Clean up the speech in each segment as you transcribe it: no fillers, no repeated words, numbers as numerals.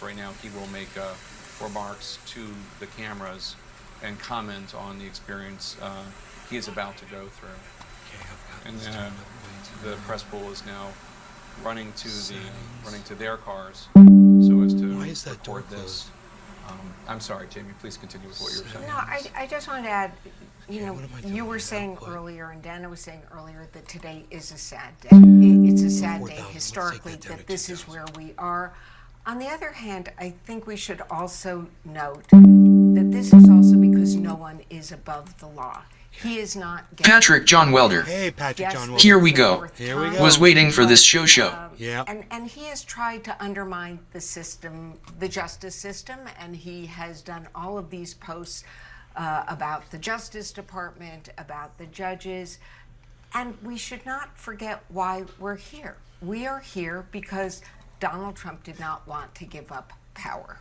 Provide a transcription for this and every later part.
Right now, he will make remarks to the cameras and comment on the experience he is about to go through. And the press pool is now running to their cars so as to record this. I'm sorry, Jamie, please continue with what you were saying. No, I just wanted to add, you were saying earlier, and Dana was saying earlier, that today is a sad day. It's a sad day historically that this is where we are. On the other hand, I think we should also note that this is also because no one is above the law. He is not Patrick John Welder. Hey, Patrick John Welder. Here we go. Here we go. Was waiting for this show. Yeah. And he has tried to undermine the system, the justice system, and he has done all of these posts about the Justice Department, about the judges, and we should not forget why we're here. We are here because Donald Trump did not want to give up power.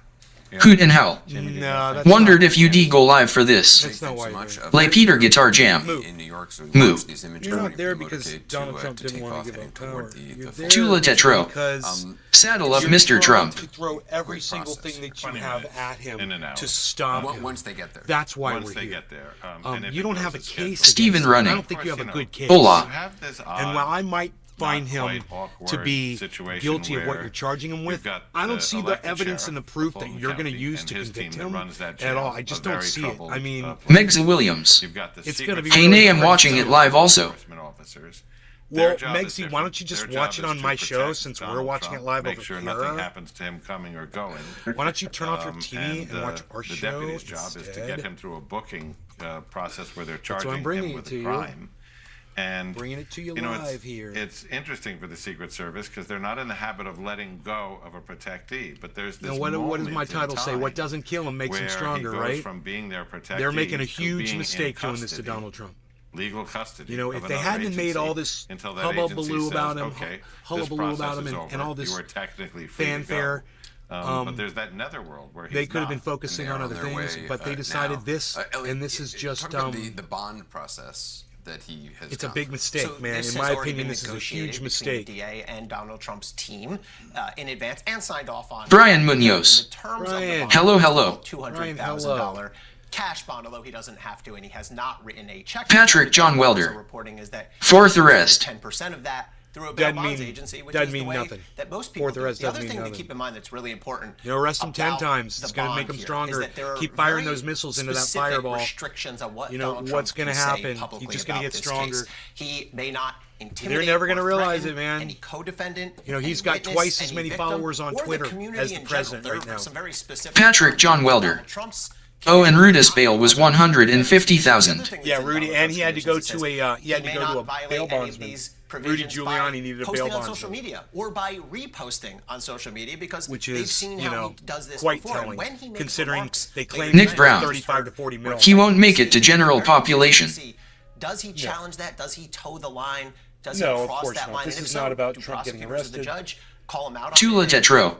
Hoot and hell. No, Wondered if you'd go live for this. That's not why you're Play Peter Guitar Jam. In New York, so we Move. watched these images. You're not there We because motorcade Donald to, Trump to didn't take want off to give heading up power. toward the You're full- there Tula Tetro. because Saddle up you're Mr. trying Trump. to throw every Great single process. thing that you 20 have minutes, at him in and out. to stop him. Once they get there. That's why Once we're they here. get there. And if You it don't goes have a as case. scheduled. Steven against him. running. I don't think you have a good case. Hola. You have this And while I might find him not quite awkward to be situation guilty of what where you're charging him with, you've got I don't the see the elected evidence sheriff and the proof of that Fulton you're going to County use and to his convict team that him runs that at jail, all. I just a don't very see it. troubled, I mean, Megza Williams. You've got the It's secret gonna be Hey, really Nay, I'm hard watching to it do. live also. enforcement officers. well, Their job is Megsy, why different. don't you just Their watch job it on is my to show protect since we're Donald watching Trump, it live make over sure here? nothing happens to him coming or going. Why don't you turn off your TV and and watch our the show deputy's job is to instead? get him through a booking process where they're why charging I'm bringing him it with to a you. crime. And Bringing it to you know, live it's, here. It's interesting for the Secret Service because they're not in the habit of letting go of a protectee. But there's this Now, what does moment my in title say? time What doesn't kill him makes him where stronger, he goes right? From being their protectee They're making a to huge being mistake in doing this to custody, Donald Trump. legal custody. You know, of if they another hadn't made agency all this until that hullabaloo agency about says, him, okay, hullabaloo this about process him is and over. all this you are technically free fanfare, to go. But there's that netherworld where he's they could have not. been focusing They're on other their things, way, but they decided now. this, Elliot, and this is just talk about the bond process that he has it's a gone big through. mistake, So man. this In has my already opinion, been this is a negotiated huge between mistake. the DA and Donald Trump's team in advance and signed off on. Brian Munoz. The terms Brian. of the bond Hello, is hello. $200,000 cash bond, although he doesn't have to, and he has not written a check. Patrick John Welder. Also reporting is that Fourth arrest. 10% of that through a bail Doesn't bonds mean- agency, which doesn't is the mean way nothing. that most people Fourth do. arrest The other doesn't mean thing to nothing. keep in mind that's really important. You know, arrest him 10 about times. the It's going to make bond him here stronger. is that there are Keep firing very those missiles into that specific fireball. restrictions on what You know, Donald what's Trump gonna can say happen. publicly He's just gonna about get this stronger. case. He may not intimidate. never gonna or realize threaten it, man. Any co-defendant. You know, he's any got witness, twice as any many victim, followers on or Twitter community as the in general. president There right are now. some very specific Patrick John Welder. Donald Trump's Oh, and Rudis bail was 150,000. Yeah, Rudy, and he had to go to a he had to go to a bail bondsman. Rudy Giuliani needed a bail posting on bondsman, social media or by reposting on social media because which they've is, seen you how know, he does this quite before. And telling, when he makes considering remarks, they claim Nick he's Brown. 35 to 40 mil. He won't make it to general population. Does he challenge that? Does he toe the line? Does No, he of cross course that not. line? This And if is so, not about do Trump getting prosecutors or the arrested. judge call him out on Tula it? Tetro.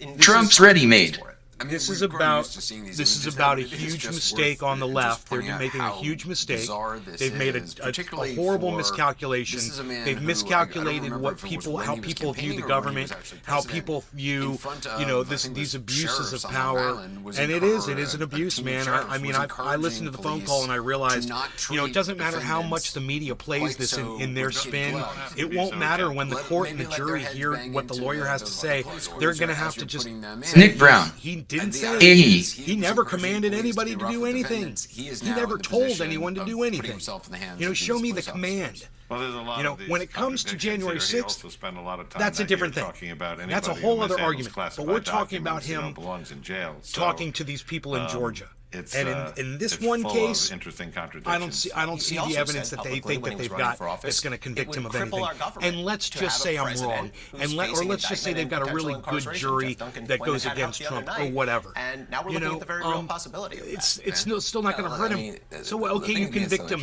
And Trump's ready made. I mean, This is we've grown about used to seeing these this is images, about a but it is huge just mistake worth on the just left. They're pointing out making a how huge mistake. bizarre this They've made is, a particularly horrible for- miscalculation. this is a man They've who, I don't miscalculated remember what if it was people, when how he was people view campaigning the or when he government, was actually how president, people view, in front you know, of, I this think it these was abuses of sheriffs on Long power. Island, was And it is an a abuse, team of man. sheriffs I mean, was I listened to the phone encouraging call and I police realized, to not you know, it treat doesn't matter how much defendants the media plays quite this so in their with spin. blood. It won't matter when the court and the Maybe let their jury heads hear bang what the into lawyer has to those say. police They're orders going to as have you're to just putting them in. say, Nick Brown. He didn't the say idea it. is He never commanded anybody to do anything. He never told anyone to do anything. You know, show me the command. Well, there's a lot You know, of these when it comes to contradictions January here. He 6th, also spent a lot of time that's a that different year thing. talking about That's a anybody whole who other mishandles argument. But classified we're talking about documents, you know, him belongs in jail. So, talking to these people in Georgia. It's, And in this it's one full case, of interesting I contradictions. don't see He also the evidence said that they publicly think when that he was they've running got for office, that's going to convict it him would of cripple anything. our government And let's to just have a say I'm president wrong, who's or facing let's just say indictment they've and got a potential really good incarceration. jury Jeff Duncan that pointed goes that out against the other Trump or night, whatever. And now we're You looking know, at the very real possibility of it's that. still not going to hurt him. So okay, you convict him.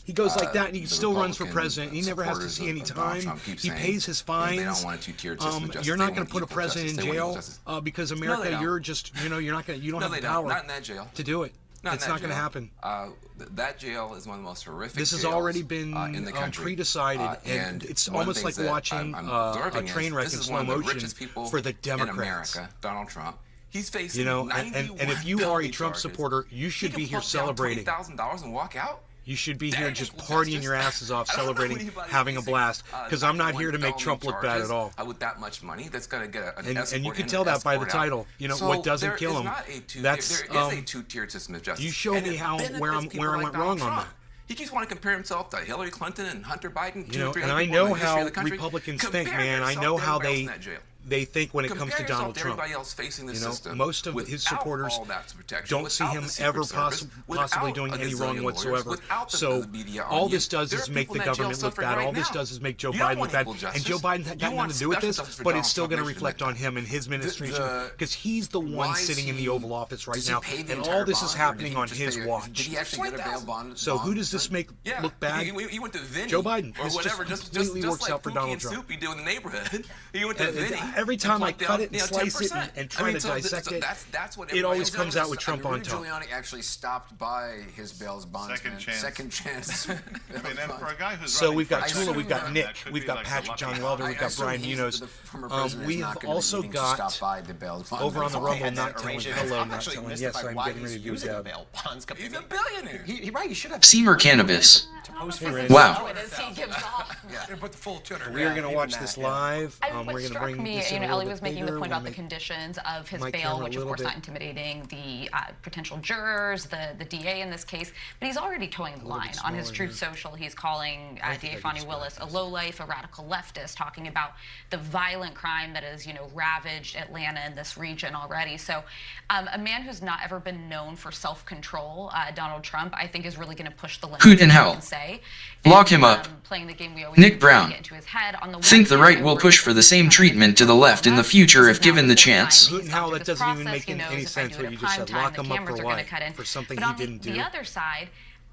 He goes like that, and he still runs for president. He never has to see any time. He pays his fines. You're not going to put a president in jail because America. You're just, you know, you're not going. You don't have the power not in that jail. to do it. Not in It's that not going to jail. happen. That jail is one of the most horrific This has jails, already been in the country. pre-decided, and it's almost like watching a train wreck in slow motion for the Democrats. In America, Donald Trump. He's facing You know, and if you are a Trump charges. supporter, you should be here celebrating. $20,000 and walk out. You should be here That just ain't partying justice. your asses off, I don't know celebrating, anybody having a facing, blast. Because I'm not here to make 91 Trump look bad felony at all. charges, with that much money, that's going to get an escort And you can in, tell an that by the escort out. title. You know, So what doesn't there kill is him. not a two-tier- That's there is a two-tiered system of justice. you show and me it how benefits where I people went like wrong Donald on Trump. that. He keeps wanting to compare himself to Hillary Clinton and Hunter Biden. You know, 200, and I 300 know people in the history how of the country. Republicans think, Compare man. I yourself know to how everybody else in that jail. they think when it Compare comes to yourself Donald to Trump. everybody else facing the You know, system most of his without supporters all that protection, don't see without him the Secret ever Service, possibly without doing a any gazillion wrong lawyers, whatsoever. without the So media on all you. this does There is are make people the in that jail government look suffering bad. right All this now. does is make Joe You don't Biden look want bad. equal And justice. Joe Biden had You nothing want to do with special this, justice for but Donald it's still going to Trump. reflect on him and his administration because he's the one Why is sitting in the he- Oval Office right does he now, pay the and entire all this is bond, or did happening he on just his pay watch. Did he actually get a bail bond? So who does this make Yeah, look bad? He went to Vinny Joe Biden. or This just whatever, just completely works like out for Pookie Donald and Trump. Soupy do in the neighborhood. He went to And Vinny. every and time I plucked cut out, it and slice it 10%. and try to dissect it, that's what it always everybody comes else out with does. Trump on top. Giuliani actually stopped by his bail's bondsman. Second chance. Second chance. I mean, and for a guy who's So running we've got for Tula, president, we've got that Nick, could we've be got like the Patrick lucky John guy. Welder, we've got assume Brian he's Munoz. the former president is We've not gonna also be needing to got stop by the bail's bondsman. over on the They Rumble, had not that telling arrangement. hello, I'm not actually telling yes, mystified I'm why getting ready he's to do a using the dab. bail bonds company. He's a billionaire. Right, he should have Seamer Cannabis. to post Hey, for Randy. Wow. He gives off. But the full tuner. We are going to watch this live. What We're going to struck bring me, this in a Ellie little was bit making the bigger. point We'll about the make conditions of his my bail, camera a which of little course bit. not intimidating the potential jurors, the DA in this case, but he's already towing the line. On his smaller Truth Social, he's calling DA Fani Willis a lowlife, a radical leftist, talking about the violent crime that has, ravaged Atlanta and this region already. So a man who's not ever been known for self-control, Donald Trump, I think is really going to push the limits. Hoot in of what hell. he can say. Lock him up. Playing the game we always Nick do, Brown. get into his head. On the Think the one right hand, will I push worry for the same treatment to the left in the future if given the chance. Hoot and howl, that doesn't even make any sense what you just said. Lock him up for what? For something he didn't do? The other side,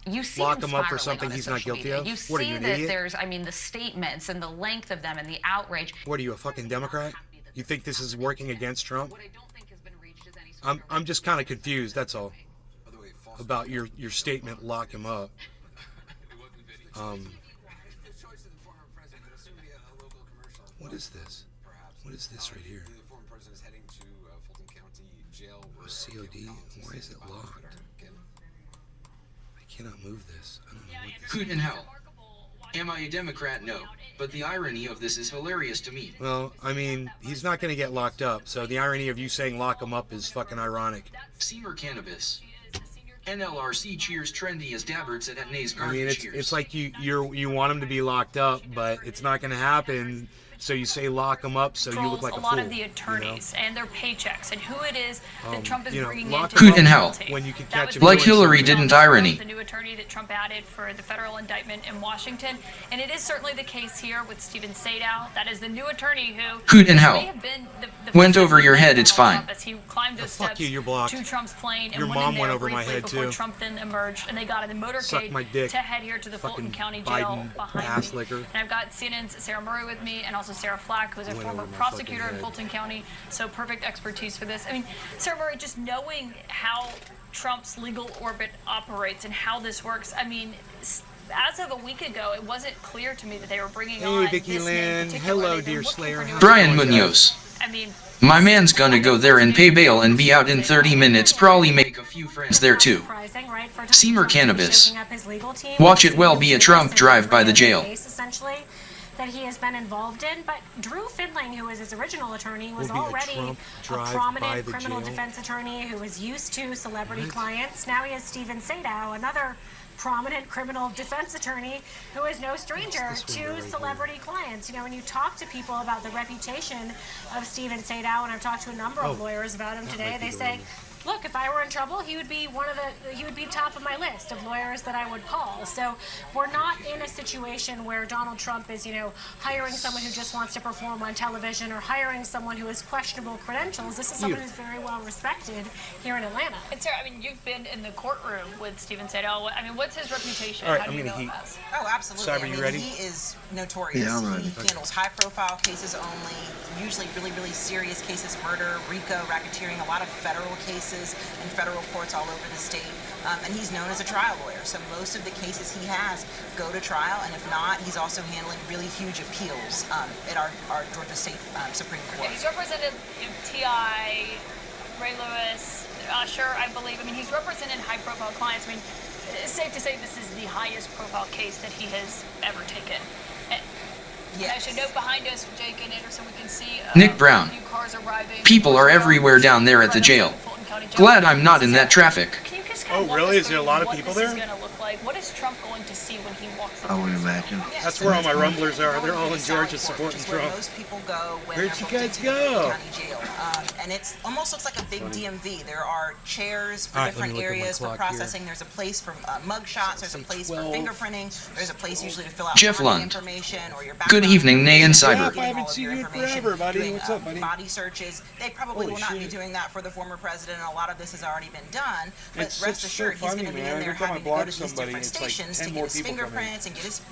you see Lock him him up for spiraling something on his he's not social guilty media. of? You What are see you, an that idiot? there's, the statements and the length of them and the outrage. What are you, a fucking Democrat? You think this is working against Trump? What I don't think has been reached is any sort I'm just kind of confused, that's all, about your statement, lock him up. What is this? What is this right here? COD? Why is it locked? I cannot move this. I don't know what this Hoot in hell. Am I a Democrat? No. But the irony of this is hilarious to me. Well, I mean, he's not going to get locked up, so the irony of you saying lock him up is fucking ironic. Seamer Cannabis. NLRC cheers trendy as Dabberts at Nay's I mean, garbage cheers. it's like you want him to be locked up, but it's not going to happen. So you say lock him up, so you look like a lot fool. of the attorneys and their paychecks and who it is that Trump is bringing in lock to Hoot do in hell. penalty. When you can That catch was him the Like doing Hillary something. didn't irony. The new attorney that Trump added for the federal indictment in Washington, and it is certainly the case here with Stephen Sadow. That is the new attorney who Hoot in may hell. have been the Went first over your head, Donald it's Trump fine. As he climbed those fuck steps you, you're blocked. to Trump's plane Your and mom went in went there over my briefly head, before too. Trump then emerged, and they got in the motorcade Suck my dick. to head here to the Fucking Fulton County Jail Biden behind ass me. licker. And I've got CNN's Sarah Murray with me, and also Sarah Flack, who's a Went former over my prosecutor fucking in head. Fulton County, so perfect expertise for this. I mean, Sarah Murray, just knowing how Trump's legal orbit operates and how this works, I mean, as of a week ago, it wasn't clear to me that they were bringing on Hey, Vicky this name in Lynn. particular. Hello, They've been dear looking Slayer. for new How's it Brian going, Munoz. I mean, My man's gonna go there and pay bail and be out in 30 minutes, probably make a few friends there too. Seamer Cannabis. Watch it well be a Trump drive by the jail. Essentially, that he has been involved in, but Drew Findling, who was his original attorney, was Will be a already Trump a drive by prominent the criminal jail. defense attorney who was used to celebrity clients. Now he has Stephen Sadow, another prominent criminal defense attorney who is no stranger to celebrity clients. You know, when you talk to people about the reputation of Stephen Sadow, and I've talked to a number of lawyers about him today, they say, look, if I were in trouble, he would be top of my list of lawyers that I would call. So we're not in a situation where Donald Trump is, hiring someone who just wants to perform on television or hiring someone who has questionable credentials. This is someone who's very well respected here in Atlanta. And Sarah, I mean, you've been in the courtroom with Stephen Sadow. I mean, What's his reputation? All right, How do I'm you gonna know him heat. as? Oh, absolutely. Cyber, I mean, you ready? he is notorious. Yeah, I'm ready. He handles high-profile cases only, usually really, really serious cases, murder, RICO, racketeering, a lot of federal cases in federal courts all over the state. And he's known as a trial lawyer. So most of the cases he has go to trial, and if not, he's also handling really huge appeals at our Georgia State Supreme Court. Yeah, he's represented T.I., Ray Lewis, Usher, I believe. I mean, he's represented high-profile clients. I mean, it's safe to say this is the highest-profile case that he has ever taken. And I should note behind us, Jake and Anderson, we can see Nick Brown. new cars arriving. People are everywhere down there at the jail. Glad I'm not in that traffic. Can you just kind of Oh, really? Is there a lot of people there? What this is going to look like? What is Trump going to see when he walks in? I would imagine. That's where all my rumblers are. They're all in Georgia supporting where Trump. most people go when Where'd they're you booked guys into the go? county jail. And it almost looks like a big DMV. There are chairs for All right, let me different look at my areas for clock processing. There's a place for mug shots. There's a place for 12. fingerprinting. There's a place usually to fill out Jeff body Lund. information or your Good background evening, Nay and information, Cyber. getting I haven't all of seen your you in information, forever, buddy. doing, What's up, buddy? Body searches. They probably Holy will not be shit. doing that for the former president. A lot of this has already been done. But It's rest so assured, he's funny, going to be man. in there Every time I having to go block to these somebody, different it's like stations 10 to more get his people come in. fingerprints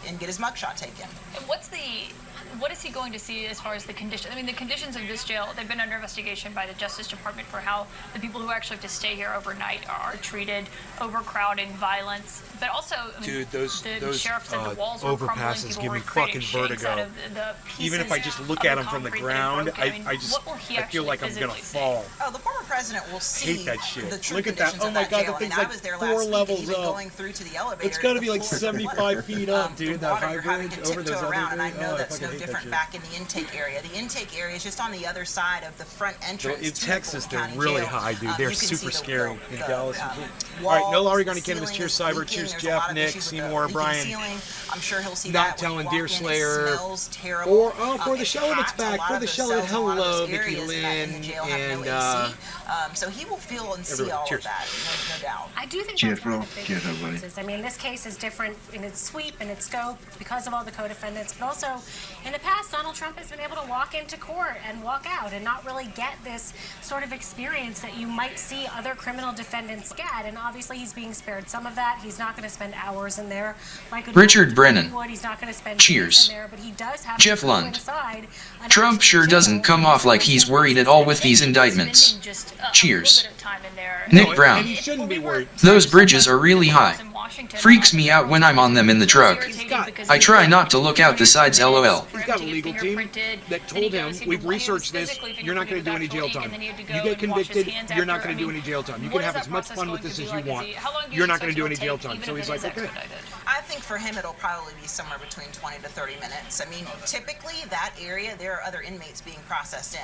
and get his mugshot taken. And what is he going to see as far as the conditions? I mean, the conditions of this jail, they've been under investigation by the Justice Department for how the people who actually have to stay here overnight are treated, overcrowding, violence. But also, I mean, Dude, those sheriff said the walls were crumbling, overpasses people give were me creating fucking shakes out vertigo. of the Even if I just look pieces at of them from the concrete that are ground, broken. I just What will he I feel actually like I'm gonna physically see? fall. Oh, the former president will see Hate that shit. the true Look at that. conditions Oh of my that God, jail. the thing's I mean, like I was there 4 last week, levels and even up. going through to the elevator. It's got to be the like floor is 75 water. feet up, dude. That Water, high you're having bridge to over those tiptoe around, and I elevators. know Oh, I that's fucking no hate that different shit. back in the intake area. The intake area is just on the other side of the front entrance. In to the Texas, Fulton they're County really Jail. high, dude. They're You can super see scary in Dallas. All walls, right, no Laurie the Garney Cannabis. ceiling Cheers, is Cyber. leaking. Cheers, There's a Jeff, lot of Nick, issues with the Seymour, leaking Brian. ceiling. I'm sure he'll see Not that when you telling walk Deer in. It Slayer. smells terrible. For the It's show, it's hot. A back. lot For of the those show, cells in a lot of hello, those Vicky areas in Lynn, the jail have and no AC. So he will feel and see everybody, all cheers. of that, no doubt. I do think Cheers, that's one of bro. the big Cheers, everybody. differences. I mean, this case is different in its sweep and its scope because of all the co-defendants, but also in the past, Donald Trump has been able to walk into court and walk out and not really get this sort of experience that you might see other criminal defendants get. And obviously, he's being spared some of that. He's not going to spend hours in there like a Richard Brennan. would. He's not going to spend Cheers. days in there, but he does have Jeff to go Lund. inside an Trump actual sure jail. doesn't come off like he's worried at all with these indictments. Cheers. Nick Brown. And he shouldn't be worried. Those bridges are really high. Freaks me out when I'm on them in the truck. I try not to look out the sides, lol. He's got a legal team that told him, we've researched this, you're not going to do any jail time. You get convicted, you're not going to do any jail time. You can have as much fun with this as you want. You're not going to do any jail time. So he's like, okay. I think for him it'll probably be somewhere between 20 to 30 minutes. I mean, typically that area there are other inmates being processed in.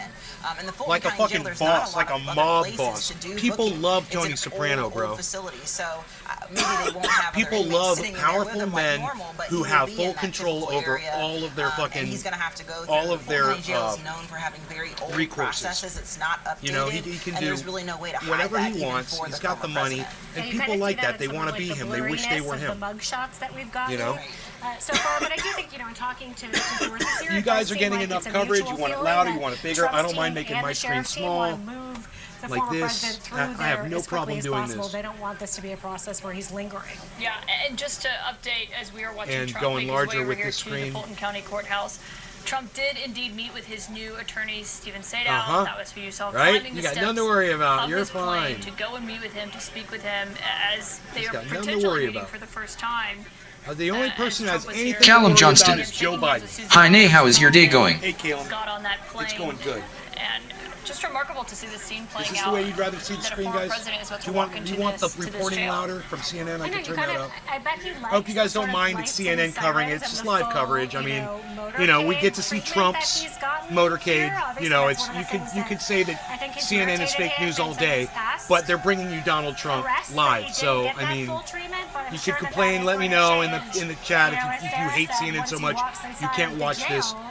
And the Fulton Like a County Jail, fucking there's boss, not a lot like a of other mob places boss. to do People booking. love It's Tony an Soprano, old bro. facility, so maybe they won't have People other inmates love sitting in there with powerful them like men normal, but who he will have be full in that control typical over area, all of their and fucking, he's going to have to go through. all of The Fulton their, County Jail is known for having very old recourses. processes. It's not updated, You know, he can and do there's really no way to hide whatever that he even wants. for He's the got the former money, president. and you people kinda like see that. They in want to some be of, him. like, They the wish they blurriness were of him. the mug shots that we've got You know? so far, but I do think, in talking to sources here, You it guys does are seem getting like enough it's a coverage. mutual You want it feeling louder, that you want it bigger. I Trump's don't mind team making and my the screen sheriff's team small. wanna move the Like former this. president through I have there no as quickly problem as doing possible. this. They don't want this to be a process where he's lingering. Yeah, and just to update, as we are watching And Trump going make larger his way over with here the to the screen. Fulton County Courthouse, Trump did indeed meet with his new attorney, Stephen Sadow. Uh-huh. That was who you saw Right? climbing You the got steps nothing to worry about. of You're his plane fine. to go and meet with him, to speak with him, as they He's are got nothing to potentially worry meeting about. for the first time. The only person that has Trump was anything here. to Callum worry Johnston. about is Joe Biden. Hi, Nay, how is your day going? Hey, Callum. Got on that plane. It's going good. And just remarkable to see the scene playing Is this out. the way you'd rather see the that a screen, former guys? president is about Do to you walk want into you want the this- to this reporting jail. louder from CNN? I can turn that up. I bet he likes Hope you guys the sort don't of mind it's lights CNN and covering it. sirens It's and just the live full, coverage. I mean, motorcade we get to see treatment that Trump's he's gotten motorcade. here. Obviously, It's that's one of the you things could that say that I think has CNN is irritated fake him news in all some of day, his past but they're bringing you Donald Trump arrests that he live. didn't So get I that mean, full treatment, but I'm you sure could that complain. is Let me going to know change. in the chat You know, if as you Sarah hate said, CNN once so he much walks you inside can't the watch this. jail,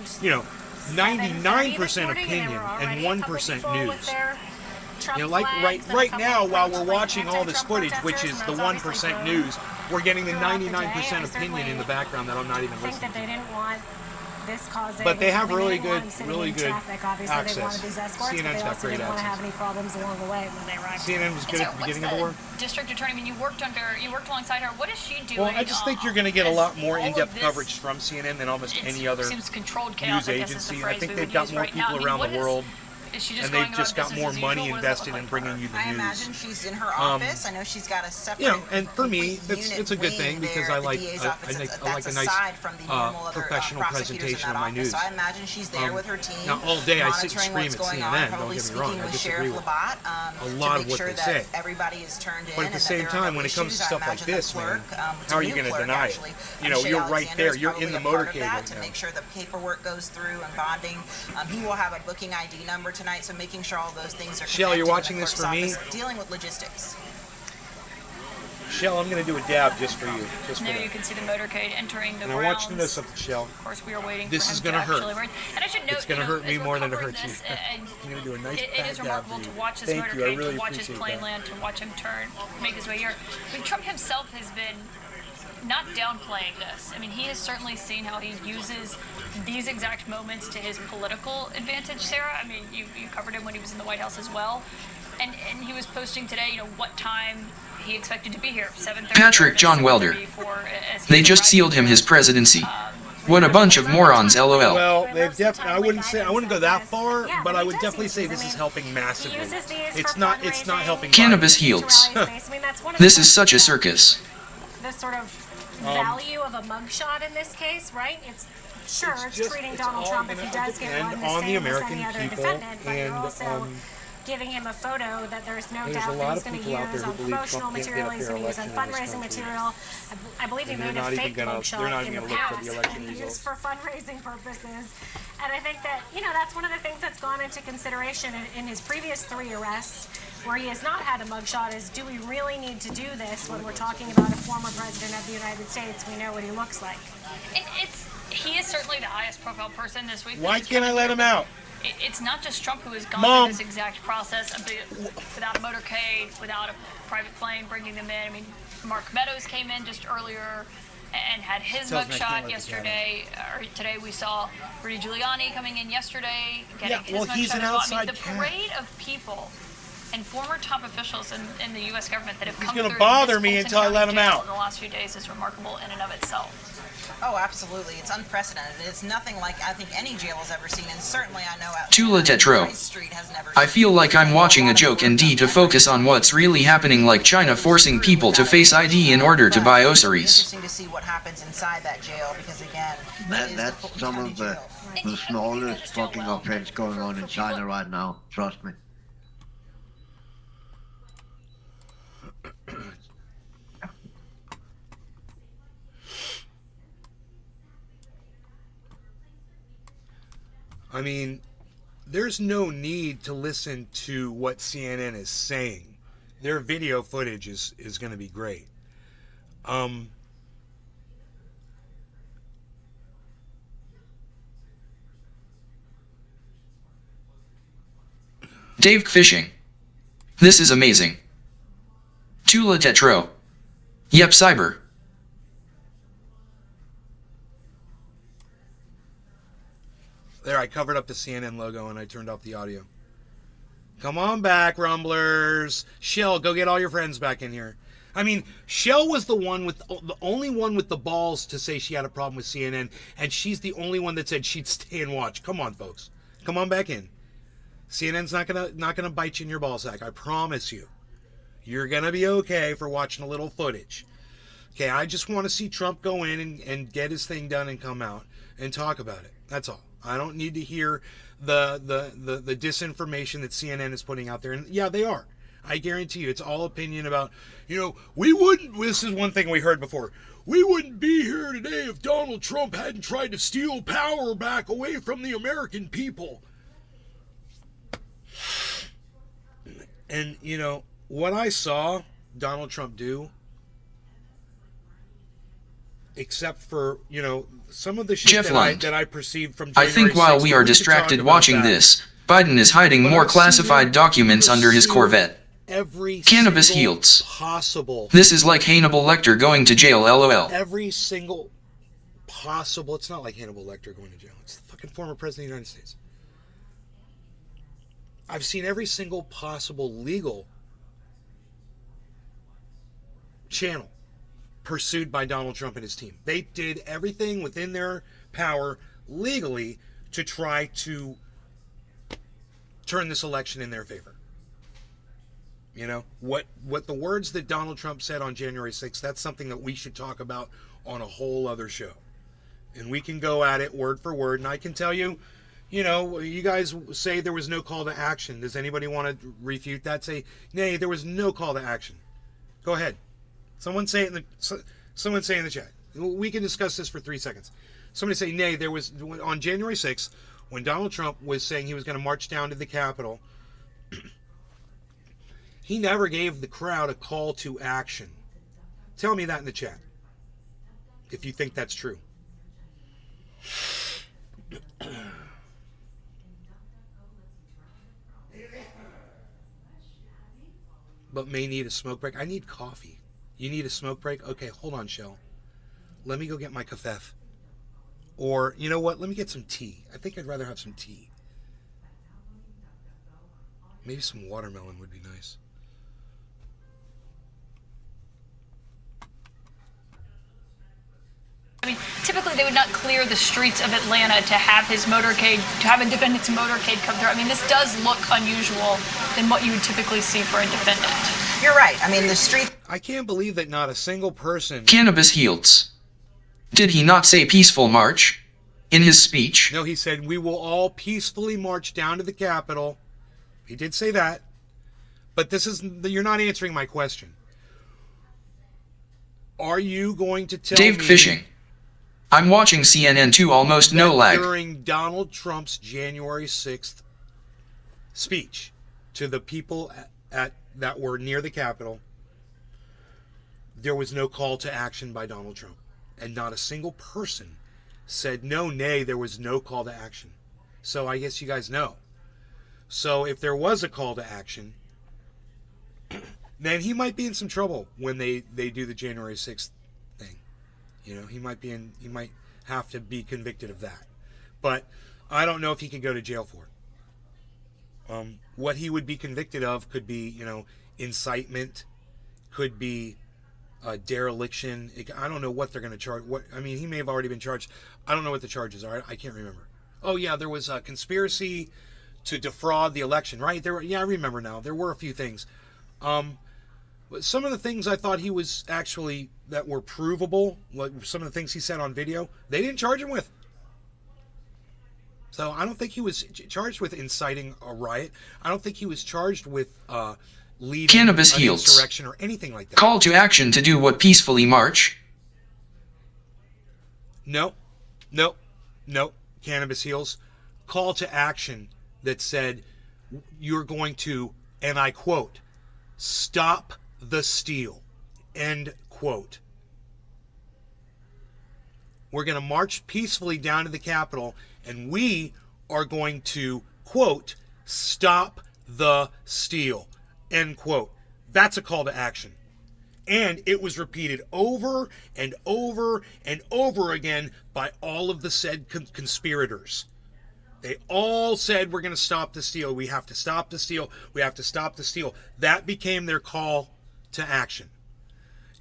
you know, 99% 7:30 this morning, opinion there were and already a couple 1% people with news. their Trump You know, like flags and a right couple now, of while folks we're like watching all this anti-Trump footage, which protesters, is and the that's obviously 1% grown news, we're getting the throughout the day. 99% I opinion in the background that I'm not even think listening that they to. didn't want this causing. But they have I mean, really didn't want good- him sitting really in good traffic. Obviously, access. they wanted these escorts, but CNN's they got also great didn't want to access. have any problems along the way when they arrived. CNN was good And at the so beginning of what's the war. District attorney, I mean, you worked alongside her. What is she doing? Well, I just think you're going to get a as lot more all of in-depth this- coverage from CNN than almost any other seems controlled chaos, news I guess, is the agency. And I phrase think we they've would got use more right now. I people mean, around what the is- world Is she just and going they've about just got business more as usual? money What does that invested look in like bringing for you the I news. imagine she's in her office. I know she's got a separate. You know, and for me, unit it's a good thing wing because there I at the like DA's I office. like a That's nice aside from the normal other professional prosecutors presentation in of that my office. news. So I imagine she's there with her team, Now, all day I sit and monitoring scream what's at going CNN, on, don't probably get me wrong, speaking I with disagree Sheriff with Labatt a to lot make of what sure they that say. everybody is turned in. But at the same time, when it comes to stuff like this, man, how are you going to deny it? You know, you're right there. You're in the motorcade right to now. make sure the paperwork goes through and bonding. He will have a booking ID number tonight, so making sure all those things are Shell, you're connected in watching the this clerk's for me? office, dealing with logistics. Shell, I'm going to do a dab just for you. Just for There that. you can see the motorcade entering the And I grounds. want you to know something, Shell. Of course, we are waiting This for is him gonna to hurt. actually run. And I should note, It's going to hurt me as we're more than it covering hurts you. this, and I'm going to do a nice it pat is dab remarkable for to you. watch this Thank you. I motorcade, really to watch his appreciate plane that. land, to watch him turn, make his way here. I mean, Trump himself has been not downplaying this. I mean, he has certainly seen how he uses these exact moments to his political advantage, Sarah. I mean, you covered him when he was in the White House as well. And he was posting today, you know, what time he expected to be here, 7:30. Patrick John Welder. They just sealed him his presidency. What a bunch of morons, lol. Well, they've definitely. I wouldn't go that far, but I would definitely say this is helping massively. It's not helping. Cannabis heals. This is such a circus. The sort of value of a mugshot in this case, right? It's treating Donald Trump, if he does get one, the on the same as American any other people, defendant, but you're and also giving him a photo that there's no there's doubt a that lot he's of going to people out use there on who believe promotional Trump can't get a material, he's fair going to use on election in this fundraising country. material. I believe he And made they're a not even fake gonna- they're mugshot not in even the gonna look for past the election and he results. used for fundraising purposes. And I think that, you know, that's one of the things that's gone into consideration in his previous 3 arrests, where he has not had a mugshot, is do we really need to do this when we're talking about a former president of the United States? We know what he looks like. He is certainly the highest profile person this week. Why can't I let him out? It's not just Trump who has gone Mom. through this exact process without a motorcade, without a private plane bringing them in. I mean, Mark Meadows came in just earlier and had his Tells me I can't mugshot let the yesterday. Or today we saw Rudy Giuliani coming in yesterday, getting Yeah, well, his he's mugshot an as well. I outside mean, the cat. parade of people and former top officials in the U.S. government that have come gonna through bother this me Fulton until I County let him jail out. in the last few days is remarkable in and of itself. Oh, absolutely. It's unprecedented. It's nothing like I think any jail has ever seen, and certainly I know Tula Tetro. Rice Street has never I feel like I'm watching a joke and D to focus on what's really happening, like China forcing people to face ID in order to buy ossaries. interesting to see what happens inside that jail because again, That's some of the smallest fucking offense going on in China right now. Trust me. I mean, there's no need to listen to what CNN is saying. Their video footage is going to be great. Dave Fishing. This is amazing. Tula Tetro. Yep, cyber. There, I covered up the CNN logo and I turned off the audio. Come on back, Rumblers. Shell, go get all your friends back in here. I mean, Shell was the only one with the balls to say she had a problem with CNN, and she's the only one that said she'd stay and watch. Come on, folks. Come on back in. CNN's not gonna bite you in your ballsack. I promise you. You're gonna be okay for watching a little footage. Okay, I just want to see Trump go in and get his thing done and come out and talk about it. That's all. I don't need to hear the disinformation that CNN is putting out there. And yeah, they are. I guarantee you, it's all opinion about, we wouldn't, this is one thing we heard before, we wouldn't be here today if Donald Trump hadn't tried to steal power back away from the American people. And, what I saw Donald Trump do, except for, some of the shit Jeff Lund. that I perceived from I January think while 6th, we are could talk distracted about watching that. this, Biden is hiding more classified documents under his Corvette. Every Cannabis single heals. possible. This is like Hannibal Lecter going to jail, lol. Every single possible. It's not like Hannibal Lecter going to jail. It's the fucking former president of the United States. I've seen every single possible legal channel pursued by Donald Trump and his team. They did everything within their power legally to try to turn this election in their favor. You know, what the words that Donald Trump said on January 6th, that's something that we should talk about on a whole other show. And we can go at it word for word. And I can tell you, you know, you guys say there was no call to action. Does anybody want to refute that? Say, nay, there was no call to action. Go ahead. Someone say it someone say in the chat. We can discuss this for 3 seconds. Somebody say, nay, there was, on January 6th, when Donald Trump was saying he was going to march down to the Capitol, he never gave the crowd a call to action. Tell me that in the chat, if you think that's true. But may need a smoke break. I need coffee. You need a smoke break? Okay, hold on, Shell. Let me go get my kafef. Or, you know what? Let me get some tea. I think I'd rather have some tea. Maybe some watermelon would be nice. I mean, typically they would not clear the streets of Atlanta to have his motorcade, to have a defendant's motorcade come through. I mean, this does look unusual than what you would typically see for a defendant. You're right. I mean, the street. I can't believe that not a single person. Cannabis Heals. Did he not say peaceful march in his speech? No, he said, we will all peacefully march down to the Capitol. He did say that. But this is, you're not answering my question. Are you going to tell Dave me... Fishing. I'm watching CNN 2 almost no lag. During Donald Trump's January 6th speech to the people that were near the Capitol, there was no call to action by Donald Trump. And not a single person said, no, nay, there was no call to action. So I guess you guys know. So if there was a call to action, then he might be in some trouble when they do the January 6th thing. You know, he might have to be convicted of that. But I don't know if he could go to jail for it. What he would be convicted of could be, you know, incitement, could be dereliction. I don't know what they're going to charge. He may have already been charged. I don't know what the charges are. I can't remember. Oh yeah, there was a conspiracy to defraud the election, right? I remember now. There were a few things. But some of the things I thought he was actually that were provable, like some of the things he said on video, they didn't charge him with. So I don't think he was charged with inciting a riot. I don't think he was charged with leading Cannabis an Heals. insurrection or anything like that. Call to action to do what? Peacefully march? No. Cannabis Heals. Call to action that said you're going to, and I quote, stop the steal, end quote. We're going to march peacefully down to the Capitol, and we are going to, quote, stop the steal, end quote. That's a call to action. And it was repeated over and over and over again by all of the said conspirators. They all said, we're going to stop the steal. We have to stop the steal. We have to stop the steal. That became their call to action.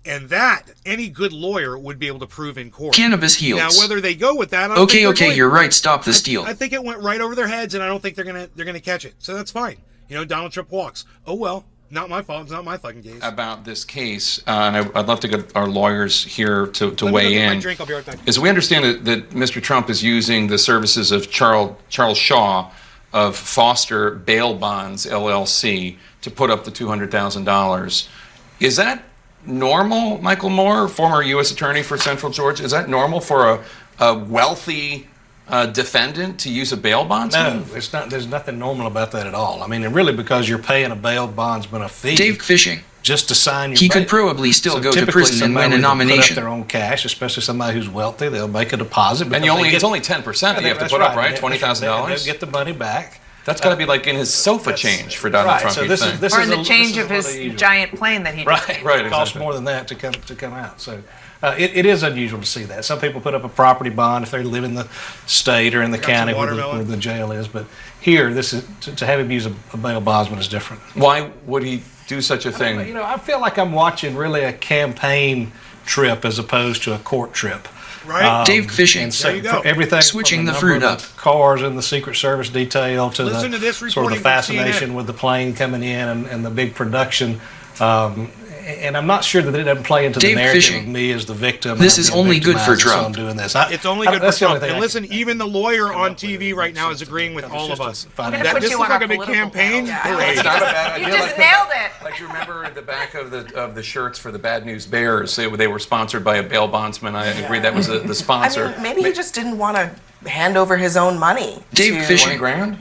And that, any good lawyer would be able to prove in court. Cannabis Heals. Now, whether they go with that, I don't think Okay, you're right. Stop the steal. I think it went right over their heads, and I don't think they're gonna catch it. So that's fine. You know, Donald Trump walks. Oh well, not my fault. It's not my fucking case. About this case, and I'd love to get our lawyers here to Let me weigh go get my in. drink. I'll be right back. Is we understand that Mr. Trump is using the services of Charles Shaw of Foster Bail Bonds LLC to put up the $200,000. Is that normal, Michael Moore, former U.S. Attorney for Central Georgia? Is that normal for a wealthy defendant to use a bail bondsman? No, it's not. There's nothing normal about that at all. I mean, and really because you're paying a bail bondsman a fee. Dave Fishing. Just to sign your He bail. could probably still go to typically prison and win a somebody will Put nomination. up their own cash, especially somebody who's wealthy. They'll make a deposit. And it's only 10% that you have to put up, right? $20,000? They'll get the money back. That's got to be like in his sofa change for Donald Trump. So you'd this think. is or in the change of his giant plane that he right. It costs more than that to come out. So it is unusual to see that. Some people put up a property bond if they live in the state or in the county where the jail is. But here, this is to have him use a bail bondsman is different. Why would he do such a thing? I feel like I'm watching really a campaign trip as opposed to a court trip. Right. Dave fishing. And so There you go. for everything Switching from the number fruit of up. the cars in the Secret Service detail to Listen to this sort of the reporting from fascination CNN. with the plane coming in and the big production. And I'm not sure that it doesn't play into Dave the narrative fishing. of me as the victim. This and is being only good for victimized, so I'm Trump. doing this. It's only good for that's the only Trump. thing And I listen, even the lawyer on TV right now is agreeing with all of us. I'm gonna That put this you looks on like our a big political campaign panel. parade. It's not a bad You idea. just nailed it. Like you remember the back of the shirts for the Bad News Bears. They were sponsored by a bail bondsman. I agree that was the sponsor. I mean, maybe he just didn't want to hand over his own money. Dave to, fishing. $20,000.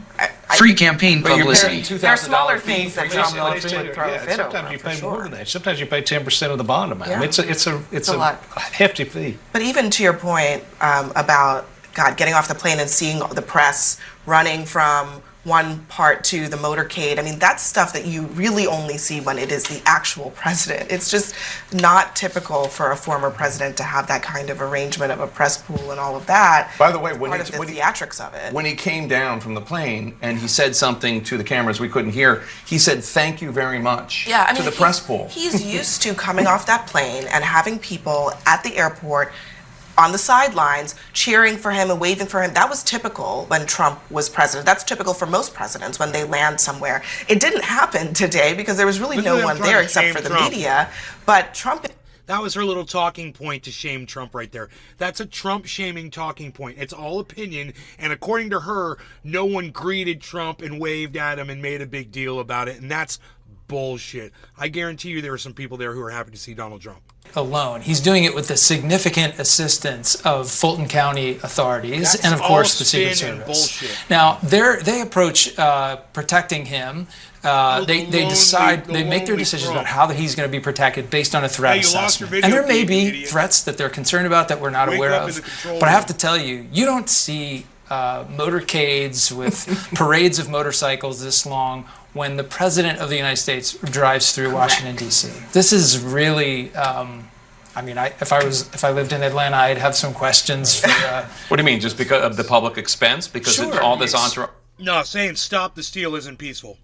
Free campaign But you're publicity. paying There are $2,000 smaller fee things for that just John Milton would throw a fit sometimes over, you for pay more sure. than that. Sometimes you pay 10% of the bond amount. Yeah. It's a a lot. hefty fee. But even to your point about, God, getting off the plane and seeing the press running from one part to the motorcade, I mean, that's stuff that you really only see when it is the actual president. It's just not typical for a former president to have that kind of arrangement of a press pool and all of that. By the way, when part he- of the when he- theatrics of it. When he came down from the plane and he said something to the cameras we couldn't hear, he said, "Thank you very much," Yeah, I mean, to the press pool. He's used to coming off that plane and having people at the airport on the sidelines cheering for him and waving for him. That was typical when Trump was president. That's typical for most presidents when they land somewhere. It didn't happen today because there was really Look at no them one trying there to except shame for the Trump. media. But Trump. That was her little talking point to shame Trump right there. That's a Trump shaming talking point. It's all opinion. And according to her, no one greeted Trump and waved at him and made a big deal about it. And that's bullshit. I guarantee you there were some people there who were happy to see Donald Trump. Alone. He's doing it with the significant assistance of Fulton County authorities That's and, of all course, the Secret spin and Service. bullshit. Now, they approach protecting him. They decide, they make their decisions about how he's going to be protected based on a threat Hey, you lost your assessment. video And there may feed, be you idiot. threats that they're concerned about that we're not Wake aware up in of. the control But I have room. to tell you, you don't see motorcades with parades of motorcycles this long when the President of the United States drives through Washington, D.C. This is really... I mean, if I lived in Atlanta, I'd have some questions for. What do you mean? Just because of the public expense? Because it's Sure. all this entourage. No, saying stop the steal isn't peaceful.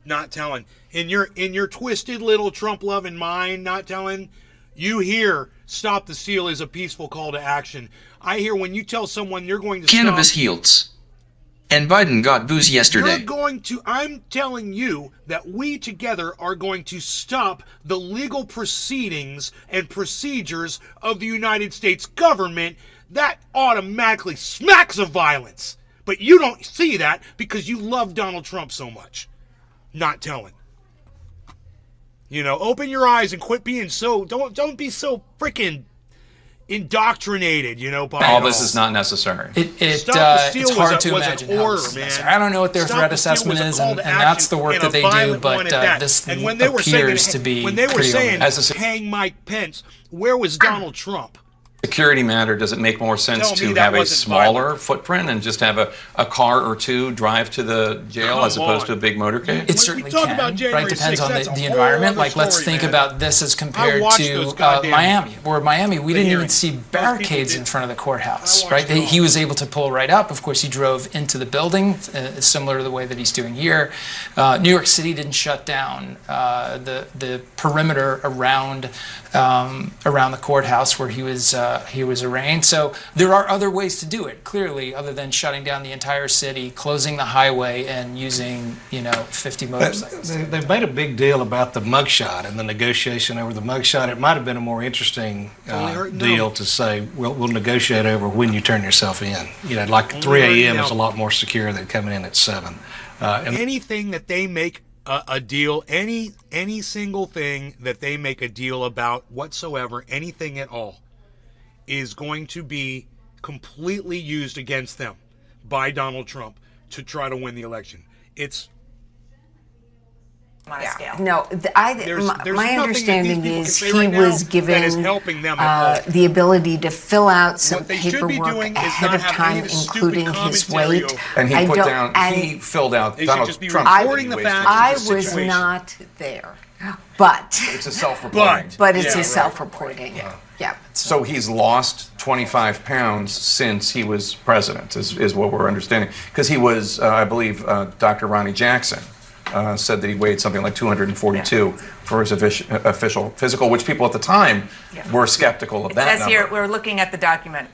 Not telling. In your twisted little Trump-loving mind, not telling, you hear stop the steal is a peaceful call to action. I hear when you tell someone you're going to Cannabis stop... heals. And Biden got booze yesterday. You're going to, I'm telling you that we together are going to stop the legal proceedings and procedures of the United States government. That automatically smacks of violence. But you don't see that because you love Donald Trump so much. Not telling. You know, open your eyes and quit being so, don't be so freaking indoctrinated, you know, by All it this is not necessary. It's steal hard was to an imagine how order, this is man. necessary. I don't know what their Stop threat the steal assessment was a is, call and to that's the action work and that a they do, violent one but at that. this And when they were saying, appears to be when they were pretty saying, overwhelming. hang Mike Pence, where was Donald Trump? Security matter, does it make more sense Tell me to that have a wasn't smaller footprint and just have a car or two drive to the jail Come as opposed on. to a big motorcade? It certainly talk can, about January right? Depends 6th, on that's a the whole environment. other Like, let's story, think man. about this as compared watched to those goddamn- Miami, where Miami, we didn't even hearings. see barricades in front of the courthouse, right? it all. He was able to pull right up. Of course, he drove into the building, similar to the way that he's doing here. New York City didn't shut down the perimeter around the courthouse where he was arraigned. So there are other ways to do it, clearly, other than shutting down the entire city, closing the highway, and using 50 motorcycles. They've made a big deal about the mugshot and the negotiation over the mugshot. It might have been a more interesting deal to say, we'll negotiate over when you turn yourself in. Like 3 a.m. is a lot more secure than coming in at 7. Anything that they make a deal, any single thing that they make a deal about whatsoever, anything at all, is going to be completely used against them by Donald Trump to try to win the election. It's My scale. No, There's my nothing that understanding these people is can say he right now was given that is helping them at all. the ability to fill out some What they should be paperwork doing is ahead not of have time, any of the stupid including his commentary weight. over. And he I put don't- down, and he filled out They should Donald just be Trump's reporting the wasted facts. I It's a was situation. not there, but It's a self-reporting. but it's Yeah, a right. self-reporting. Yeah. So he's lost 25 pounds since he was president, is what we're understanding. Because he was, I believe, Dr. Ronnie Jackson said that he weighed something like 242 for his official physical, which people at the time were skeptical of that It says number. here, we're looking at the document.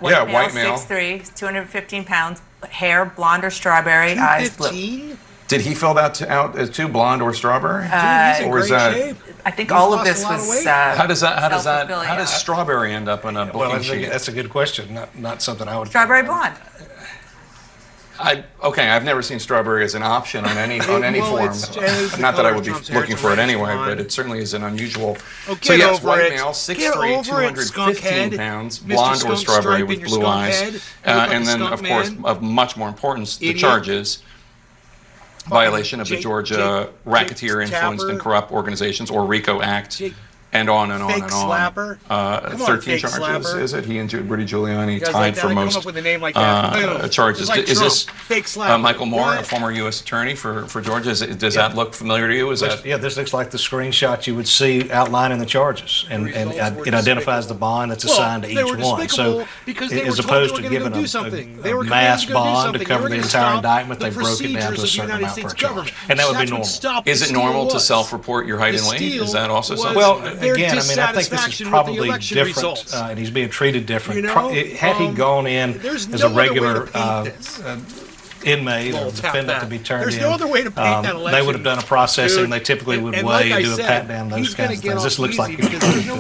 White male. 6'3", 215 pounds, hair blonde or strawberry, eyes blue. Did he fill that out as too, blonde or strawberry? Or is that? I think all of this was. How does self-fulfilling. strawberry end up on a booking sheet? That's a good question. Not something I would. Strawberry blonde. I've never seen strawberry as an option on any form. Not that I would be looking for it anyway, but it certainly is an unusual. So yes, white male, 6'3", 215 pounds, blonde or strawberry with blue eyes, and then of course, of much more importance, the charges. Violation of the Georgia Racketeer Influenced and Corrupt Organizations, or RICO Act, and on and on and on. Slapper. 13 charges, slapper. Is it? He and Rudy Giuliani Guys tied like for that, come most up with a name like that. charges. Like Is this fake slapper. Michael Moore, What? a former U.S. attorney for Georgia? Does that look familiar to you? Is that? Yeah, this looks like the screenshot you would see outlining the charges, and it identifies the bond that's assigned to each one. So, as opposed to giving a mass bond to cover the entire indictment, they broke it down to a certain amount per charge, and that would be normal. Is it normal to self-report your height and weight? Is that also something? Well, again, I mean, I think this is probably different, and he's being treated different. Had he gone in as a regular inmate or defendant to be turned in, they would have done a processing. They typically would weigh, do a pat down, those kinds of things. This looks like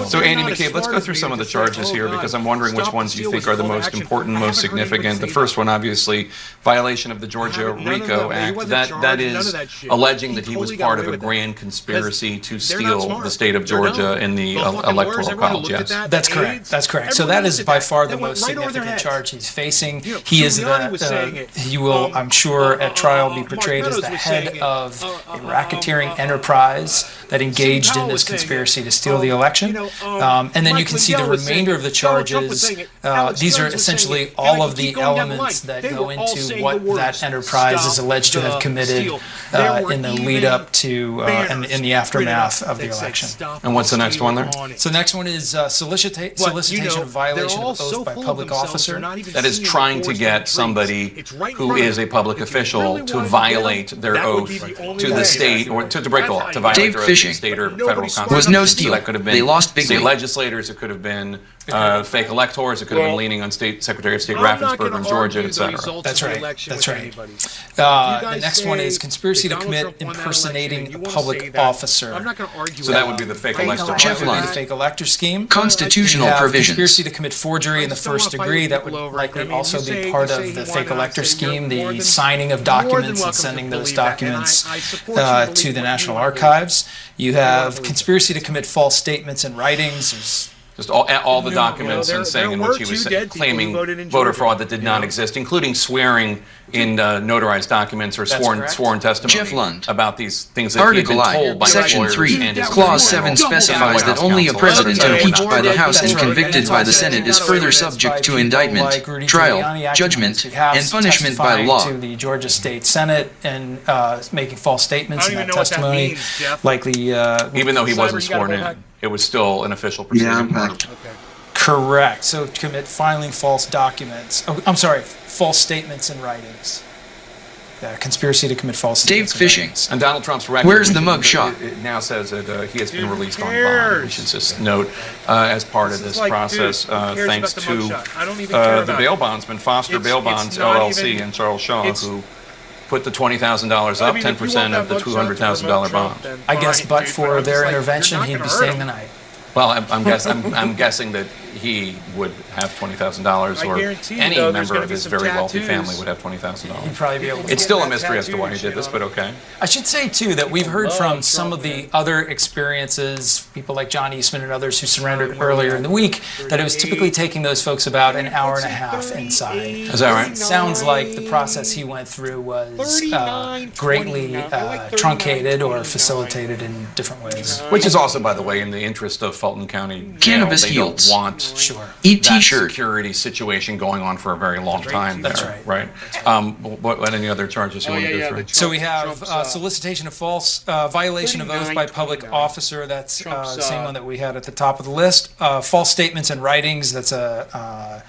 So Andy McCabe, let's go through some of the charges here because I'm wondering which ones you think are the most important, most significant. The first one, obviously, violation of the Georgia RICO Act. That is alleging that he was part of a grand conspiracy to steal the state of Georgia in the electoral college. Yes, that's correct. That's correct. So that is by far the most significant charge he's facing. He is he will, I'm sure, at trial be portrayed as the head of a racketeering enterprise that engaged in this conspiracy to steal the election. And then you can see the remainder of the charges. These are essentially all of the elements that go into what that enterprise is alleged to have committed in the lead up to and in the aftermath of the election. And what's the next one there? So the next one is solicitation of violation of oath by public officer. That is trying to get somebody who is a public official to violate their oath to the state, or to break the law, to violate their oath to the state or federal constitution. Was no steal. So that could have been They lost big state league. legislators, it could have been fake electors, it could have been leaning on Secretary of State Raffensperger in Georgia, etc. That's right. That's right. The next one is conspiracy to commit impersonating a public officer. I'm not going to argue. So that would be the fake elector. That would be the fake elector scheme. Constitutional You have provisions. Conspiracy to commit forgery in the first degree. That would likely also be part of the fake elector scheme. The signing of documents and sending those documents to the National Archives. You have conspiracy to commit false statements in writings. Just all the documents and saying in which he was claiming voter fraud that did not exist, including swearing in notarized documents or sworn testimony about these things that he had Article been I, told by Section lawyers 3, and his Clause counsel 7 specifies that only a president impeached by the House and convicted by the Senate is further subject to indictment, trial, judgment, and punishment by law. To the Georgia State Senate and making false statements in that testimony, likely. Even though he wasn't sworn in, it was still an official proceeding. Correct. So to commit filing false documents. Oh, I'm sorry, false statements in writings. Conspiracy to commit false statements. Dave Fishing. And Donald Trump's record. Where's the mugshot? It now says that he has been released on bond. We should just note, as part of this process, thanks to the bail bondsman, Foster Bail Bonds LLC, and Charles Shaw, who put the $20,000 up, 10% of the $200,000 bond. I guess, but for their intervention, he'd be staying the night. Well, I'm guessing that he would have $20,000, or any member of his very wealthy family would have $20,000. He'd probably be able to. It's still a mystery as to why he did this, but okay. I should say, too, that we've heard from some of the other experiences, people like John Eastman and others who surrendered earlier in the week, that it was typically taking those folks about an hour and a half inside. Is that right? It sounds like the process he went through was greatly truncated or facilitated in different ways. Which is also, by the way, in the interest of Fulton County Cannabis Jail. They yields. don't want Eat that t-shirt. security situation going on for a very long time. That's right. What any other charges you want to go through? So we have solicitation of false, violation of oath by public officer. That's the same one that we had at the top of the list. False statements and writings. That's a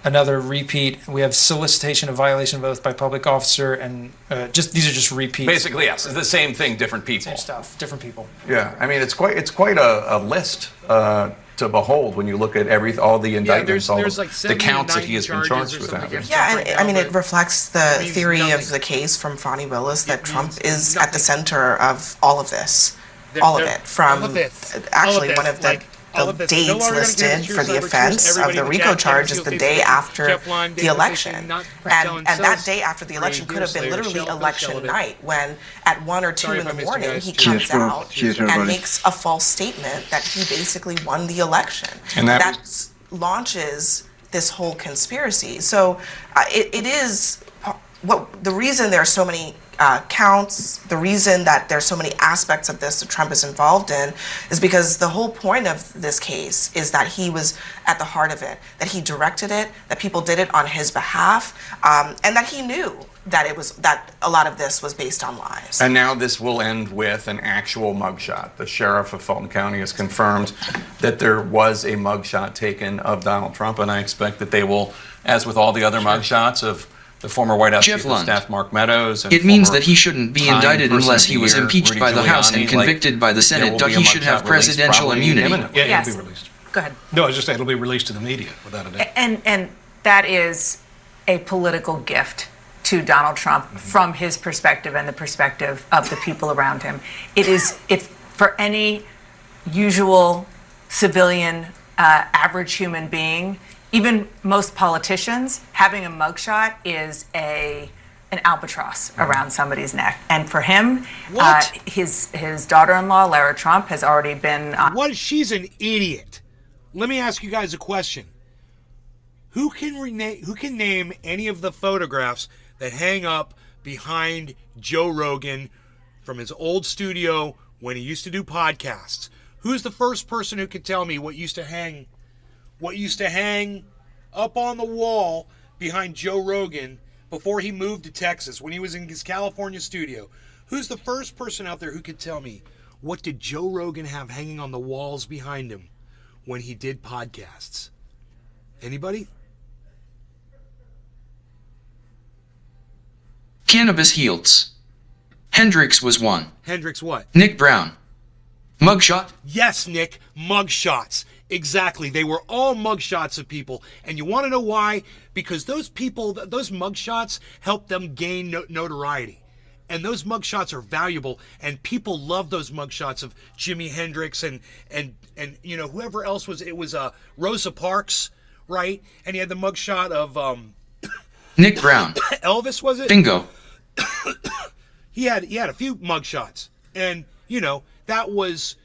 another repeat. We have solicitation of violation of oath by public officer, and these are just repeats. Basically, yes, it's the same thing, different people. Same stuff, different people. Yeah, I mean, it's quite a list to behold when you look at all the indictments, there's like the counts that he has been charged with. Yeah, and I mean, it reflects the theory of the case from Fani Willis that Trump is at the center of all of this. All of it, from actually one of the dates listed for the offense of the RICO charge is the day after the election. And that day after the election could have been literally election night, when at 1 or 2 in the morning he comes out and makes a false statement that he basically won the election. And that launches this whole conspiracy. So it is the reason there are so many counts, the reason that there's so many aspects of this that Trump is involved in is because the whole point of this case is that he was at the heart of it, that he directed it, that people did it on his behalf, and that he knew that a lot of this was based on lies. And now this will end with an actual mugshot. The sheriff of Fulton County has confirmed that there was a mugshot taken of Donald Trump, and I expect that they will, as with all the other mugshots of the former White House Chief of Staff Mark Meadows. And it means that he shouldn't be indicted unless he was impeached by the House and convicted by the Senate. He should have presidential immunity. Yes. It'll be released. Go ahead. No, I was just saying it'll be released to the media without a doubt. And that is a political gift to Donald Trump from his perspective and the perspective of the people around him. It is, if for any usual civilian, average human being, even most politicians, having a mugshot is an albatross around somebody's neck. And for him, his daughter-in-law, Lara Trump, has already been... What? She's an idiot. Let me ask you guys a question. Who can name any of the photographs that hang up behind Joe Rogan from his old studio when he used to do podcasts? Who's the first person who could tell me what used to hang up on the wall behind Joe Rogan before he moved to Texas, when he was in his California studio? Who's the first person out there who could tell me what did Joe Rogan have hanging on the walls behind him when he did podcasts? Anybody? Cannabis Heals. Hendrix was one. Hendrix what? Nick Brown. Mugshot? Yes, Nick. Mugshots. Exactly. They were all mugshots of people. And you want to know why? Because those people, those mugshots help them gain notoriety. And those mugshots are valuable. And people love those mugshots of Jimi Hendrix and you know, whoever else was. It was Rosa Parks, right? And he had the mugshot of Nick Brown. Elvis, was it? Bingo. He had a few mugshots. And, you know, that was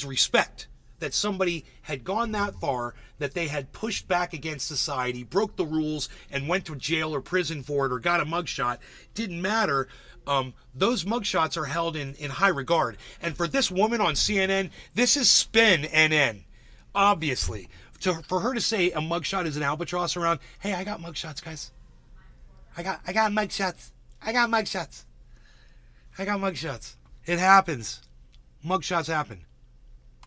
respect. That somebody had gone that far, that they had pushed back against society, broke the rules, and went to jail or prison for it, or got a mugshot. Didn't matter. Those mugshots are held in high regard. And for this woman on CNN, this is spin NN, obviously. For her to say a mugshot is an albatross around, hey, I got mugshots, guys. I got mugshots. I got mugshots. I got mugshots. It happens. Mugshots happen.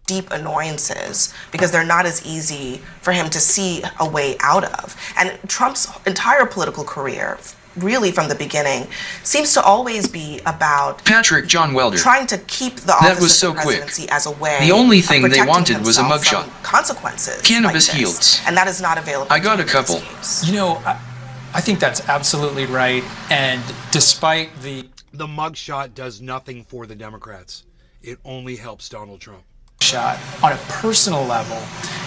Deep annoyances because they're not as easy for him to see a way out of. And Trump's entire political career, really from the beginning, seems to always be about Patrick John Welder trying to keep the office of the presidency as a way the only thing of they wanted was a mugshot. Consequences. Cannabis like Heals. And that is not available. I got a couple. You know, I think that's absolutely right. And despite the mugshot does nothing for the Democrats. It only helps Donald Trump. Shot on a personal level,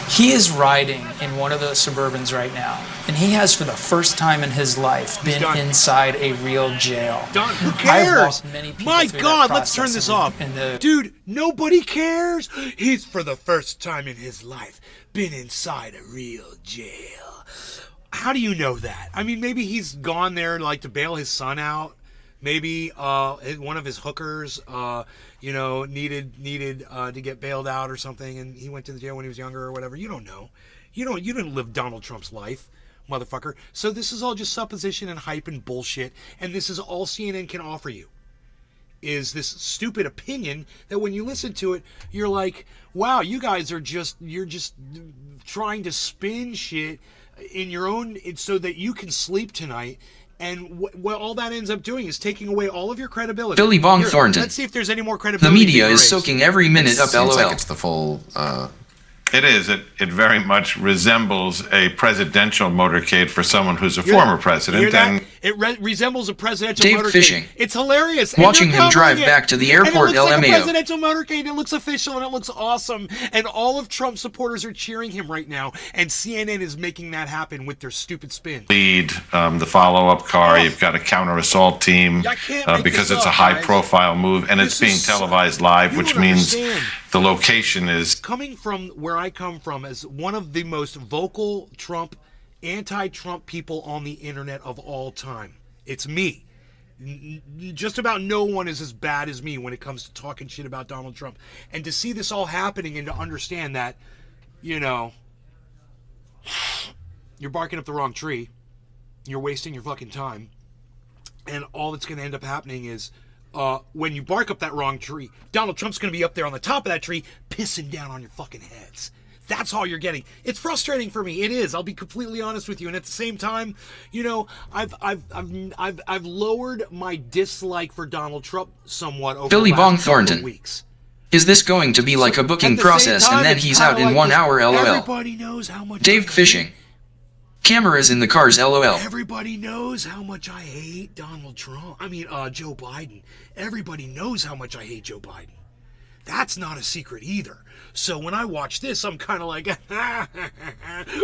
he is riding in one of the Suburbans right now, and he has for the first time in his life been inside a real jail. Who cares? I've lost many people. My through God, that let's turn this off. Dude, nobody cares. He's for the first time in his life been inside a real jail. How do you know that? I mean, maybe he's gone there like to bail his son out. Maybe one of his hookers, you know, needed to get bailed out or something, and he went to the jail when he was younger or whatever. You don't know. You didn't live Donald Trump's life, motherfucker. So this is all just supposition and hype and bullshit, and this is all CNN can offer you. Is this stupid opinion that when you listen to it, you're like, wow, you guys are you're just trying to spin shit in your own, so that you can sleep tonight. And what all that ends up doing is taking away all of your credibility. Billy Bong Thornton. Let's see if there's any more The credibility. media is soaking every minute up. Seems LOL. like it's the full. It is. It very much resembles a presidential motorcade for someone who's a former president. And it resembles a presidential Dave motorcade. Fishing. It's hilarious. Watching And you're him drive covering it. back to the And airport, it looks like a LMAO. presidential motorcade. It looks official and it looks awesome. And all of Trump's supporters are cheering him right now. And CNN is making that happen with their stupid spin. lead, the follow-up car. You've got a counter-assault team because it's a high-profile move, and it's being televised live, which means the location is... Coming from where I come from as one of the most vocal anti-Trump people on the internet of all time, it's me. Just about no one is as bad as me when it comes to talking shit about Donald Trump. And to see this all happening and to understand that, you know, you're barking up the wrong tree, you're wasting your fucking time, and all that's going to end up happening is when you bark up that wrong tree, Donald Trump's going to be up there on the top of that tree pissing down on your fucking heads. That's all you're getting. It's frustrating for me. It is. I'll be completely honest with you. And at the same time, you know, I've lowered my dislike for Donald Trump somewhat over Billy the Bong last couple of Thornton. weeks. Is this going to be like a booking At the same process time, and then it's he's kinda out in like 1 this. hour? LOL. Everybody knows how much Dave Fishing. Cameras in the cars. LOL. Everybody knows how much I hate Donald Trump. I mean, Joe Biden. Everybody knows how much I hate Joe Biden. That's not a secret either. So when I watch this, I'm kind of like,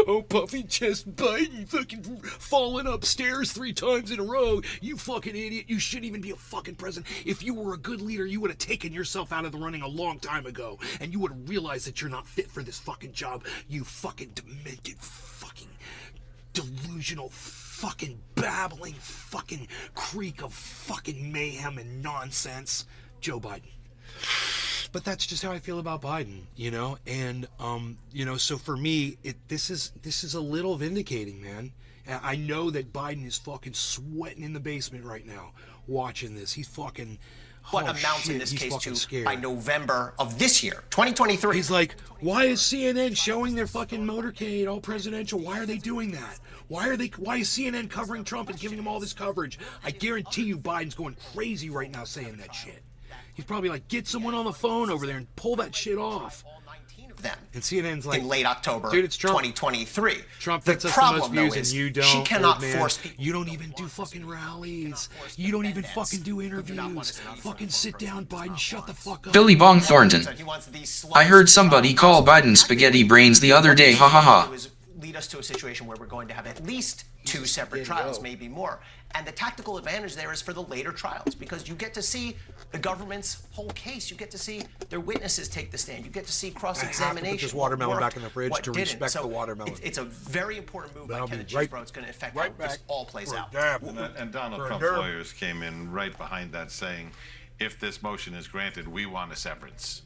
oh, puffy chest Biden fucking falling upstairs 3 times in a row. You fucking idiot. You shouldn't even be a fucking president. If you were a good leader, you would have taken yourself out of the running a long time ago. And you would have realized that you're not fit for this fucking job. You fucking demented fucking delusional fucking babbling fucking creek of fucking mayhem and nonsense. Joe Biden. But that's just how I feel about Biden, you know, and you know, so for me, this is a little vindicating, man. I know that Biden is fucking sweating in the basement right now, watching this. He's fucking. What oh, amounts shit, in this he's case fucking to scared. by November of this year, 2023. He's like, why is CNN showing their fucking motorcade all presidential? Why are they doing that? Why is CNN covering Trump and giving him all this coverage? I guarantee you Biden's going crazy right now saying that shit. He's probably like, get someone on the phone over there and pull that shit off. Them. And CNN's like, in late October, dude, it's Trump. 2023. Trump the gets us problem, the most views, though, is and you don't. she cannot man. force people. You don't even do fucking rallies. You don't even fucking do interviews. Fucking sit down, Biden. Shut the fuck up. Billy Bong Thornton. I heard somebody call Biden spaghetti brains the other day. Ha ha ha. Lead us to a situation where we're going to have at least 2 separate trials, maybe more. And the tactical advantage there is for the later trials, because you get to see the government's whole case. You get to see their witnesses take the stand. You get to see cross-examination. I have to put this watermelon back in the fridge to respect the watermelon. It's a very important move by Kenneth right, Cheesebro. It's going to affect how this all plays out. And Donald Trump's lawyers came in right behind that saying, if this motion is granted, we want a severance.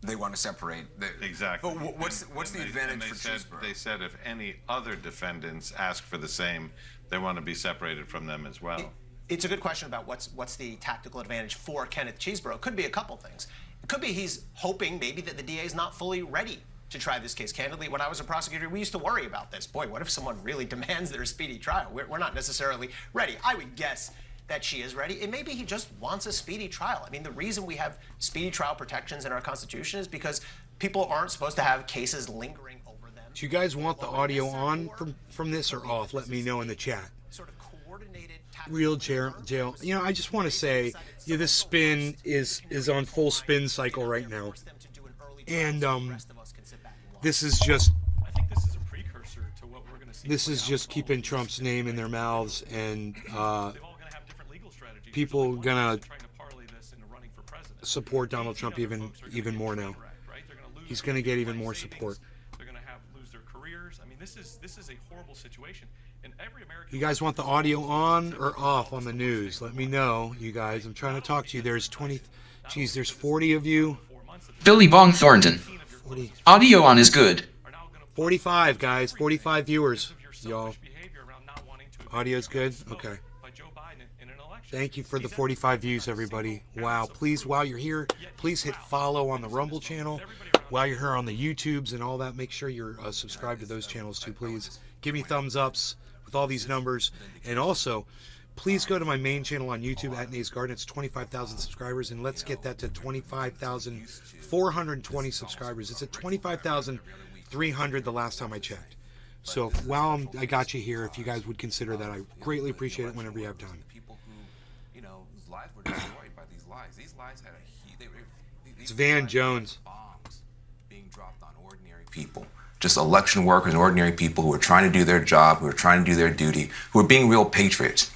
They want to separate. Exactly. But what's the advantage for Cheesebro? They said if any other defendants ask for the same, they want to be separated from them as well. It's a good question about what's the tactical advantage for Kenneth Cheesebro. It could be a couple things. It could be he's hoping maybe that the DA is not fully ready to try this case. Candidly, when I was a prosecutor, we used to worry about this. Boy, what if someone really demands their speedy trial? We're not necessarily ready. I would guess that she is ready, and maybe he just wants a speedy trial. I mean, the reason we have speedy trial protections in our Constitution is because people aren't supposed to have cases lingering over them. Do you guys want the audio on from this or off? Let me know in the chat. Real jail. You know, I just want to say, yeah, this spin is on full spin cycle right now, and this is just. I think this is a precursor to what we're going to see. This is just keeping Trump's name in their mouths, and people gonna support Donald Trump even more now. He's gonna get even more support. They're going to lose their careers. I mean, this is a horrible situation. And every American. You guys want the audio on or off on the news? Let me know, you guys. I'm trying to talk to you. There's 40 of you. Billy Bong Thornton. 40. Audio on is good. 45 guys. 45 viewers, y'all. Audio's good? Okay. Thank you for the 45 views, everybody. Wow. Please, while you're here, please hit follow on the Rumble channel. While you're here on the YouTubes and all that, make sure you're subscribed to those channels too, please. Give me thumbs ups with all these numbers. And also, please go to my main channel on YouTube at Nate's Garden. It's 25,000 subscribers, and let's get that to 25,420 subscribers. It's at 25,300 the last time I checked. So while I got you here, if you guys would consider that, I greatly appreciate it whenever you have time. People who, whose lives were destroyed by these lies. These lies had It's Van Jones. Bombs being dropped on ordinary people. Just election workers and ordinary people who were trying to do their job, who were trying to do their duty, who were being real patriots.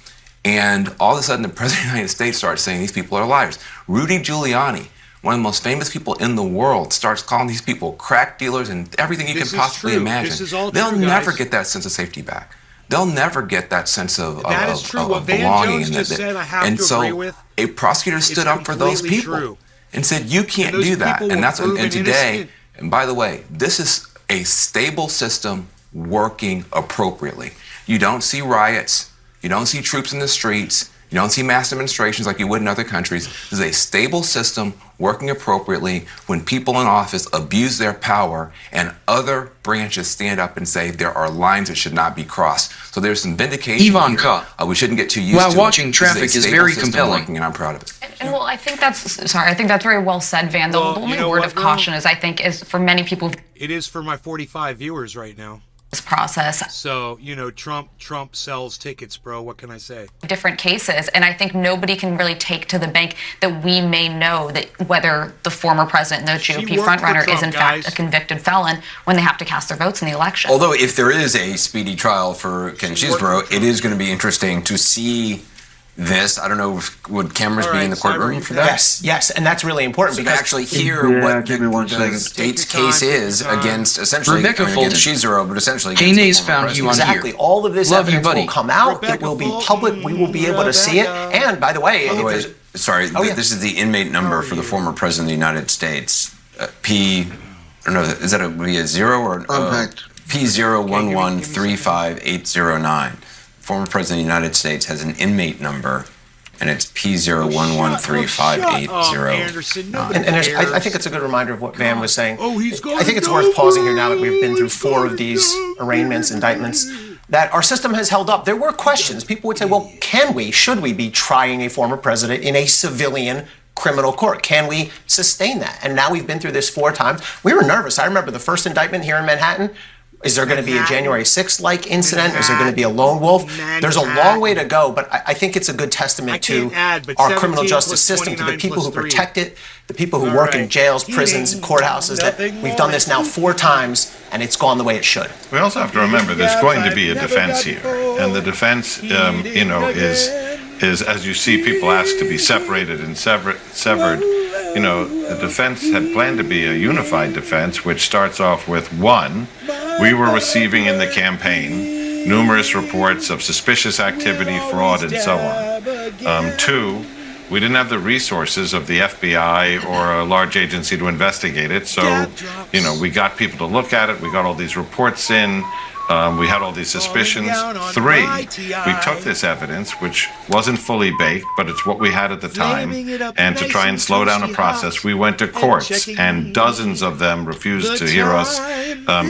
And all of a sudden, the President of the United States starts saying these people are liars. Rudy Giuliani, one of the most famous people in the world, starts calling these people crack dealers and everything you can possibly imagine. This is all They'll true, never guys. get that sense of safety back. They'll never get that sense of That is true. What Van belonging. Jones just said, I have and to so agree with. a prosecutor stood up for those completely people true. and said, "You can't those do that." people And were that's proven and today. innocent. And by the way, this is a stable system working appropriately. You don't see riots. You don't see troops in the streets. You don't see mass demonstrations like you would in other countries. This is a stable system working appropriately when people in office abuse their power and other branches stand up and say there are lines that should not be crossed. So there's some vindication Ivanka, here. We shouldn't get too used while to watching it. traffic This is a very stable system compelling. working, and I'm proud of it. And well, I think that's very well said, Van. The Well, only you know word what, of caution is, I think, is for many people It is for my 45 viewers right now. this process. So, Trump sells tickets, bro. What can I say? Different cases, and I think nobody can really take to the bank that we may know that whether the former president and the GOP worked for frontrunner is Trump, in fact guys. a convicted felon when they have to cast their votes in the election. Although if there is a speedy trial for Ken Cheeseborough, it is going to be interesting to see this. I don't know, would cameras be in the courtroom for that? Yes, and that's really important So to because actually hear what the state's case is against essentially Rebecca against Fulton. Cheeseborough, but essentially Hey, against the Nays former found president. you on here. exactly all of this Love you, evidence buddy. will come out. Rebecca It will be Fulton, public. We will be able to see it. And by the way, By the if way, there's- sorry, Oh, yeah. this is the inmate number for the former president of the United States. I don't know, is that would be a zero or P011355809. Former president of the United States has an inmate number, and it's P0113580. And I think it's a good reminder of what Van was saying. Oh, he's going I think it's worth pausing here now that we've been through 4 of these arraignments, indictments, that our system has held up. There were questions. People would say, well, should we be trying a former president in a civilian criminal court? Can we sustain that? And now we've been through this 4 times. We were nervous. I remember the first indictment here in Manhattan. Is there going to be a January 6th-like incident? Is there going to be a lone wolf? There's a long way to go, but I think it's a good testament to our criminal justice system, to the people who protect it, the people who work in jails, prisons, and courthouses, that we've done this now 4 times, and it's gone the way it should. We also have to remember there's going to be a defense here, and the defense, is as you see people ask to be separated and severed. The defense had planned to be a unified defense, which starts off with 1, we were receiving in the campaign numerous reports of suspicious activity, fraud, and so on. 2, we didn't have the resources of the FBI or a large agency to investigate it, so, we got people to look at it, we got all these reports in, we had all these suspicions. 3, we took this evidence, which wasn't fully baked, but it's what we had at the time, and to try and slow down the process, we went to courts, and dozens of them refused to hear us,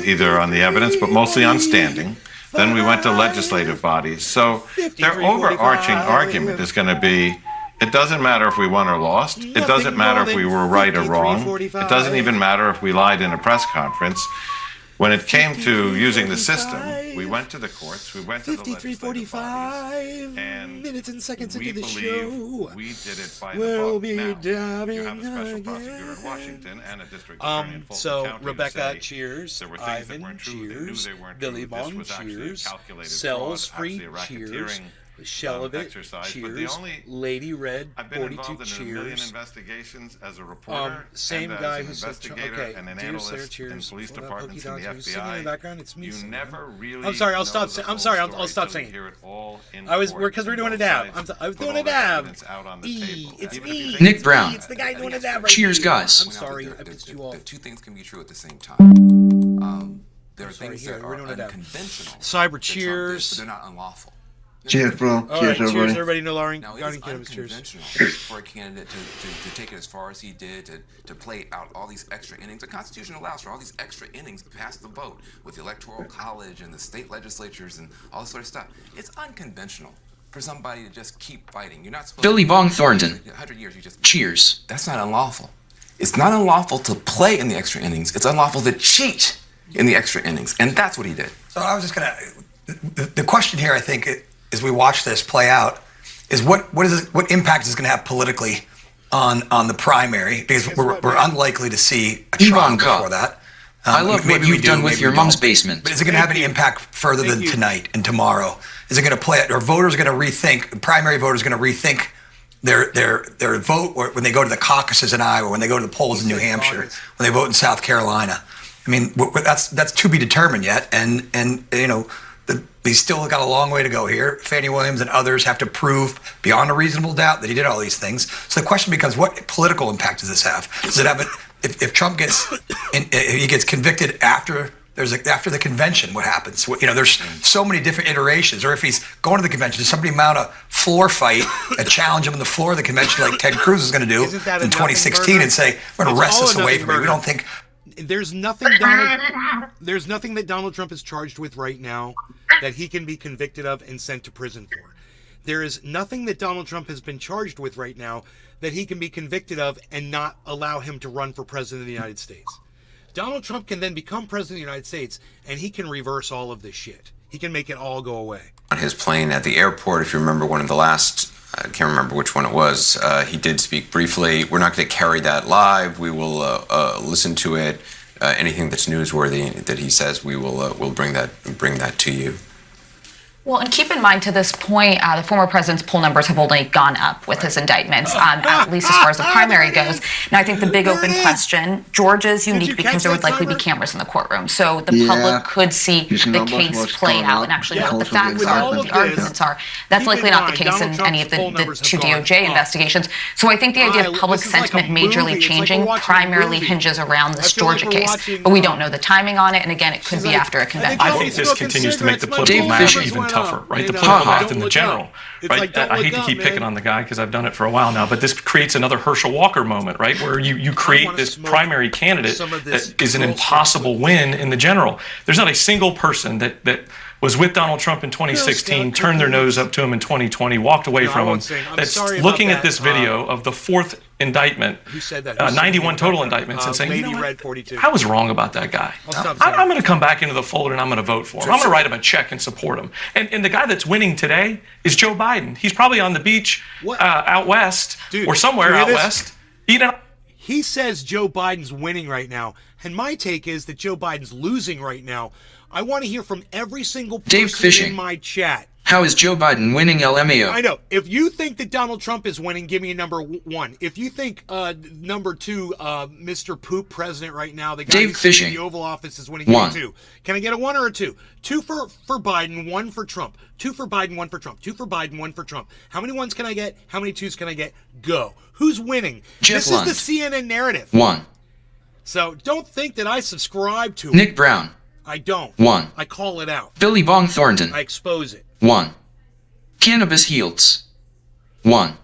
either on the evidence, but mostly on standing. Then we went to legislative bodies. So their overarching argument is going to be, it doesn't matter if we won or lost. It doesn't matter if we were right or wrong. It doesn't even matter if we lied in a press conference. When it came to using the system, we went to the courts, we went to the legislative bodies, and minutes and seconds into we the believe show. we did it by We'll the book. be Now, you have a special again. prosecutor in Washington and a district attorney in Fulton County who Rebecca, say cheers. there were things that Ivan, weren't true, cheers. they knew they weren't Billy true. This Bond, was actually a cheers. calculated Cells fraud, free, actually a cheers. racketeering Shelevit, exercise. But the cheers. only, Lady Red, I've been 42 involved in a million cheers. investigations as a reporter, Same and guy as an who said, investigator okay, and an cheers, analyst Sarah, cheers. in police Hold up, departments Pokey and the Dog, singing in the FBI. background, it's me You singing. never really I'm sorry, I'll know stop. the I'm full sorry, I'll story stop till you singing. hear it all in I was court because we're from doing a both dab. sides, I was put doing all a that dab. evidence out on the table. It's Even if me. you think Nick it's Brown. It's the guy doing a dab right Cheers, here. guys. I'm sorry, I pissed you off. 2 things can be true at the same time. There are sorry, things here, that we're are doing a dab. unconventional. Cyber That Trump did, cheers. but they're not unlawful. Cheers, bro. All Cheers, right, everybody. cheers, everybody. No, Now, it is unconventional for a candidate to take it as far as he did, to play out all these extra innings. The Constitution allows for all these extra innings past the vote with the Electoral College and the state legislatures and all this sort of stuff. It's unconventional for somebody to just keep fighting. You're not supposed Billy to. Bong Thornton. 100 years, you just. Cheers. That's not unlawful. It's not unlawful to play in the extra innings. It's unlawful to cheat in the extra innings, and that's what he did. So I was just gonna. The question here, I think, as we watch this play out, is what impact is it going to have politically on the primary? Because we're unlikely to see a trial before that. I love what you've done with your mom's basement. But is it going to have any impact further than tonight and tomorrow? Is it going to play it? Or voters are going to rethink? Primary voters are going to rethink their vote when they go to the caucuses in Iowa, when they go to the polls in New Hampshire, when they vote in South Carolina. I mean, that's to be determined yet, and you know. He's still got a long way to go here. Fannie Williams and others have to prove beyond a reasonable doubt that he did all these things. So the question becomes, what political impact does this have? Does it have if Trump gets if he gets convicted after the convention? What happens? You know, there's so many different iterations. Or if he's going to the convention, does somebody mount a floor fight and challenge him on the floor of the convention like Ted Cruz is going to do in 2016 and say, "We're going to wrest this away from you"? We don't think. There's nothing that Donald Trump is charged with right now that he can be convicted of and sent to prison for. There is nothing that Donald Trump has been charged with right now that he can be convicted of and not allow him to run for president of the United States. Donald Trump can then become president of the United States, and he can reverse all of this shit. He can make it all go away. On his plane at the airport, if you remember one of the last, I can't remember which one it was, he did speak briefly. We're not going to carry that live. We will listen to it. Anything that's newsworthy that he says, we'll bring that to you. Well, and keep in mind, to this point, the former president's poll numbers have only gone up with his indictments, at least as far as the primary goes. Now, I think the big open question, Georgia's unique because there would likely be cameras in the courtroom. So the public could see the case play out and actually know what the facts are, what the arguments are. That's likely not the case in any of the two DOJ investigations. So I think the idea of public sentiment majorly changing primarily hinges around this Georgia case. But we don't know the timing on it, and again, it could be after a convention. I think this continues to make the political math even tougher, right? The political math in the general, right? I hate to keep picking on the guy because I've done it for a while now, but this creates another Herschel Walker moment, right? Where you create this primary candidate that is an impossible win in the general. There's not a single person that was with Donald Trump in 2016, turned their nose up to him in 2020, walked away from him, that's looking at this video of the fourth indictment, 91 total indictments, and saying, you know what? I was wrong about that guy. I'm going to come back into the fold and I'm going to vote for him. I'm going to write him a check and support him. And the guy that's winning today is Joe Biden. He's probably on the beach out west or somewhere out west. He says Joe Biden's winning right now, and my take is that Joe Biden's losing right now. I want to hear from every single person in my chat. How is Joe Biden winning LMAO? I know. If you think that Donald Trump is winning, give me a number one. If you think number two, Mr. Poop president right now, the guy who's in the Oval Office is winning, give me two. Can I get a one or a two? Two for Biden, one for Trump. Two for Biden, one for Trump. Two for Biden, one for Trump. How many ones can I get? How many twos can I get? Go. Who's winning? This is the CNN narrative. One. So don't think that I subscribe to it. Nick Brown. I don't. One. I call it out. Billy Bong Thornton. I expose it. 1. Cannabis Heals. 1.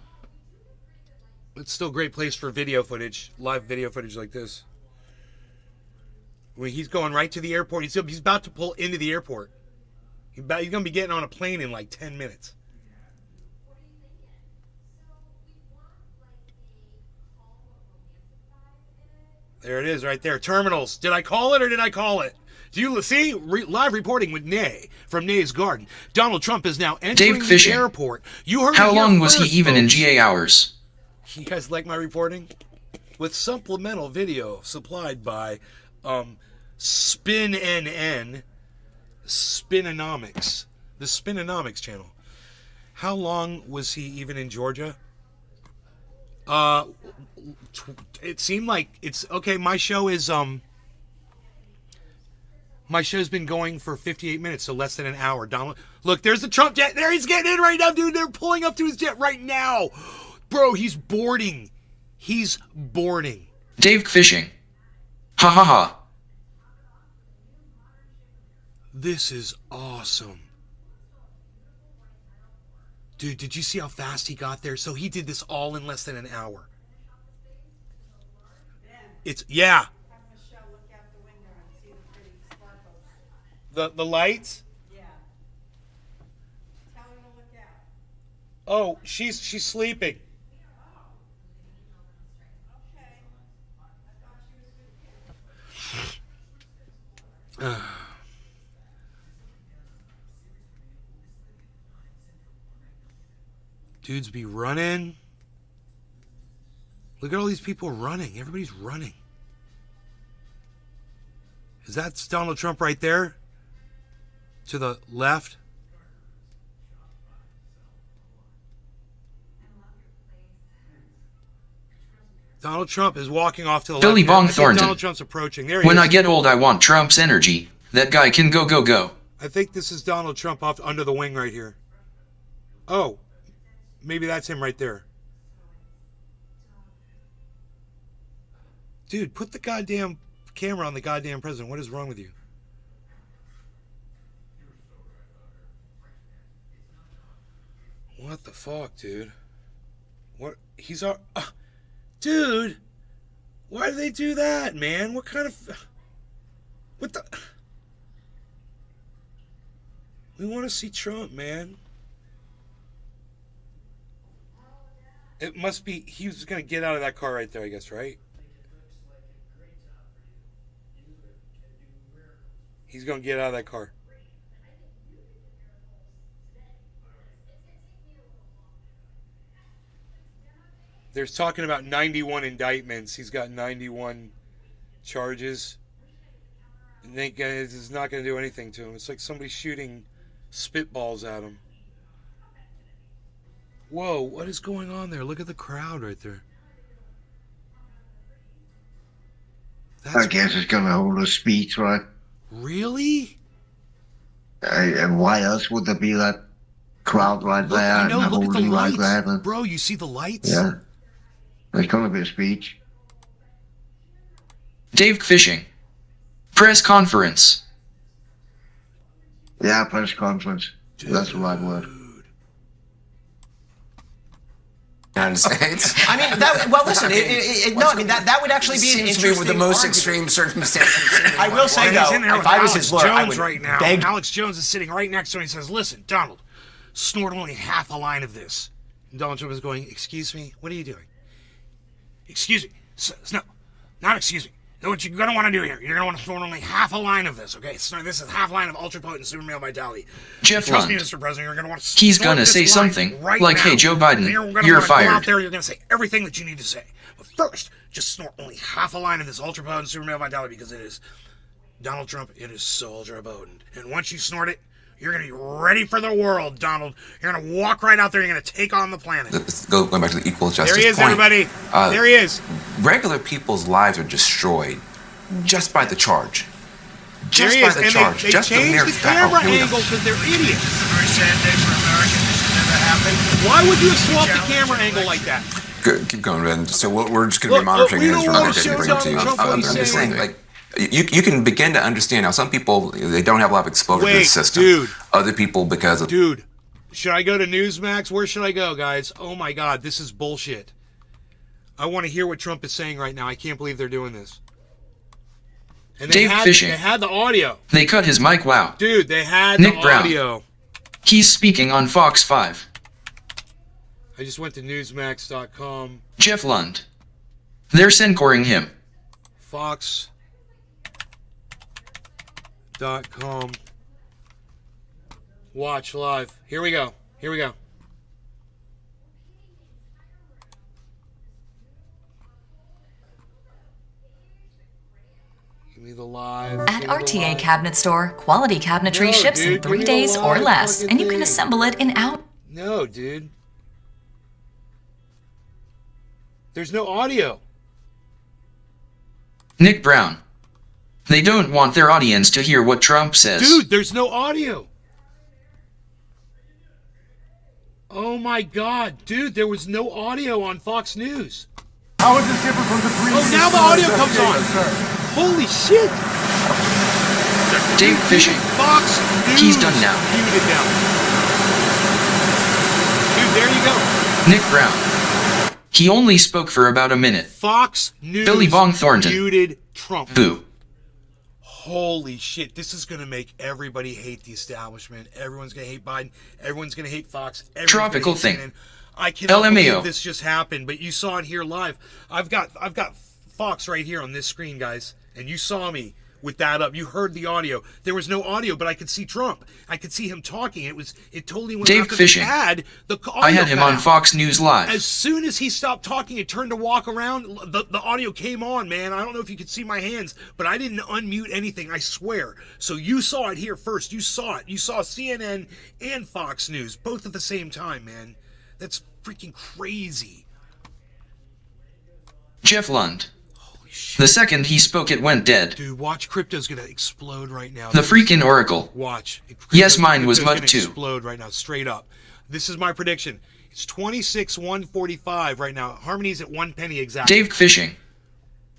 It's still a great place for video footage, live video footage like this. When he's going right to the airport, he's about to pull into the airport. He's going to be getting on a plane in like 10 minutes. There it is right there. Terminals. Did I call it or did I call it? Do you see? Live reporting with Nay from Nay's Garden. Donald Trump is now entering the airport. You heard How long was he even in GA hours? You guys like my reporting? With supplemental video supplied by SpinNN, Spinonomics, the Spinonomics channel. How long was he even in Georgia? It seemed like it's okay. My show's been going for 58 minutes, so less than an hour. Donald, look, there's the Trump jet. There, he's getting in right now, dude. They're pulling up to his jet right now. Bro, he's boarding. He's boarding. Dave Fishing. Ha ha ha. This is awesome. Dude, did you see how fast he got there? So he did this all in less than an hour. It's, yeah. The lights? Yeah. Tell her to look out. Oh, she's sleeping. Okay. Dudes be running. Look at all these people running. Everybody's running. Is that Donald Trump right there? To the left? Donald Trump is walking off to the Billy left. Bong I think Thornton. Donald Trump's approaching. There he When is. I get old, I want Trump's energy. That guy can go, go, go. I think this is Donald Trump off under the wing right here. Oh, maybe that's him right there. Dude, put the goddamn camera on the goddamn president. What is wrong with you? What the fuck, dude? What? He's our... dude! Why do they do that, man? What kind of... What the... We want to see Trump, man. It must be... He was going to get out of that car right there, I guess, right? He's going to get out of that car. There's talking about 91 indictments. He's got 91 charges. And it's not going to do anything to him. It's like somebody shooting spitballs at him. Whoa, what is going on there? Look at the crowd right there. I guess it's going to hold a speech, right? Really? And why else would there be that crowd right Look, there? I know, and look at the holding like lights. that? And, Bro, you see the lights? yeah. There's going to be a speech. Dave Fishing. Press conference. Yeah, press conference. Dude. That's the right word. United States. I mean, that, well, listen. No, I mean that would actually be an Seems to interesting. be with the most argument. extreme circumstances. I will say though, if I was his lawyer, I would right now. beg. Alex Jones is sitting right next to him. He says, "Listen, Donald, snort only half a line of this." And Donald Trump is going, "Excuse me, what are you doing? Excuse me, no, not excuse me. What you're gonna want to do here? You're gonna want to snort only half a line of this, okay? So this is half a line of ultra potent super male vitality. Jeff Trust me, Lund. Mr. President. You're gonna want to. He's snort gonna this say line something right like, now. "Hey, Joe Biden, And you're gonna you're wanna go out fired." there, you're gonna say everything that you need to say. But first, just snort only half a line of this ultra potent super male vitality because it is Donald Trump. It is so ultra potent, and once you snort it, you're gonna be ready for the world, Donald. You're gonna walk right out there. You're gonna take on the planet. Going back to the equal justice There he is, point, everybody. There he is. Regular people's lives are destroyed just by the charge. Just There he by is. the And charge. they Just the changed mere the fact. camera Here we go. angle because they're idiots. Very sad day for America. This should never happen. Why would you have swapped the camera angle like that? Good. Keep going, Ben. So we're just going to be monitoring we his. don't We're not want going to to bring show it to you. Donald Trump I'm what he's just saying, saying. like, you can begin to understand how some people, they don't have a lot of exposure to Wait, this system. dude. Other people, because of... Dude, should I go to Newsmax? Where should I go, guys? Oh my God, this is bullshit. I want to hear what Trump is saying right now. I can't believe they're doing this. And Dave Fishing. They had the audio. They cut his mic. Wow. Dude, they had Nick the Brown. audio. He's speaking on Fox 5. I just went to Newsmax.com. Jeff Lund. They're censoring him. Fox.com. Watch live. Here we go. Here we go. Give me the live. At RTA Cabinet Store, quality cabinetry ships in 3 days or less, and you can assemble it in hours. No, dude. There's no audio. Nick Brown. They don't want their audience to hear what Trump says. Dude, there's no audio. Oh my God, dude, there was no audio on Fox News. How is this different from the previous? Oh, now the audio comes on. Holy shit. Dave Fishing. Fox News. He's done now. Muted now. there you go. Nick Brown. He only spoke for about a minute. Fox News Billy Bong Thornton. muted Trump. Boo. Holy shit, this is going to make everybody hate the establishment. Everyone's going to hate Biden. Everyone's going to hate Fox. Tropical thing. CNN. I cannot LMAO. believe this just happened, but you saw it here live. I've got Fox right here on this screen, guys, and you saw me with that up. You heard the audio. There was no audio, but I could see Trump. I could see him talking. It totally went Dave after Fishing. the ad. The audio I had him cut on out. Fox News Live. As soon as he stopped talking and turned to walk around, the audio came on, man. I don't know if you could see my hands, but I didn't unmute anything, I swear. So you saw it here first. You saw it. You saw CNN and Fox News, both at the same time, man. That's freaking crazy. Jeff Lund. The second he spoke, it went dead. Dude, watch, crypto's gonna explode right now. The freaking Oracle. Watch. Yes, mine was Crypto's mud too. gonna explode right now, straight up. This is my prediction. It's 26,145 right now. Harmony's at 1 penny exactly. Dave Fishing.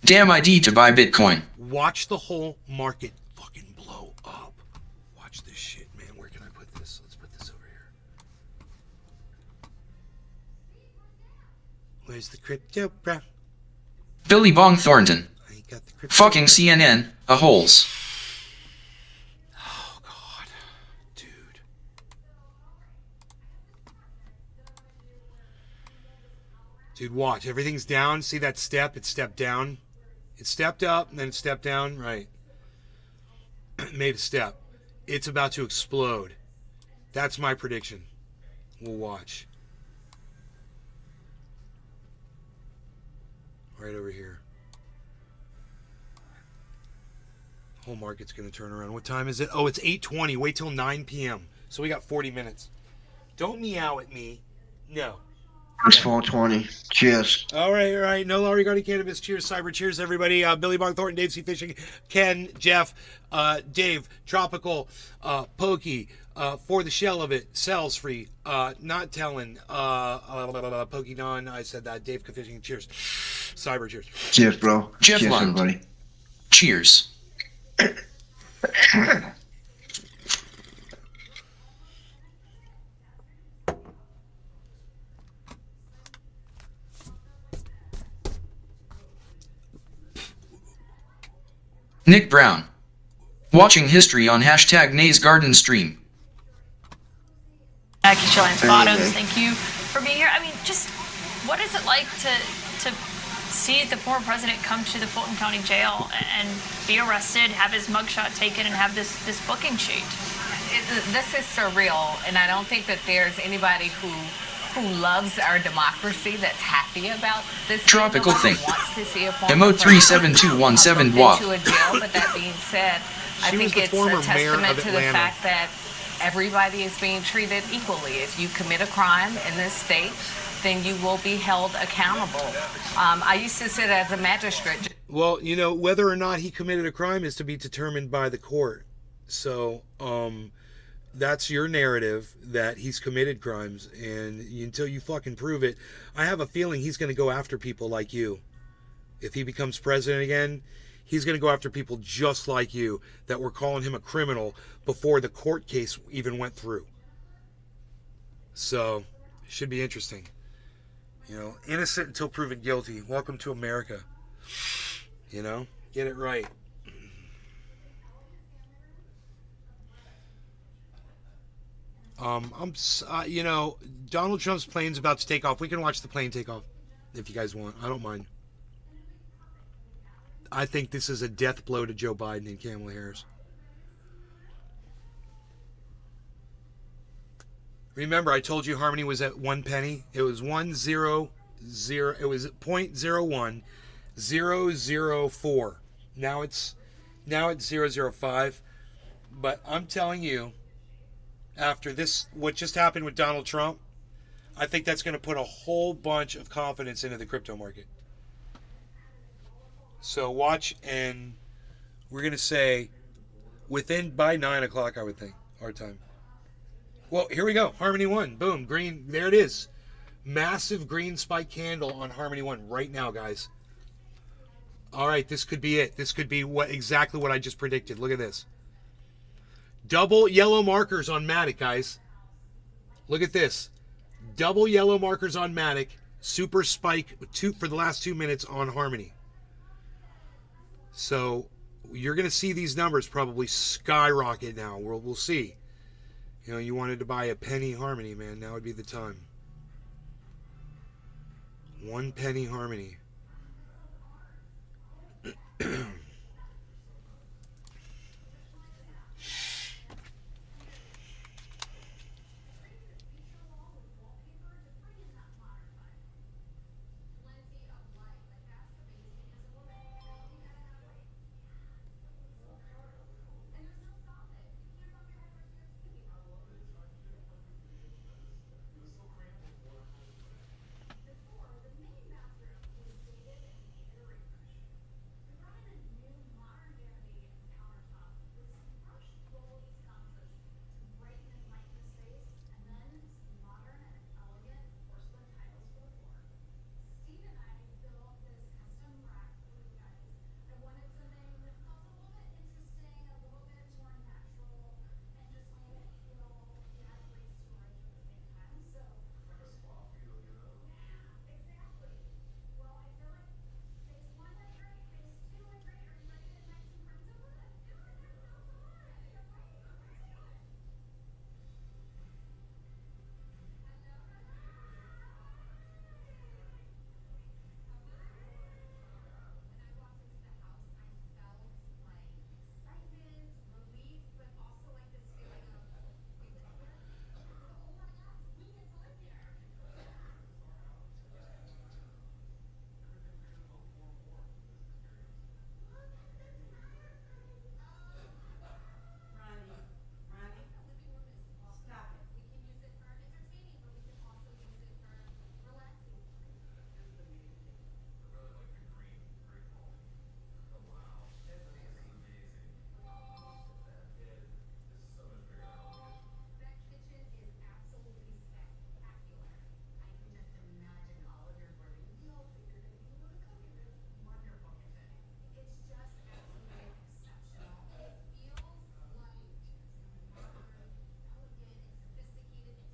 Damn ID to buy Bitcoin. Watch the whole market fucking blow up. Watch this shit, man. Where can I put this? Let's put this over here. Where's the crypto, bro? Billy Bong Thornton. Fucking CNN, a holes. Oh, God. Dude. Dude, watch. Everything's down. See that step? It stepped down. It stepped up, and then it stepped down. Right. Made a step. It's about to explode. That's my prediction. We'll watch. Right over here. Whole market's going to turn around. What time is it? Oh, it's 8:20. Wait till 9 p.m. So we got 40 minutes. Don't meow at me. No. It's 420. Cheers. All right. No law regarding cannabis. Cheers, cyber. Cheers, everybody. Billy Bong Thornton, Dave C. Fishing, Ken, Jeff, Dave, Tropical, Pokey, For the Shell of It, Cells Free, Not Telling, Pokey Don, I said that, Dave C. Fishing. Cheers. Cyber, cheers. Cheers, bro. Jeff Cheers, Lund. everybody. Cheers. Nick Brown. Watching history on hashtag Nays Garden Stream. Keisha Lance Bottoms, thank you for being here. I mean, just what is it like to see the former president come to the Fulton County Jail and be arrested, have his mugshot taken, and have this booking sheet? This is surreal, and I don't think that there's anybody who loves our democracy that's happy about this. Tropical thing. Wants to see a former Mo president 37217 put WAP. into a jail, but that being said, I think it's a testament to the fact that everybody is being treated equally. If you commit a crime in this state, then you will be held accountable. I used to sit as a magistrate. Well, you know, whether or not he committed a crime is to be determined by the court. So, that's your narrative, that he's committed crimes, and until you fucking prove it, I have a feeling he's going to go after people like you. If he becomes president again, he's going to go after people just like you that were calling him a criminal before the court case even went through. So, it should be interesting. You know, innocent until proven guilty. Welcome to America. You know, get it right. You know, Donald Trump's plane's about to take off. We can watch the plane take off if you guys want. I don't mind. I think this is a death blow to Joe Biden and Kamala Harris. Remember, I told you Harmony was at 1 penny. It was 100. It was at 0.01004. Now it's 005. But I'm telling you, after this, what just happened with Donald Trump, I think that's going to put a whole bunch of confidence into the crypto market. So watch, and we're going to say by 9 o'clock, I would think, our time. Well, here we go. Harmony 1. Boom. Green. There it is. Massive green spike candle on Harmony 1 right now, guys. All right, this could be it. This could be exactly what I just predicted. Look at this. Double yellow markers on Matic, guys. Look at this. double yellow markers on Matic, super spike for the last 2 minutes on Harmony. So you're going to see these numbers probably skyrocket now. We'll see. You know, you wanted to buy a penny Harmony, man. Now would be the time. 1 penny Harmony.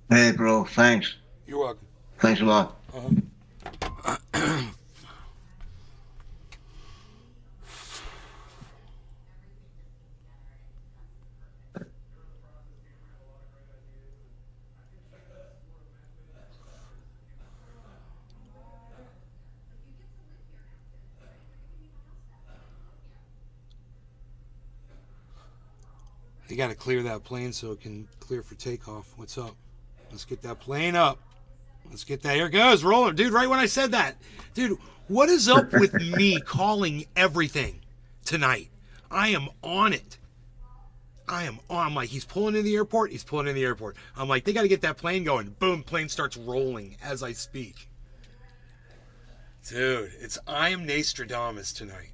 Hey, bro, thanks. You're welcome. Thanks a lot. You got to clear that plane so it can clear for takeoff. What's up? Let's get that plane up. Let's get that. Here it goes. Rolling. Dude, right when I said that. Dude, what is up with me calling everything tonight? I am on it. I'm like, he's pulling in the airport. He's pulling in the airport. I'm like, they got to get that plane going. Boom, plane starts rolling as I speak. Dude, I am Nostradamus tonight.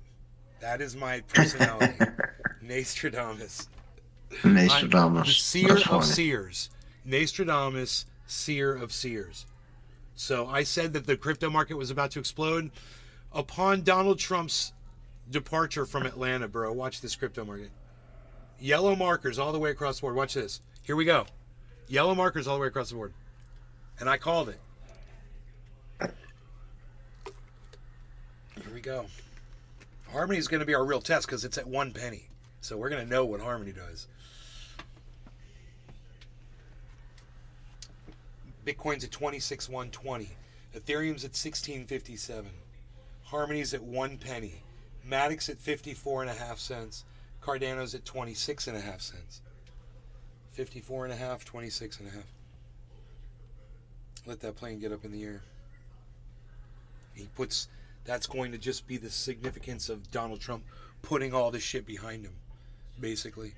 That is my personality. Nostradamus. Nostradamus. The seer of seers. Nostradamus, seer of seers. So I said that the crypto market was about to explode upon Donald Trump's departure from Atlanta, bro. Watch this crypto market. Yellow markers all the way across the board. Watch this. Here we go. Yellow markers all the way across the board. And I called it. Here we go. Harmony is going to be our real test because it's at 1 penny. So we're going to know what Harmony does. Bitcoin's at 26,120. Ethereum's at 1657. Harmony's at 1 penny. Matic's at 54.5 cents. Cardano's at 26.5 cents. 54.5, 26.5. Let that plane get up in the air. That's going to just be the significance of Donald Trump putting all this shit behind him, basically.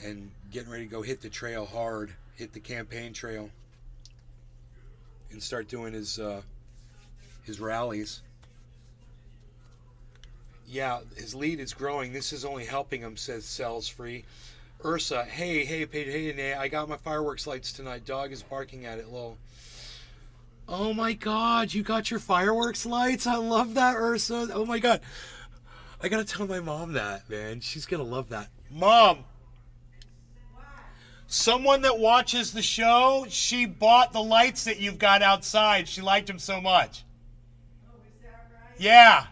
And getting ready to go hit the trail hard, hit the campaign trail, and start doing his rallies. Yeah, his lead is growing. This is only helping him, says Cells Free. Ursa, hey, Paige, hey, Nate, I got my fireworks lights tonight. Dog is barking at it, lol. Oh my God, you got your fireworks lights? I love that, Ursa. Oh my God. I gotta tell my mom that, man. She's gonna love that. Mom! Someone that watches the show, she bought the lights that you've got outside. She liked them so much. Oh, is that right? Yeah.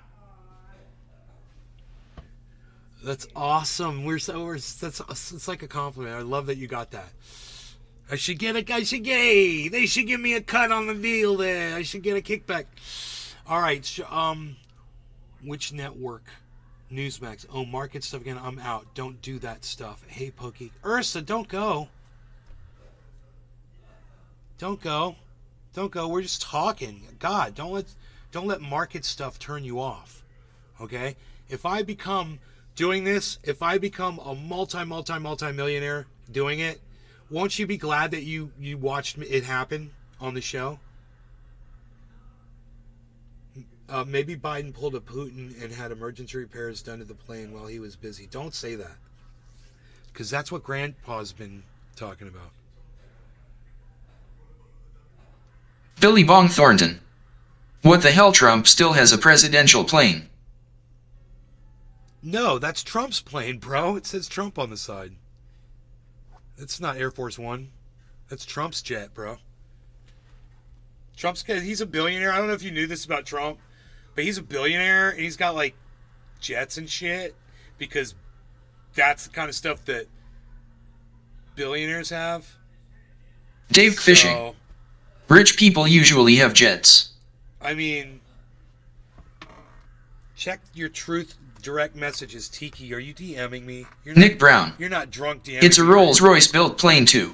That's awesome. It's like a compliment. I love that you got that. They should give me a cut on the deal there. I should get a kickback. All right. Which network? Newsmax. Oh, market stuff again. I'm out. Don't do that stuff. Hey, Pokey. Ursa, don't go. Don't go. Don't go. We're just talking. God, don't let market stuff turn you off. Okay? If I become doing this, if I become a multi-millionaire doing it, won't you be glad that you watched it happen on the show? Maybe Biden pulled a Putin and had emergency repairs done to the plane while he was busy. Don't say that. Because that's what Grandpa's been talking about. Billy Bong Thornton. What the hell, Trump still has a presidential plane? No, that's Trump's plane, bro. It says Trump on the side. It's not Air Force One. That's Trump's jet, bro. He's a billionaire. I don't know if you knew this about Trump, but he's a billionaire and he's got like jets and shit because that's the kind of stuff that billionaires have. Dave Fishing. Rich people usually have jets. I mean, check your Truth direct messages. Tiki, are you DMing me? Nick Brown. You're not drunk DMing It's a me. Rolls-Royce built plane too.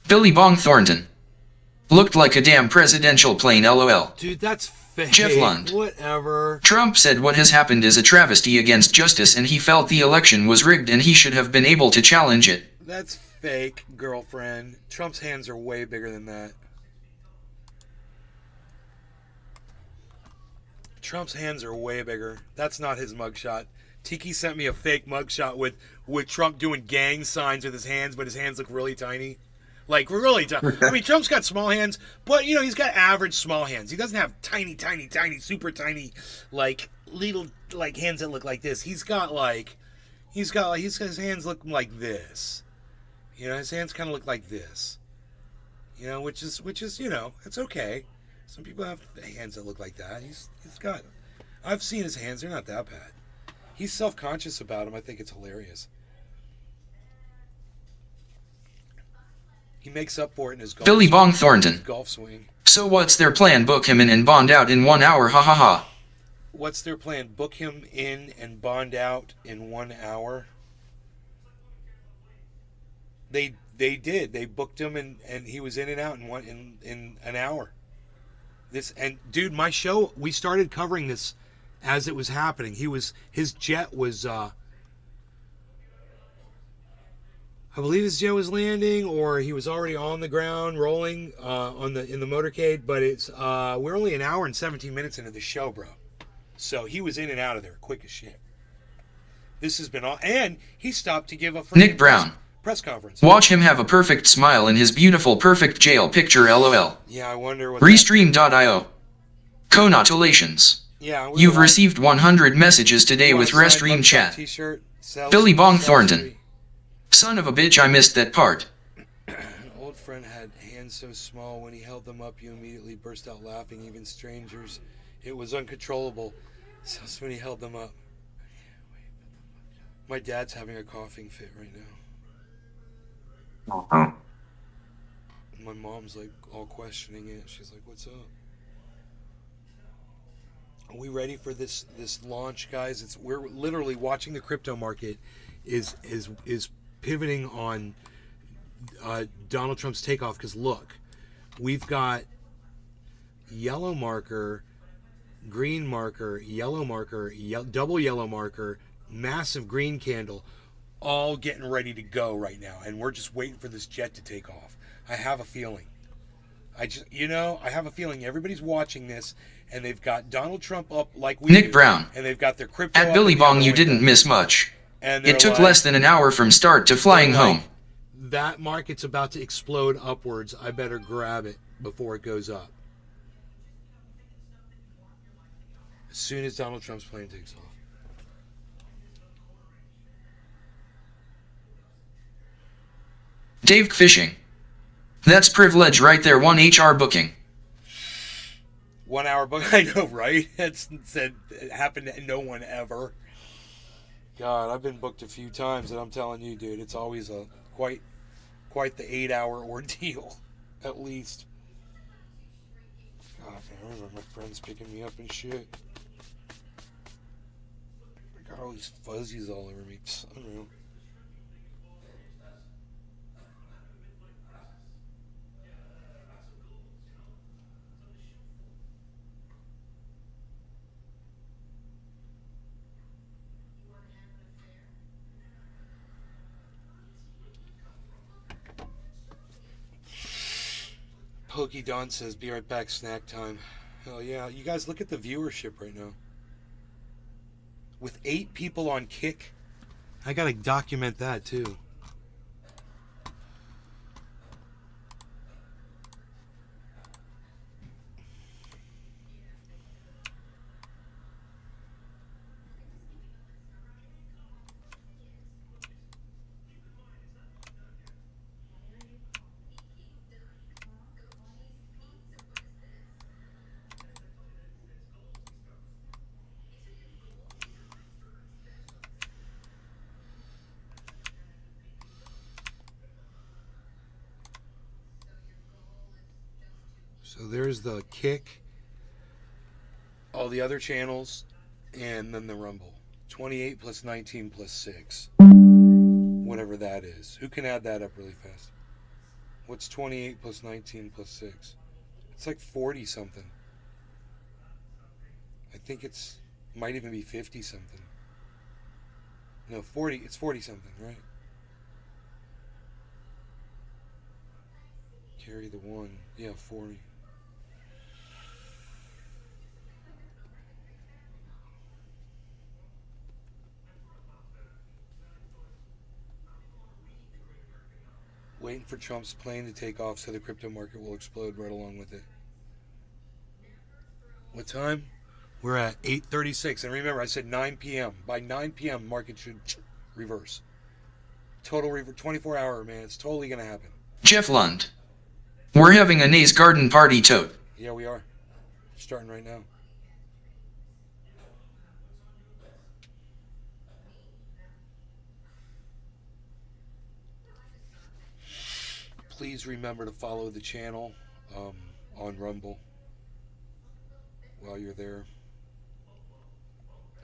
Billy Bong Thornton. Looked like a damn presidential plane, lol. Dude, that's fake. Jeff Lund. Whatever. Trump said what has happened is a travesty against justice and he felt the election was rigged and he should have been able to challenge it. That's fake, girlfriend. Trump's hands are way bigger than that. Trump's hands are way bigger. That's not his mugshot. Tiki sent me a fake mugshot with Trump doing gang signs with his hands, but his hands look really tiny. Like, really tiny. I mean, Trump's got small hands, but, you know, he's got average small hands. He doesn't have tiny, super tiny, like, little, like, hands that look like this. His hands look like this. You know, his hands kind of look like this. You know, which is, you know, it's okay. Some people have hands that look like that. I've seen his hands. They're not that bad. He's self-conscious about them. I think it's hilarious. He makes up for it in his golf Billy Bong Thornton. golf swing. So what's their plan? Book him in and bond out in 1 hour, ha ha ha. What's their plan? Book him in and bond out in 1 hour? They did. They booked him and he was in and out in an hour. Dude, my show, we started covering this as it was happening. His jet was I believe his jet was landing, or he was already on the ground rolling in the motorcade. But we're only an hour and 17 minutes into the show, bro. So he was in and out of there quick as shit. This has been all, and he stopped to give a Nick Brown. press conference. Watch him have a perfect smile in his beautiful perfect jail picture, lol. Yeah, I wonder what. Restream.io. Congratulations. Yeah, you've received 100 messages today with Restream chat. T-shirt. Billy Bong Thornton. Son of a bitch, I missed that part. An old friend had hands so small when he held them up, you immediately burst out laughing, even strangers. It was uncontrollable. So when he held them up. My dad's having a coughing fit right now. Oh. My mom's like all questioning it. She's like, "What's up?" Are we ready for this launch, guys? We're literally watching the crypto market is pivoting on Donald Trump's takeoff, because look, we've got yellow marker, green marker, yellow marker, double yellow marker, massive green candle, all getting ready to go right now, and we're just waiting for this jet to take off. I have a feeling. I have a feeling everybody's watching this, and they've got Donald Trump up like we Nick do, Brown. and they've got their crypto At up Billy in the Bong, other you window. didn't miss much. And It took less than an hour from start to flying home. that market's about to explode upwards. I better grab it before it goes up. As soon as Donald Trump's plane takes off. Dave Fishing. That's privilege right there, 1 HR booking. 1 hour book. I know, right? It happened to no one ever. God, I've been booked a few times, and I'm telling you, dude, it's always a quite the 8-hour ordeal, at least. God, man, I remember my friends picking me up and shit. I got all these fuzzies all over me. It's unreal. Pokey Don says, be right back, snack time. Hell yeah. You guys look at the viewership right now. With 8 people on Kick, I gotta document that too. So there's the Kick, all the other channels, and then the Rumble. 28 plus 19 plus 6. Whatever that is. Who can add that up really fast? What's 28 plus 19 plus 6? It's like 40 something. I think might even be 50 something. No, 40, it's 40 something, right? Carry the 1. Yeah, 40. Waiting for Trump's plane to take off so the crypto market will explode right along with it. What time? We're at 8:36. And remember, I said 9 p.m. By 9 p.m., market should reverse. Total 24-hour, man. It's totally going to happen. Jeff Lund. We're having a Nays garden party, tote. Yeah, we are. Starting right now. Please remember to follow the channel on Rumble while you're there.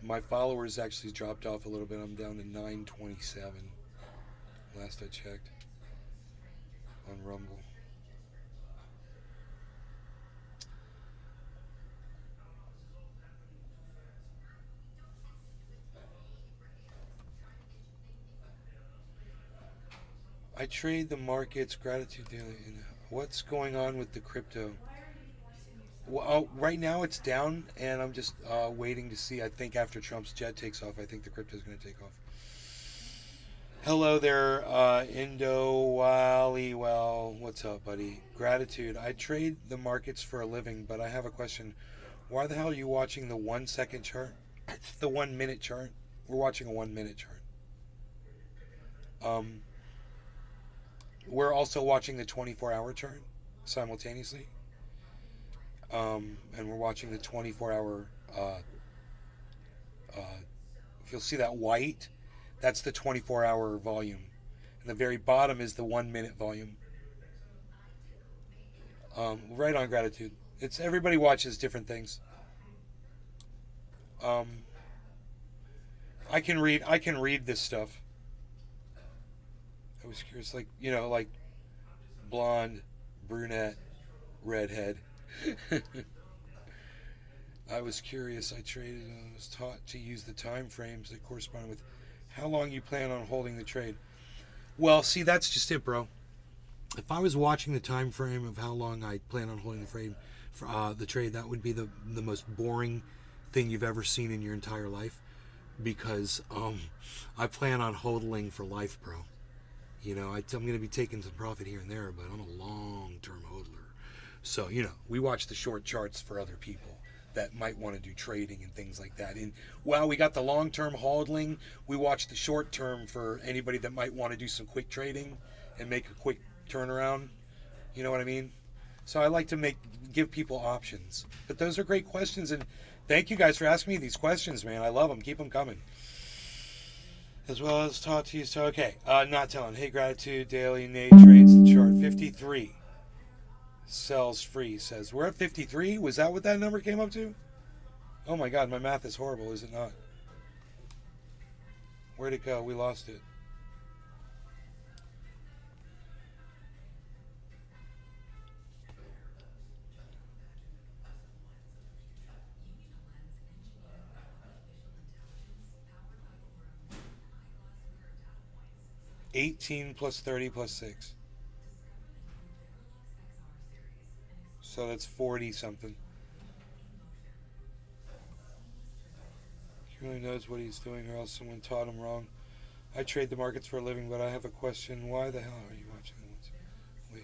My followers actually dropped off a little bit. I'm down to 927 last I checked on Rumble. I trade the markets, gratitude daily. What's going on with the crypto? Well, right now it's down, and I'm just waiting to see. I think after Trump's jet takes off, I think the crypto's going to take off. Hello there, Indo Wally. Well, what's up, buddy? Gratitude. I trade the markets for a living, but I have a question. Why the hell are you watching the 1 second chart? It's the 1 minute chart. We're watching a 1 minute chart. We're also watching the 24-hour chart simultaneously. And we're watching the 24-hour, if you'll see that white, that's the 24-hour volume. And the very bottom is the 1 minute volume. Right on, gratitude. It's everybody watches different things. I can read this stuff. I was curious, like blonde, brunette, redhead. I was curious. I traded and was taught to use the time frames that correspond with how long you plan on holding the trade. Well, see, that's just it, bro. If I was watching the time frame of how long I plan on holding the frame for the trade, that would be the most boring thing you've ever seen in your entire life, because I plan on hodling for life, bro. You know, I'm going to be taking some profit here and there, but I'm a long-term hodler. So, you know, we watch the short charts for other people that might want to do trading and things like that. And while we got the long-term hodling, we watch the short-term for anybody that might want to do some quick trading and make a quick turnaround. You know what I mean? So I like to give people options. But those are great questions, and thank you guys for asking me these questions, man. I love them. Keep them coming. As well as talk to you. So, okay. Not telling. Hey, gratitude. Daily. Nate trades the chart. 53. Sells free. Says, we're at 53? Was that what that number came up to? Oh, my God. My math is horrible, is it not? Where'd it go? We lost it. $18 plus 30 plus 6. So that's 40 something. He really knows what he's doing, or else someone taught him wrong. I trade the markets for a living, but I have a question. Why the hell are you watching this? Wait.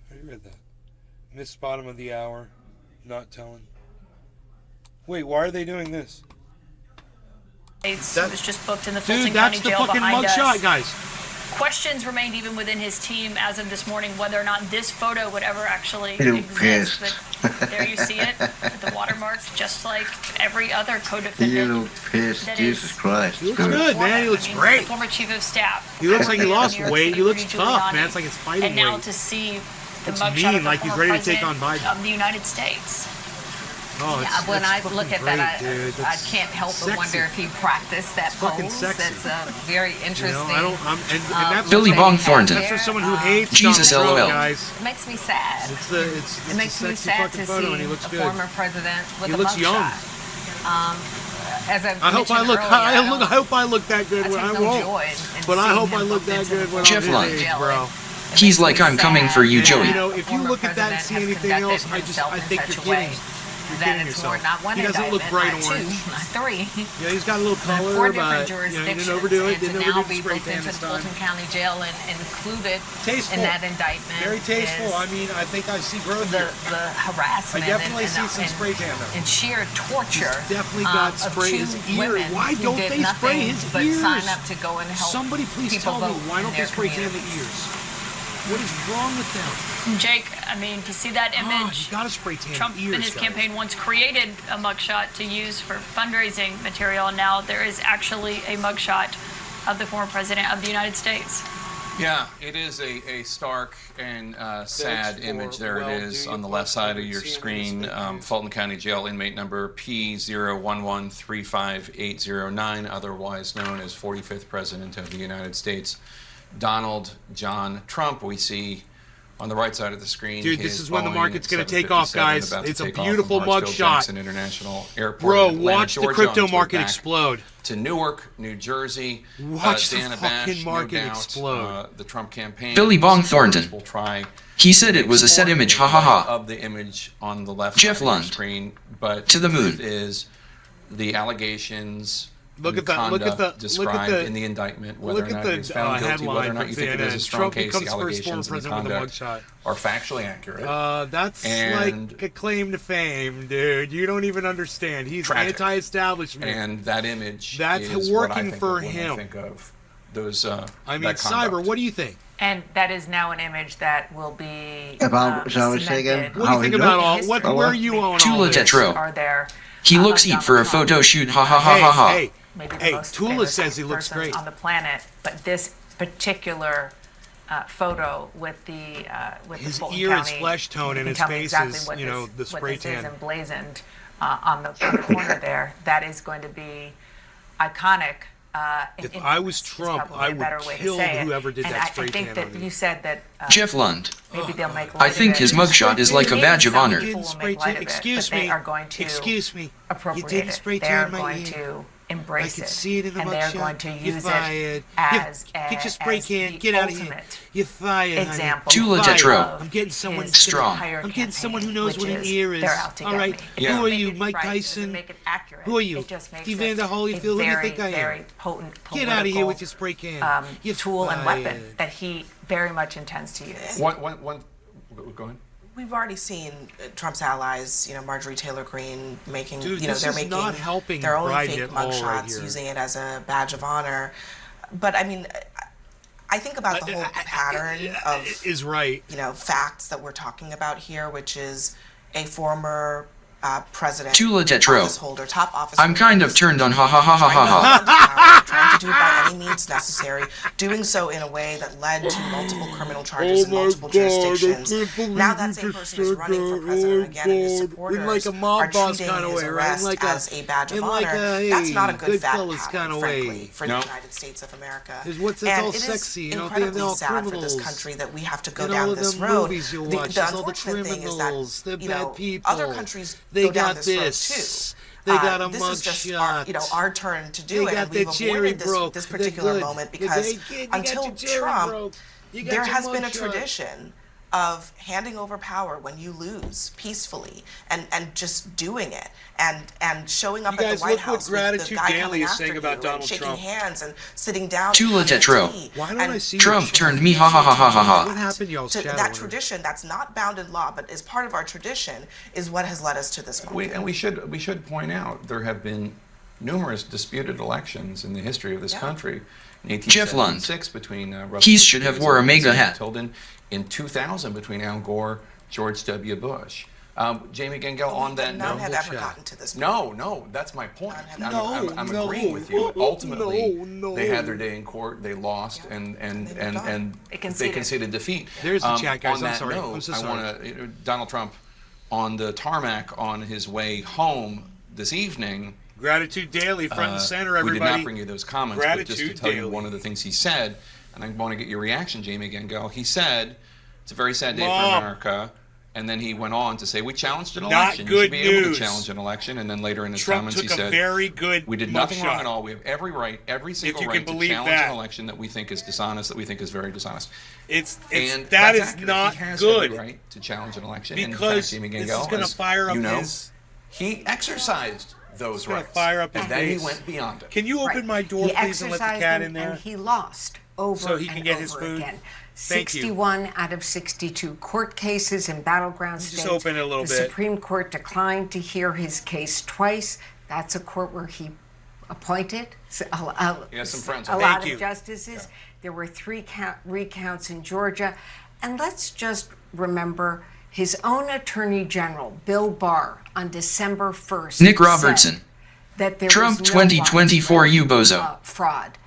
I already read that. Missed bottom of the hour. Not telling. Wait, why are they doing this? It was just booked in the Fulton County Jail behind us. That's the fucking mugshot, guys. Questions remained even within his team as of this morning whether or not this photo would ever actually exist. But there you see it, with the watermark, just like every other co-defendant. You look pissed, Jesus Christ. He looks good, man. He looks great. The former chief of staff. He looks like he lost weight. He looks tough, man. It's like it's fighting weight. And now to see the It's mugshot mean, of the like he's former ready to take on president Biden. of the United States. Oh, Yeah, when I look at great, that, dude. I can't help but wonder if he practiced that fucking pose. sexy. That's very interesting. And that's Billy Bong Thornton. That's for someone who hates Jesus Donald Trump, LOL. guys. It makes me sad. It makes me sad to see a former president with he a looks young. mugshot. As I hope I look. I hope I look that good when I won't. But I hope I look that good when Jeff I'm Lund. his age, bro. He's like, I'm coming for you, Joey. You know, if you look at that and see anything else, I think you're kidding. That it's more not one He doesn't look indictment, bright not orange. two, not three. Yeah, he's got a little But color, four but different you know, he jurisdictions, didn't overdo it. and to Didn't now overdo be the spray booked tan into this the time. Fulton County Jail and included Tasteful. in that indictment. Very tasteful. is I mean, I think I see growth the, here. the harassment I definitely and, see some spray tan though. and sheer torture. He's definitely got of spray two his ear. women Why who don't did they spray nothing his but ears? sign up to go and help Somebody please people tell me, vote why in don't they their spray tan the communities. ears? What is wrong with them? Jake, I mean, to see that image, you gotta spray tan Trump ears, in his guys. campaign once created a mugshot to use for fundraising material, and now there is actually a mugshot of the former president of the United States. Yeah, it is a stark and sad image. There it is on the left side of your screen. Fulton County Jail inmate number P011358809, otherwise known as 45th President of the United States, Donald John Trump. We see on the right side of the screen. Dude, this his is when the Boeing market's going to take off, 757 guys. about to It's a take off beautiful from Hartsfield-Jackson mugshot. International Airport Bro, in Atlanta, watch the Georgia, crypto on its way market back explode. to Newark, New Jersey. Watch the Dana fucking Bash, market no doubt, explode. The Trump campaign. Billy Bong Thornton. Will try He said it was a set image, ha ha ha. of the image on the left Jeff side of your Lund. screen, but To the moon. truth is the allegations. Look and at that! Look at the! described Look at the! in the indictment, whether Look or at not he was found the guilty, whether or headline not from you think it is a CNN. strong Trump case, becomes the first former allegations and the president with a conduct mugshot. are factually accurate. That's And like a claim to fame, dude. You don't even understand. He's tragic. anti-establishment. And that image That's is working what I think for of when him. I think of those. I mean, that Cyber, conduct. what do you think? And that is now an image that will be About, shall we say again? cemented. What do you think about all? What? Oh, Where what? are you on all Tula this? Tetro. Are there? He looks eat for a photo shoot, ha ha ha ha ha. Hey, Maybe the hey, most Tula famous says he looks person great. on the planet, but this particular photo with the His Fulton ear is County, flesh tone you and can his tell me face exactly is, what you know, this, the what spray this is tan. emblazoned on the corner there. That is going to be iconic. If I was Trump, I would kill whoever did and that I spray think tan that on me. you said that Jeff Lund. maybe they'll make I light think of his it. mugshot is like a badge of honor. People will make light of it, Excuse but they me. are going to Excuse me. You appropriate didn't it. spray They are tan my going ear. to embrace I can it. see it in the and mugshot. they're going to You're use fired. it as Get your spray as can. the Get out of here. ultimate You're fired, example. Tula of Tetro. I'm getting someone his strong. entire I'm getting someone who knows what campaign, an which ear is. They're out to All get right. me. Who are you, It Mike right, Tyson? Make it accurate. Who are you? It just makes Evander it Holyfield? a Who do you very, think I am? very potent Get out of here with political, your spray can. You're tool and fired. weapon that he very much intends to use. Go ahead. We've already seen Trump's allies, Marjorie Taylor Greene making, Dude, they're this is making not helping their own Biden fake at all right mugshots, here. using it as a badge of honor. But I mean, I think about the whole pattern of is right. Facts that we're talking about here, which is a former president, Tula Tetro. office holder, top office I'm holder, kind of turned on ha ha ha ha ha ha. trying to do it by any means necessary, doing so in a way that led to multiple criminal charges in multiple jurisdictions. Now that same person is running for president again, and his supporters like a mob are boss treating kind of his way, right? arrest Like as a badge of like honor. a, That's not a good good fact fellas pattern, kind of frankly, way. for the United States of America. It's all and it sexy, is they're incredibly all sad criminals. for this country that we have to go And down all of this them road. movies you'll The watch, it's all the unfortunate thing is criminals, that they're bad people. other countries They go down got this road this. too. They got a this is just mugshot. our turn to do They it, got and we've their cherry avoided broke. this They're particular good. moment They because got your until cherry Trump, broke. You got there your has been a mugshot. tradition of handing over power when you lose peacefully and just doing it and showing up You at guys, the White look what House with the Gratitude guy Daily coming is after saying about you Donald and shaking Trump. hands and sitting down. Tula having Tetro. tea. Why don't I see Trump you? turned me ha ha ha ha ha ha. What happened, y'all? That tradition that's not bound in law but is part of our tradition is what has led us to this moment. We should point out there have been numerous disputed elections in the history of this country. In Jeff Lund. 1876 between Russell He should have wore a mega hat. Tilden. In 2000 between Al Gore, George W. Bush. Jamie Gengel on that None note. have ever gotten to this point. No, that's my point. I'm No, agreeing with you. Ultimately, no. they had their day in court. They lost, and they conceded defeat. There's the chat, guys. On I'm that sorry. note, I'm so I sorry. want to Donald Trump on the tarmac on his way home this evening. Gratitude Daily, front and center, everybody. We did not bring you those comments, but just to Gratitude tell you Daily. one of the things he said, and I want to get your reaction, Jamie Gengel. He said, it's a very sad day Mom. for America. And then he went on to say, we challenged an Not election. You good should be able news. to challenge an election. And then later in his Trump comments, took he said, a very good we did nothing wrong mugshot. at all. We have every right, every single you right can to believe challenge that. an election that we think is dishonest, that we think is very dishonest. That that's is accurate. not he has good. Every right to challenge an election. Because and in fact, Jamie this Gengel, is gonna as fire up you know, his- he exercised those gonna rights. fire up his and then he base. went beyond it. Can you open my door, He please, and let the exercised cat them, in there? and he lost over So he can and get over his food? again. Thank you. 61 out of 62 court cases in battleground Just states. open it a little the bit. Supreme Court declined to hear his case twice. That's a court where he appointed He has some friends. a Thank lot you. of justices. There were 3 recounts in Georgia. And let's just remember his own Attorney General, Bill Barr, on December 1st. Nick said Robertson. that there Trump was no 2024 you bozo. fraud.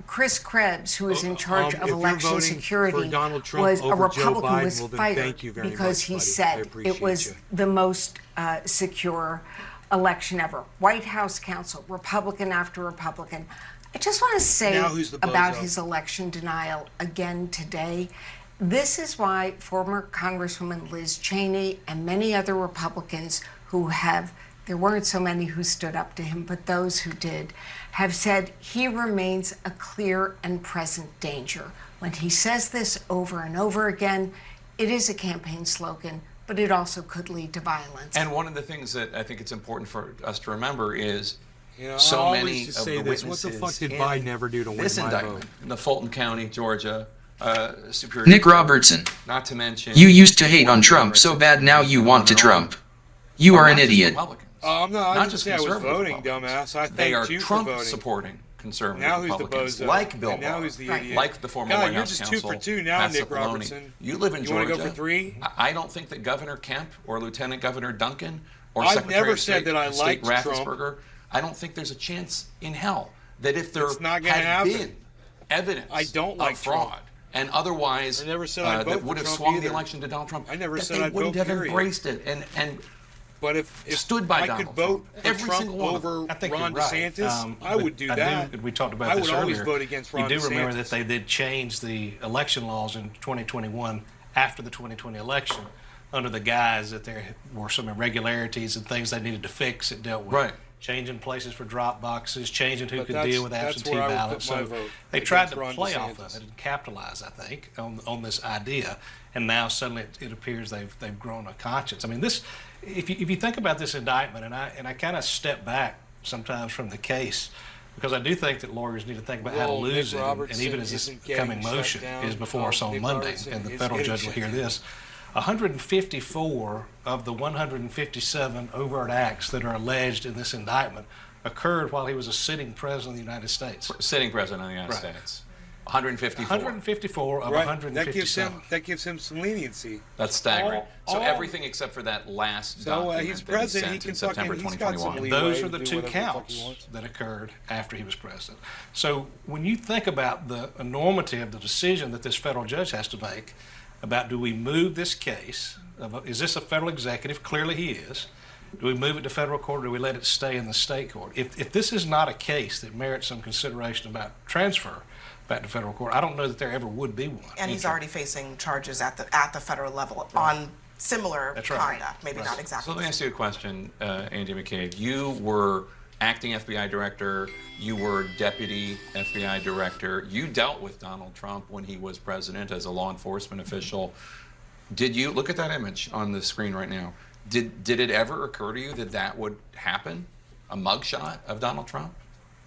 Chris Krebs, who is in charge if of you're election voting security, for Donald Trump was a over Joe Republican who Biden, was well, then fired thank you very because much, he buddy. I said appreciate it was you. the most secure election ever. White House counsel, Republican after Republican. I just want to say Now who's the about bozo? his election denial again today. This is why former Congresswoman Liz Cheney and many other Republicans who have, there weren't so many who stood up to him, but those who did, have said he remains a clear and present danger. When he says this over and over again, it is a campaign slogan, but it also could lead to violence. And one of the things that I think it's important for us to remember is I so always many just of say the this. witnesses What the fuck did in Biden ever do to win this my indictment vote? in the Fulton County, Georgia, Superior Nick Court, Robertson. not to mention You used to hate on Trump so bad now you want to Trump. You are an idiot. I'm not. I Not didn't just say I was conservative voting, Republicans. dumbass. I They are thanked you for Trump voting. supporting conservative Now who's the Republicans, bozo? like Bill And now Barr, who's the idiot? like the former God, White you're House just counsel, 2 for 2 now, Pat Nick Cipollone. Robertson. You live in You Georgia. wanna go for 3? I don't think that Governor Kemp or Lieutenant Governor Duncan or I've Secretary never of said State, that I State liked Trump. Raffensperger, I don't think there's a chance in hell that if there It's not gonna had happen. been evidence I don't like of fraud Trump. and otherwise I never said I'd vote that for would have Trump swung either. the election to Donald Trump, I never that said they I'd wouldn't vote, have period. embraced it and But if stood by I Donald could vote Trump. for Every Trump single one of them. over I think Ron you're right. DeSantis, I but would do I that. we talked about I this would always earlier. vote against Ron You do remember DeSantis. that they did change the election laws in 2021 after the 2020 election under the guise that there were some irregularities and things they needed to fix. It dealt with Right. changing places for drop boxes, changing who could deal with absentee ballots. So they tried to play off of it and capitalize, I think, on this idea. And now suddenly it appears they've grown a conscience. I mean, this, if you think about this indictment, and I kind of step back sometimes from the case, because I do think that lawyers need to think about how to lose it, and even as this coming motion is before us on Monday, and the federal judge will hear this. 154 of the 157 overt acts that are alleged in this indictment occurred while he was a sitting president of the United States. Sitting president of the United States. 154. 154 of 157. That gives him some leniency. That's staggering. So everything except for that last document he's president. He can September 2021. Those are the two counts that occurred after he was president. So when you think about the enormity of the decision that this federal judge has to make about, do we move this case? Is this a federal executive? Clearly he is. Do we move it to federal court, or do we let it stay in the state court? If this is not a case that merits some consideration about transfer back to federal court, I don't know that there ever would be one. And he's already facing charges at the federal level on similar conduct, maybe not exactly. So let me ask you a question, Andy McCabe. You were acting FBI director, you were deputy FBI director, you dealt with Donald Trump when he was president as a law enforcement official. Did you, look at that image on the screen right now, did it ever occur to you that that would happen? A mugshot of Donald Trump?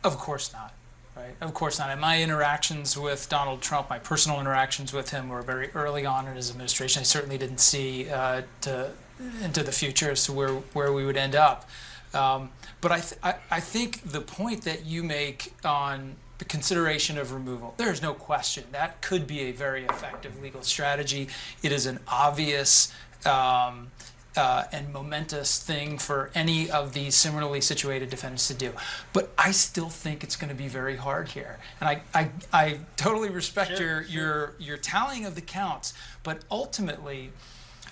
Of course not. Right? Of course not. And my interactions with Donald Trump, my personal interactions with him, were very early on in his administration. I certainly didn't see into the future as to where we would end up. But I think the point that you make on the consideration of removal, there's no question that could be a very effective legal strategy. It is an obvious and momentous thing for any of these similarly situated defendants to do. But I still think it's going to be very hard here. And I totally respect your tallying of the counts, but ultimately,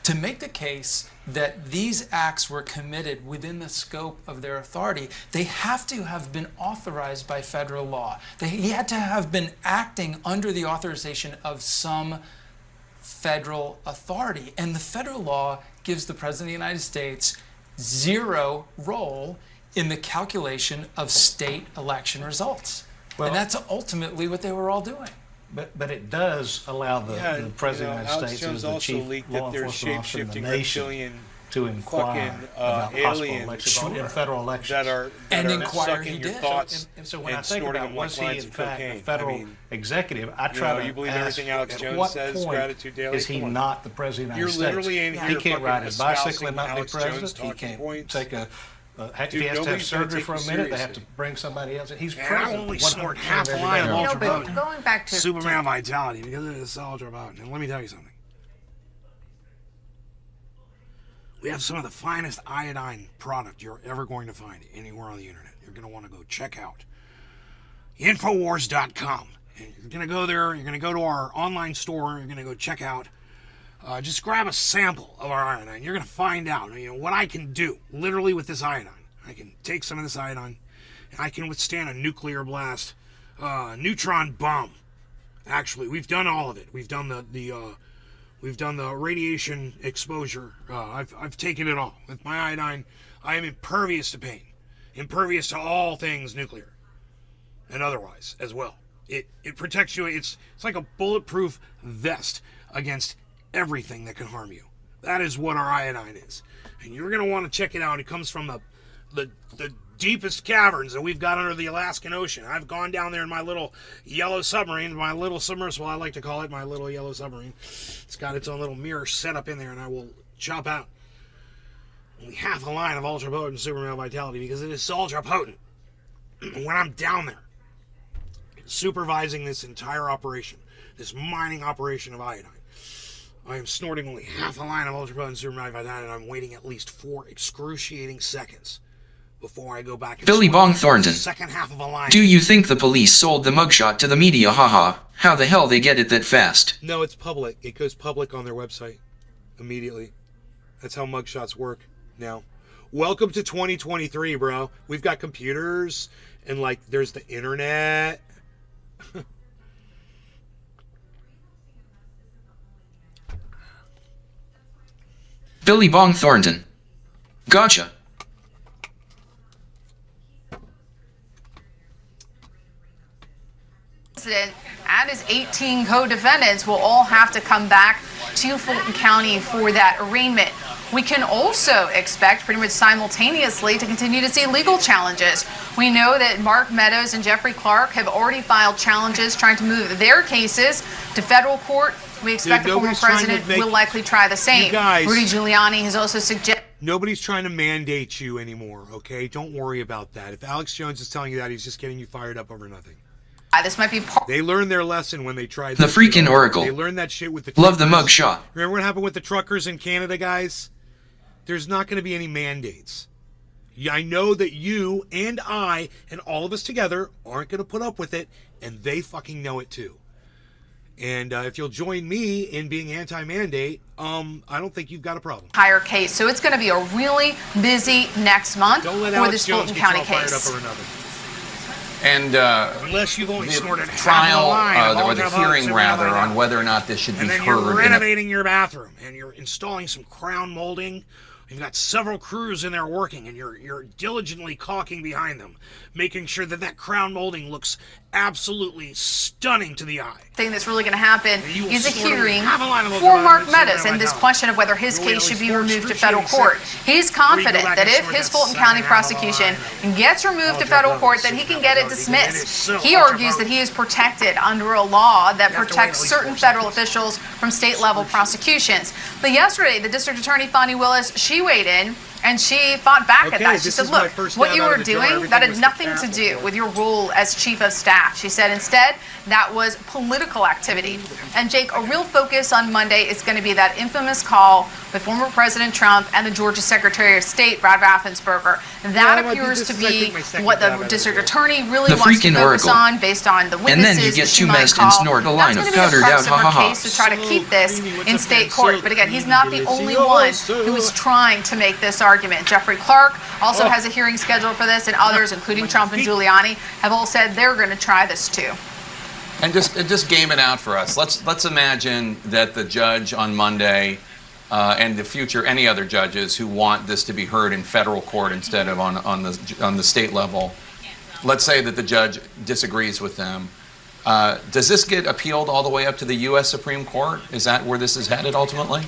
to make the case that these acts were committed within the scope of their authority, they have to have been authorized by federal law. He had to have been acting under the authorization of some federal authority. And the federal law gives the President of the United States zero role in the calculation of state election results. And that's ultimately what they were all doing. But it does allow the President of the United States as the chief law enforcement officer in the nation to inquire about possible elections in federal elections. And inquire he did. So when I think about, was he in fact a federal executive, I try to ask, at what point is he not the President of the United States? He can't ride his bicycle and not be president. He can't take a... if he has to have surgery for a minute, they have to bring somebody else. He's president. I only snort half a line of ultra but going back to Superman vitality because it is ultra potent. And let me tell you something. We have some of the finest iodine product you're ever going to find anywhere on the internet. You're going to want to go check out Infowars.com. And you're going to go there. You're going to go to our online store. You're going to go check out. Just grab a sample of our iodine. You're going to find out, what I can do literally with this iodine. I can take some of this iodine, and I can withstand a nuclear blast, neutron bomb. Actually, we've done all of it. We've done the radiation exposure. I've taken it all with my iodine. I am impervious to pain, impervious to all things nuclear, and otherwise as well. It protects you. It's like a bulletproof vest against everything that can harm you. That is what our iodine is. And you're going to want to check it out. It comes from the deepest caverns that we've got under the Alaskan Ocean. I've gone down there in my little yellow submarine, my little submersible, I like to call it, my little yellow submarine. It's got its own little mirror set up in there, and I will chop out only half a line of ultra potent Superman vitality because it is ultra potent. When I'm down there supervising this entire operation, this mining operation of iodine, I am snorting only half a line of ultra-potent Superman vitality, and I'm waiting at least 4 excruciating seconds before I go back and Billy Bong Thornton. Second half of a line. Do you think the police sold the mugshot to the media? Haha. How the hell they get it that fast? No, it's public. It goes public on their website immediately. That's how mugshots work now. Welcome to 2023, bro. We've got computers, and there's the internet. Billy Bong Thornton. Gotcha. president and his 18 co-defendants will all have to come back to Fulton County for that arraignment. We can also expect pretty much simultaneously to continue to see legal challenges. We know that Mark Meadows and Jeffrey Clark have already filed challenges trying to move their cases to federal court. We expect the former president will likely try the same. Rudy Giuliani has also suggested... Nobody's trying to mandate you anymore, okay? Don't worry about that. If Alex Jones is telling you that, he's just getting you fired up over nothing. This might be part. They learned their lesson when they tried the freaking Oracle. They learned that shit with the Love the mugshot. Remember what happened with the truckers in Canada, guys? There's not going to be any mandates. I know that you and I and all of us together aren't going to put up with it, and they fucking know it too. And if you'll join me in being anti-mandate, I don't think you've got a problem. Higher case, so it's going to be a really busy next month for this Fulton County case. And unless you've only snorted trial or the hearing rather on whether or not this should be heard. You're renovating your bathroom and you're installing some crown molding. You've got several crews in there working, and you're diligently caulking behind them, making sure that that crown molding looks absolutely stunning to the eye. Thing that's really going to happen is a hearing for Mark Meadows and this question of whether his case should be removed to federal court. He's confident that if his Fulton County prosecution gets removed to federal court, then he can get it dismissed. He argues that he is protected under a law that protects certain federal officials from state-level prosecutions. But yesterday, the District Attorney, Fani Willis, she weighed in and she fought back at that. She said, look, what you were doing, that had nothing to do with your role as chief of staff. She said, instead, that was political activity. And Jake, a real focus on Monday is going to be that infamous call with former President Trump and the Georgia Secretary of State, Brad Raffensperger. That appears to be what the district attorney really wants to focus on based on the witnesses. And then you get too messed and snort a line of powdered out ha-ha-ha. To try to keep this in state court. But again, he's not the only one who is trying to make this argument. Jeffrey Clark also has a hearing scheduled for this, and others, including Trump and Giuliani, have all said they're going to try this too. And just game it out for us. Let's imagine that the judge on Monday and the future any other judges who want this to be heard in federal court instead of on the state level. Let's say that the judge disagrees with them. Does this get appealed all the way up to the U.S. Supreme Court? Is that where this is headed ultimately?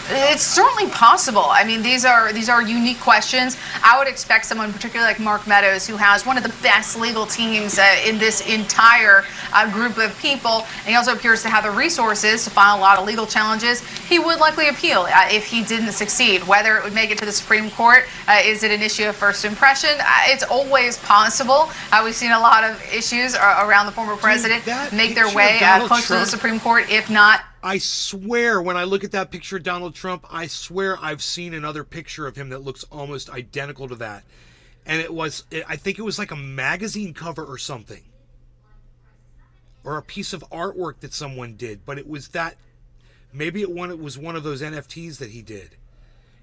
It's certainly possible. I mean, these are unique questions. I would expect someone, particularly like Mark Meadows, who has one of the best legal teams in this entire group of people, and he also appears to have the resources to file a lot of legal challenges. He would likely appeal if he didn't succeed. Whether it would make it to the Supreme Court, is it an issue of first impression? It's always possible. We've seen a lot of issues around the former president make their way close to the Supreme Court, if not. I swear, when I look at that picture of Donald Trump, I swear I've seen another picture of him that looks almost identical to that. And I think it was like a magazine cover or something. Or a piece of artwork that someone did. But it was that, maybe it was one of those NFTs that he did.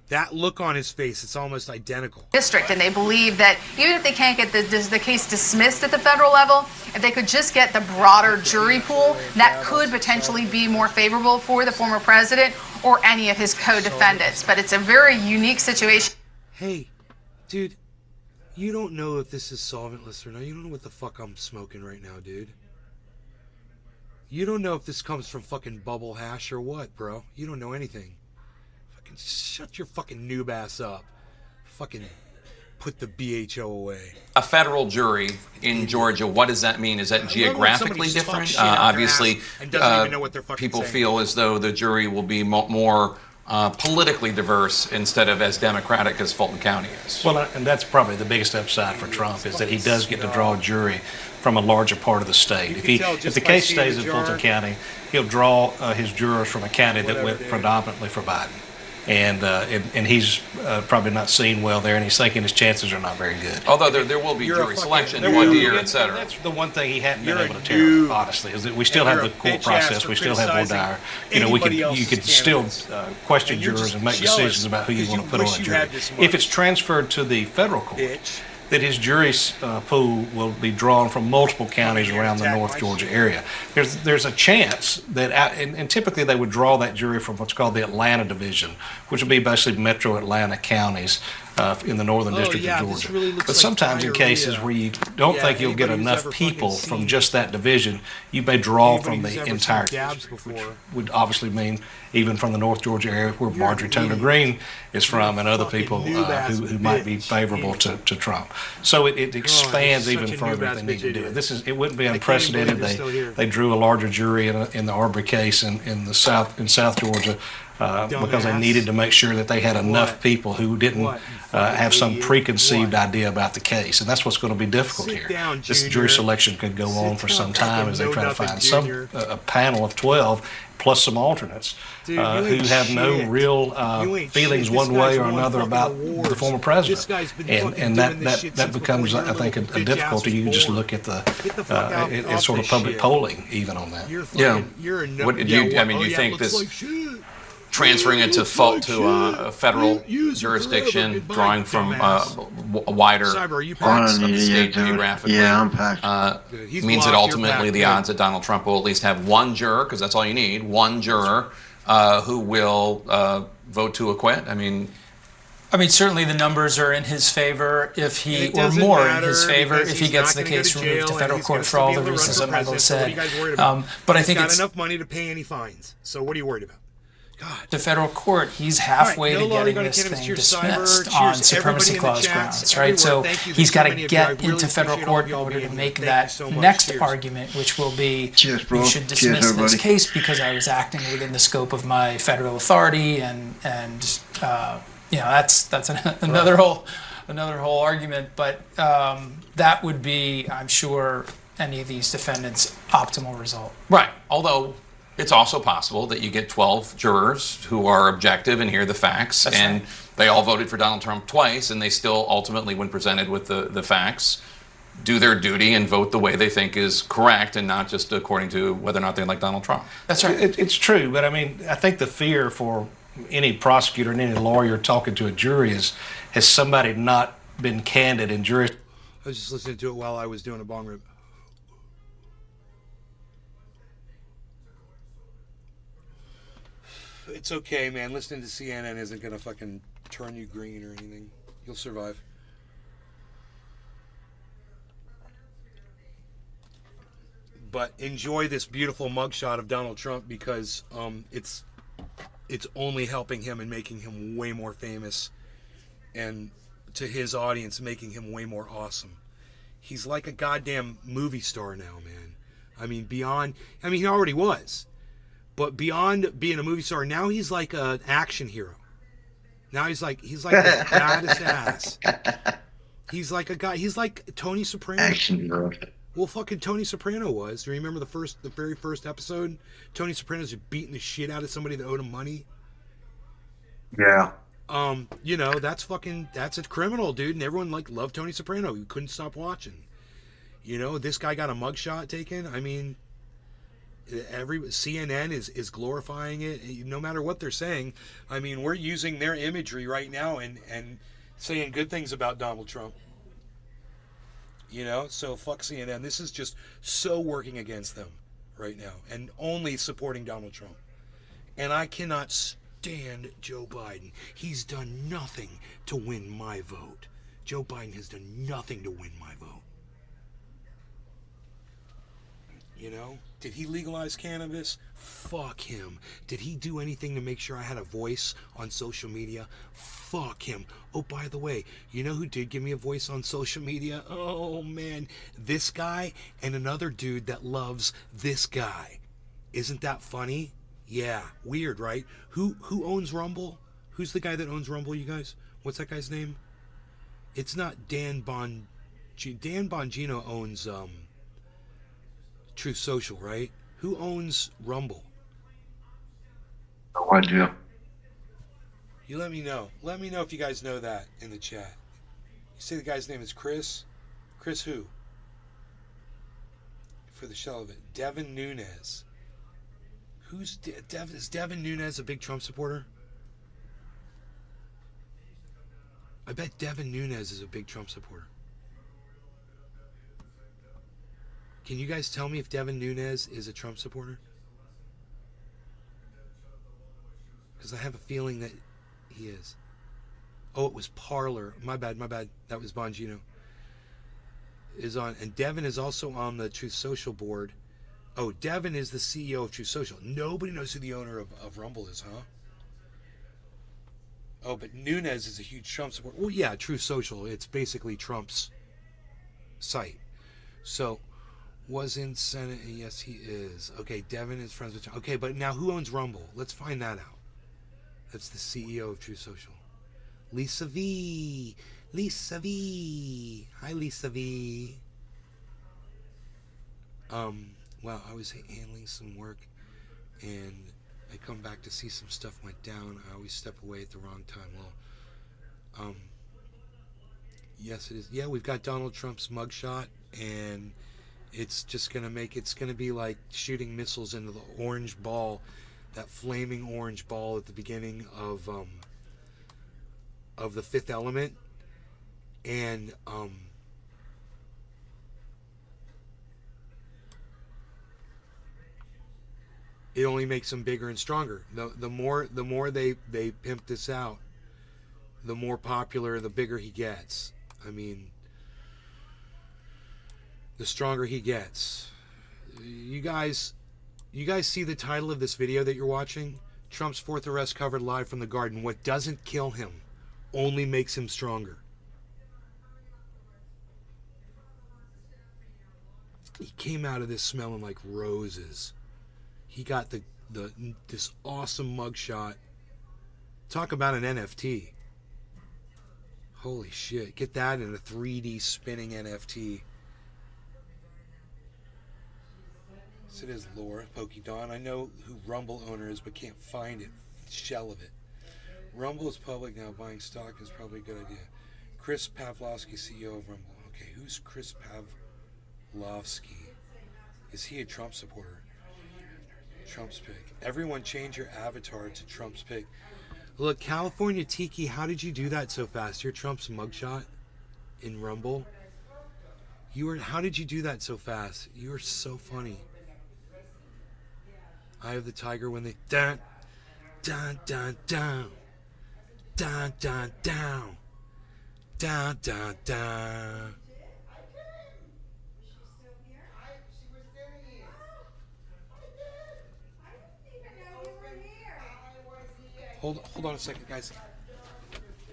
That look on his face, it's almost identical. District, and they believe that even if they can't get the case dismissed at the federal level, if they could just get the broader jury pool, that could potentially be more favorable for the former president or any of his co-defendants. But it's a very unique situation. Hey, dude, you don't know if this is solventless or not. You don't know what the fuck I'm smoking right now, dude. You don't know if this comes from fucking bubble hash or what, bro. You don't know anything. Shut your fucking noob ass up. Fucking put the BHO away. A federal jury in Georgia, what does that mean? Is that geographically different? Obviously, people feel as though the jury will be more politically diverse instead of as democratic as Fulton County is. Well, and that's probably the biggest upside for Trump is that he does get to draw a jury from a larger part of the state. If the case stays in Fulton County, he'll draw his jurors from a county that went predominantly for Biden. And he's probably not seen well there, and he's thinking his chances are not very good. Although there will be jury selection, one year, et cetera. That's the one thing he hadn't been able to tell, honestly, is that we still have the court process, we still have O'Dyer. You could still question jurors and make decisions about who you want to put on a jury. If it's transferred to the federal court, that his jury pool will be drawn from multiple counties around the North Georgia area. There's a chance that, and typically they would draw that jury from what's called the Atlanta division, which would be basically metro Atlanta counties. in the Northern District of Georgia. Really but sometimes in cases where you don't think you'll get enough people from just that division, you may draw from the entire district, which would obviously mean even from the North Georgia area where Marjorie Taylor Greene is from and other people who might be favorable to Trump. So it expands even further if they need to do it. It wouldn't be unprecedented. They drew a larger jury in the Arbery case in South Georgia because they needed to make sure that they had enough people who didn't have some preconceived idea about the case. And that's what's going to be difficult here. This jury selection could go on for some time as they try to find a panel of 12 plus some alternates who have no real feelings one way or another about the former president. And that becomes, I think, a difficulty. You can just look at it's sort of public polling even on that. Yeah. What did you? I mean, you think this transferring it to a federal jurisdiction, drawing from a wider parts of the state geographically, means that ultimately the odds that Donald Trump will at least have one juror, because that's all you need, one juror who will vote to acquit? I mean, certainly the numbers are in his favor or more in his favor if he gets the case removed to federal court for all the reasons that Michael said. But I think he's got enough money to pay any fines. So what are you worried about? God. The federal court, he's halfway to getting this thing dismissed on supremacy clause grounds, right? So he's got to get into federal court in order to make that next argument, which will be, you should dismiss this case because I was acting within the scope of my federal authority, and that's another whole argument. But that would be, I'm sure, any of these defendants' optimal result. Right. Although it's also possible that you get 12 jurors who are objective and hear the facts, and they all voted for Donald Trump twice, and they still ultimately, when presented with the facts, do their duty and vote the way they think is correct and not just according to whether or not they like Donald Trump. That's right. It's true, but I mean, I think the fear for any prosecutor and any lawyer talking to a jury is, has somebody not been candid in jury? I was just listening to it while I was doing a bong rip. It's okay, man. Listening to CNN isn't gonna fucking turn you green or anything. You'll survive. But enjoy this beautiful mugshot of Donald Trump because it's only helping him and making him way more famous, and to his audience making him way more awesome. He's like a goddamn movie star now, man. I mean, he already was. But beyond being a movie star, now he's like an action hero. Now he's like the baddest ass. He's like a guy. He's like Tony Soprano. Action hero. Well, fucking Tony Soprano was. Do you remember the very first episode? Tony Soprano's just beating the shit out of somebody that owed him money. Yeah. That's a criminal, dude, and everyone loved Tony Soprano. You couldn't stop watching. This guy got a mugshot taken. I mean, CNN is glorifying it, no matter what they're saying. I mean, we're using their imagery right now and saying good things about Donald Trump. So fuck CNN. This is just so working against them right now and only supporting Donald Trump. And I cannot stand Joe Biden. He's done nothing to win my vote. Joe Biden has done nothing to win my vote. Did he legalize cannabis? Fuck him. Did he do anything to make sure I had a voice on social media? Fuck him. Oh, by the way, you know who did give me a voice on social media? Oh, man. This guy and another dude that loves this guy. Isn't that funny? Yeah. Weird, right? Who owns Rumble? Who's the guy that owns Rumble, you guys? What's that guy's name? It's not Dan Bongino. Dan Bongino owns Truth Social, right? Who owns Rumble? No idea. You let me know. Let me know if you guys know that in the chat. You say the guy's name is Chris? Chris who? For the shell of it. Devin Nunes. Is Devin Nunes a big Trump supporter? I bet Devin Nunes is a big Trump supporter. Can you guys tell me if Devin Nunes is a Trump supporter? Because I have a feeling that he is. Oh, it was Parler. My bad. That was Bongino. Is on, and Devin is also on the Truth Social board. Oh, Devin is the CEO of Truth Social. Nobody knows who the owner of Rumble is, huh? Oh, but Nunes is a huge Trump supporter. Well, yeah, Truth Social. It's basically Trump's site. So, was in Senate. Yes, he is. Okay, Devin is friends with Trump. Okay, but now who owns Rumble? Let's find that out. That's the CEO of Truth Social. Lisa V. Lisa V. Hi, Lisa V. Well, I was handling some work, and I come back to see some stuff went down. I always step away at the wrong time. Well, yes, it is. Yeah, we've got Donald Trump's mugshot, and it's just gonna it's gonna be like shooting missiles into the orange ball, that flaming orange ball at the beginning of The Fifth Element, and it only makes them bigger and stronger. The more they pimp this out, the more popular, the bigger he gets. I mean, the stronger he gets. You guys see the title of this video that you're watching? Trump's fourth arrest covered live from the garden. What doesn't kill him only makes him stronger. He came out of this smelling like roses. He got this awesome mugshot. Talk about an NFT. Holy shit. Get that in a 3D spinning NFT. So it is Laura Pokey-Dawn. I know who Rumble owner is, but can't find it. Shell of it. Rumble is public now. Buying stock is probably a good idea. Chris Pavlovsky, CEO of Rumble. Okay, who's Chris Pavlovsky? Is he a Trump supporter? Trump's pick. Everyone change your avatar to Trump's pick. Look, California Tiki, how did you do that so fast? You're Trump's mugshot in Rumble. How did you do that so fast? You are so funny. Eye of the Tiger when they dun dun dun dun dun dun dun dun dun dun. Hold on a second, guys.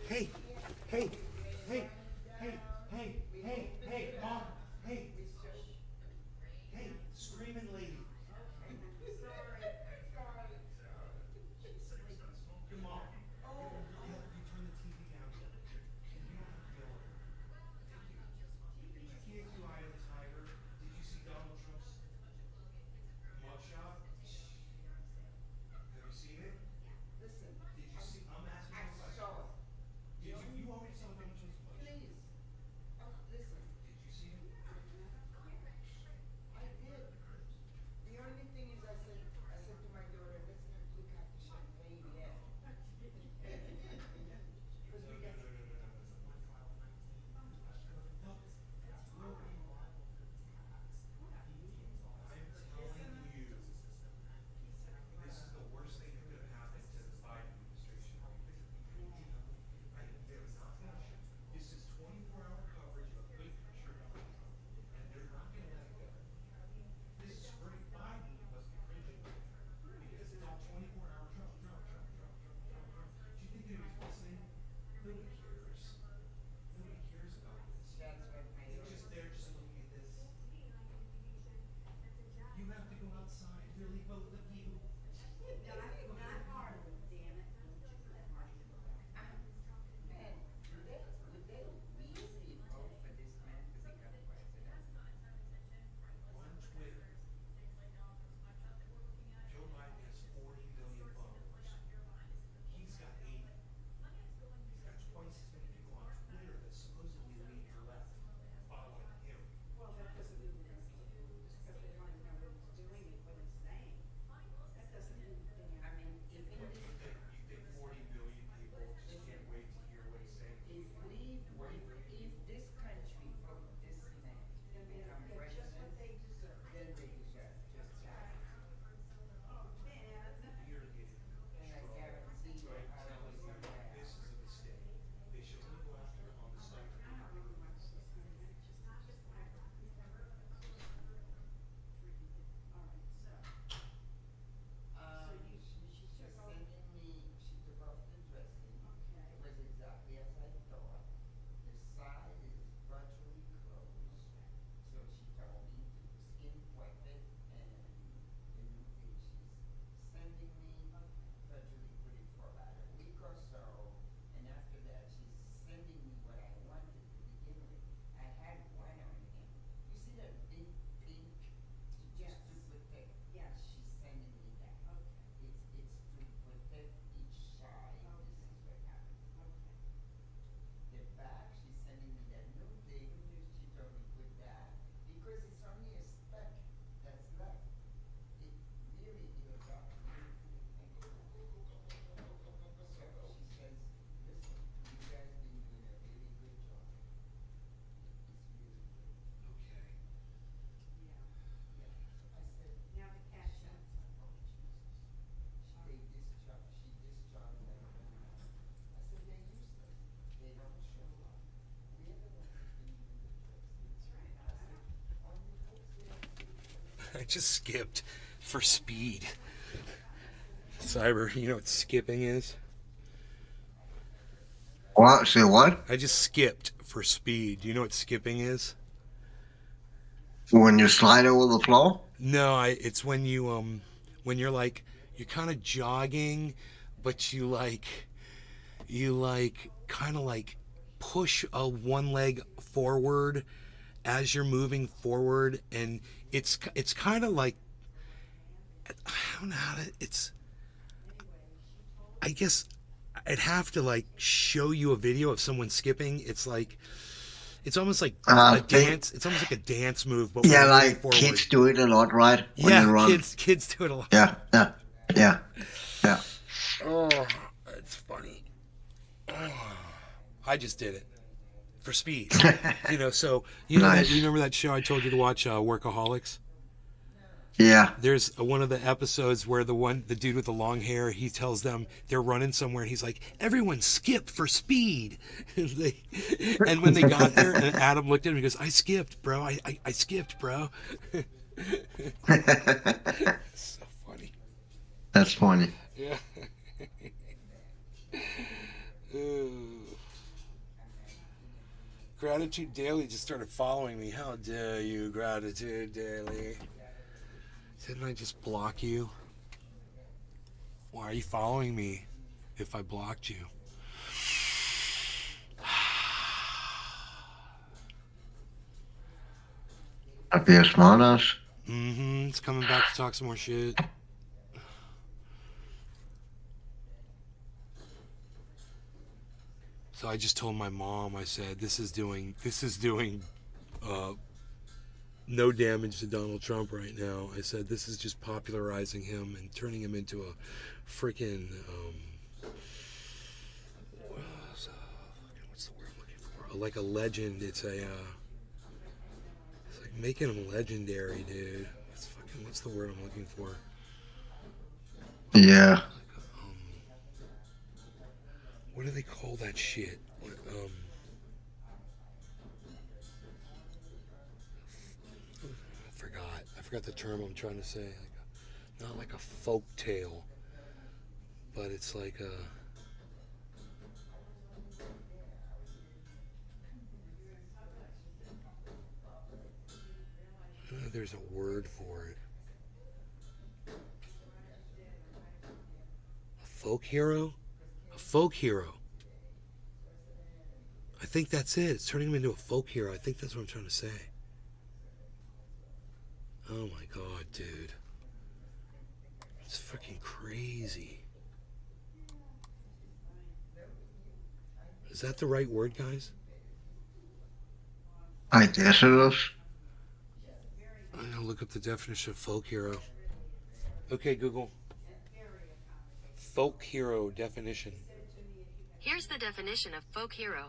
Hey, Mom, hey, screaming lady. Your mom. You turn the TV down. Did you see Eye of the Tiger? Did you see Donald Trump's mugshot? Have you seen it? Listen. Did you see? I'm asking you a question. You already saw Donald Trump's mugshot. just skipped for speed. Cyber, you know what skipping is? What? Say what? I just skipped for speed. Do you know what skipping is? When you slide over the floor? No, it's when you when you're like you're kind of jogging, but you kind of like push a one leg forward as you're moving forward, and it's kind of like, I don't know how to, I guess I'd have to like show you a video of someone skipping. It's almost like a dance. It's almost like a dance move, but yeah, like forward. Kids do it a lot, right? When yeah, they run. Kids do it a lot. Yeah. Oh, that's funny. Oh, I just did it for speed. So you know nice. you remember that show I told you to watch, Workaholics? Yeah. There's one of the episodes where the dude with the long hair, he tells them they're running somewhere, and he's like, "Everyone skip for speed." And when they got there, and Adam looked at him, he goes, "I skipped, bro. I skipped, bro." So funny. That's funny. Yeah. Gratitude Daily just started following me. How dare you, Gratitude Daily? Didn't I just block you? Why are you following me if I blocked you? I'd be a smartass. It's coming back to talk some more shit. So I just told my mom, I said, this is doing no damage to Donald Trump right now. I said, this is just popularizing him and turning him into a freaking, what's the word I'm looking for? Like a legend. It's like making him legendary, dude. What's the word I'm looking for? Yeah. What do they call that shit? I forgot the term I'm trying to say. Not like a folk tale, but it's like a... there's a word for it. A folk hero? A folk hero. I think that's it. It's turning him into a folk hero. I think that's what I'm trying to say. Oh my god, dude. It's fucking crazy. Is that the right word, guys? I guess it is. I'm gonna look up the definition of folk hero. Okay, Google. Folk hero definition. Here's the definition of folk hero.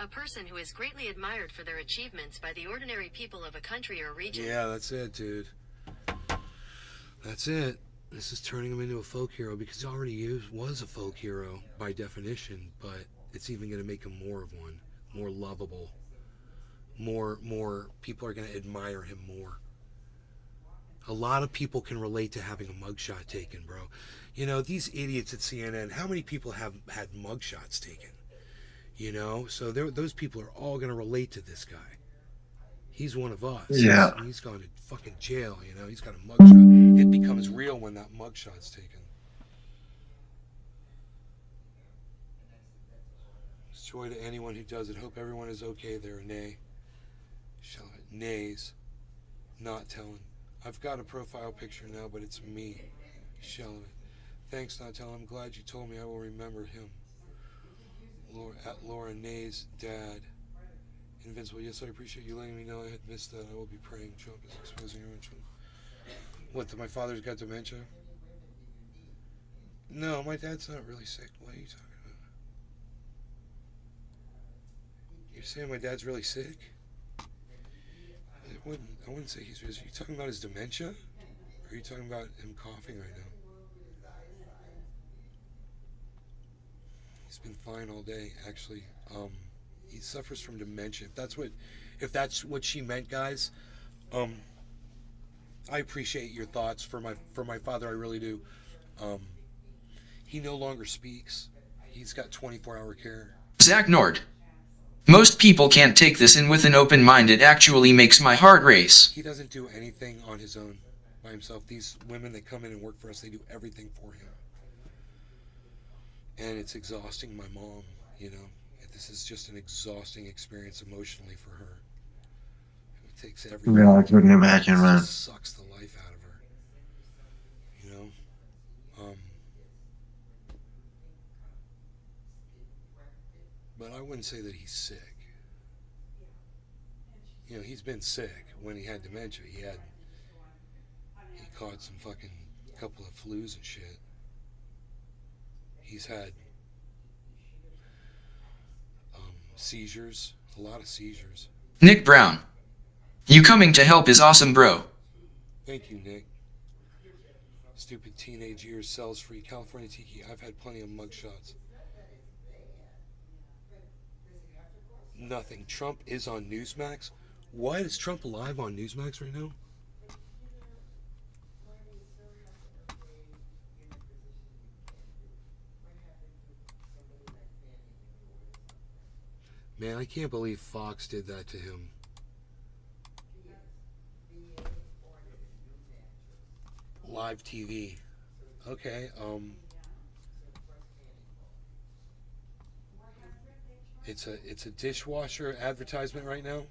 A person who is greatly admired for their achievements by the ordinary people of a country or region. Yeah, that's it, dude. That's it. This is turning him into a folk hero because he already was a folk hero by definition, but it's even going to make him more of one, more lovable. More people are going to admire him more. A lot of people can relate to having a mugshot taken, bro. You know, these idiots at CNN, how many people have had mugshots taken? You know, so those people are all going to relate to this guy. He's one of us. Yeah. He's gone to fucking jail, you know. He's got a mugshot. It becomes real when that mugshot's taken. It's joy to anyone who does it. Hope everyone is okay there, Nay. Nays. Not telling. I've got a profile picture now, but it's me. Shelley. Thanks, not telling. I'm glad you told me. I will remember him. Laura Nay's dad. Invincible. Yes, I appreciate you letting me know I had missed that. I will be praying. Trump is exposing your interest. What, that my father's got dementia? No, my dad's not really sick. What are you talking about? You're saying my dad's really sick? I wouldn't say he's really sick. Are you talking about his dementia? Or are you talking about him coughing right now? He's been fine all day, actually. He suffers from dementia. If that's what she meant, guys, I appreciate your thoughts for my father. I really do. He no longer speaks. He's got 24-hour care. Zach Nord. Most people can't take this in with an open mind. It actually makes my heart race. He doesn't do anything on his own by himself. These women that come in and work for us, they do everything for him. And it's exhausting my mom, you know. This is just an exhausting experience emotionally for her. It takes everything. Yeah, I couldn't imagine, man. It just sucks the life out of her. You know? But I wouldn't say that he's sick. You know, he's been sick when he had dementia. He caught some fucking couple of flus and shit. He's had seizures, a lot of seizures. Nick Brown. You coming to help is awesome, bro. Thank you, Nick. Stupid teenage years, cells free, California Tiki. I've had plenty of mugshots. Nothing. Trump is on Newsmax. What? Is Trump live on Newsmax right now? Man, I can't believe Fox did that to him. Live TV. Okay, it's a dishwasher advertisement right now.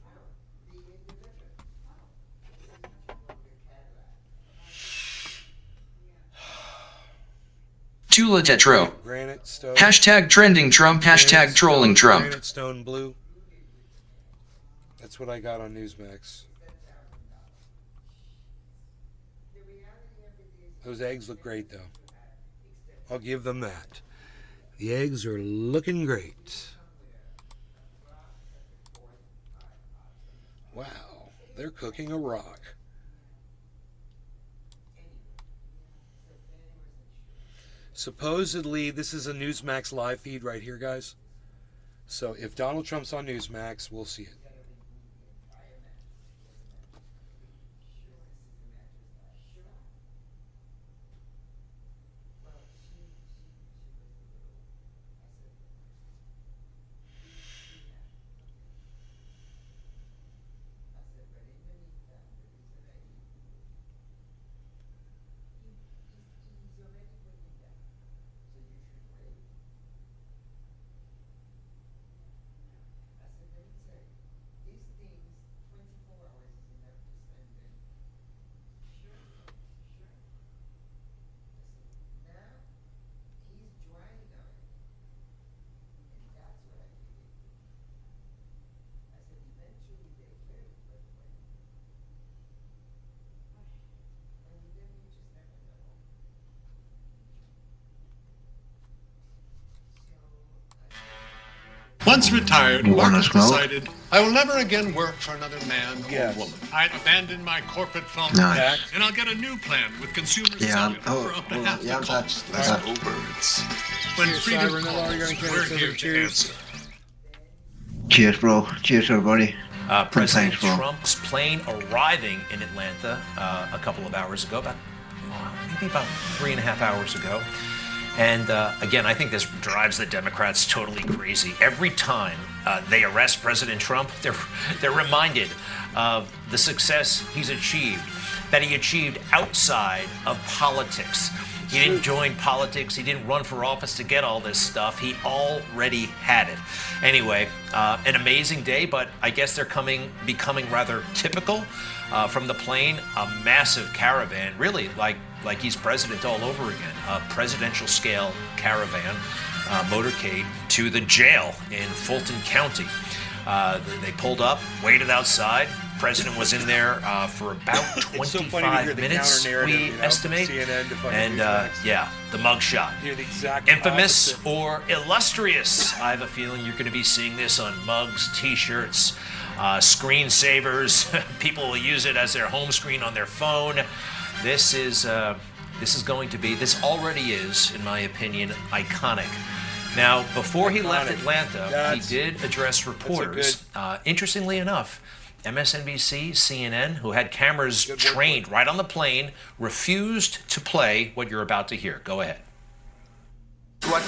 Tula Tetro. Granite stone. Hashtag trending Trump. Hashtag trolling Trump. Granite stone blue. That's what I got on Newsmax. Those eggs look great, though. I'll give them that. The eggs are looking great. Wow, they're cooking a rock. Supposedly, this is a Newsmax live feed right here, guys. So if Donald Trump's on Newsmax, we'll see it. Once retired, Marcus decided, I will never again work for another man or woman. I've abandoned my corporate phone plan, and I'll get a new plan with consumer cellular for up to half the cost. That's Uber's. When freedom calls, we're here to answer. Cheers, bro. Cheers, everybody. President Trump's plane arriving in Atlanta a couple of hours ago, maybe about 3.5 hours ago. And again, I think this drives the Democrats totally crazy. Every time they arrest President Trump, they're reminded of the success he's achieved, that he achieved outside of politics. He didn't join politics. He didn't run for office to get all this stuff. He already had it. Anyway, an amazing day, but I guess they're becoming rather typical from the plane. A massive caravan, really like he's president all over again. A presidential scale caravan motorcade to the jail in Fulton County. They pulled up, waited outside. President was in there for about 25 minutes, we estimate. And yeah, the mugshot. Infamous or illustrious. I have a feeling you're going to be seeing this on mugs, t-shirts, screensavers. People will use it as their home screen on their phone. This already is, in my opinion, iconic. Now, before he left Atlanta, he did address reporters. Interestingly enough, MSNBC, CNN, who had cameras trained right on the plane, refused to play what you're about to hear. Go ahead. What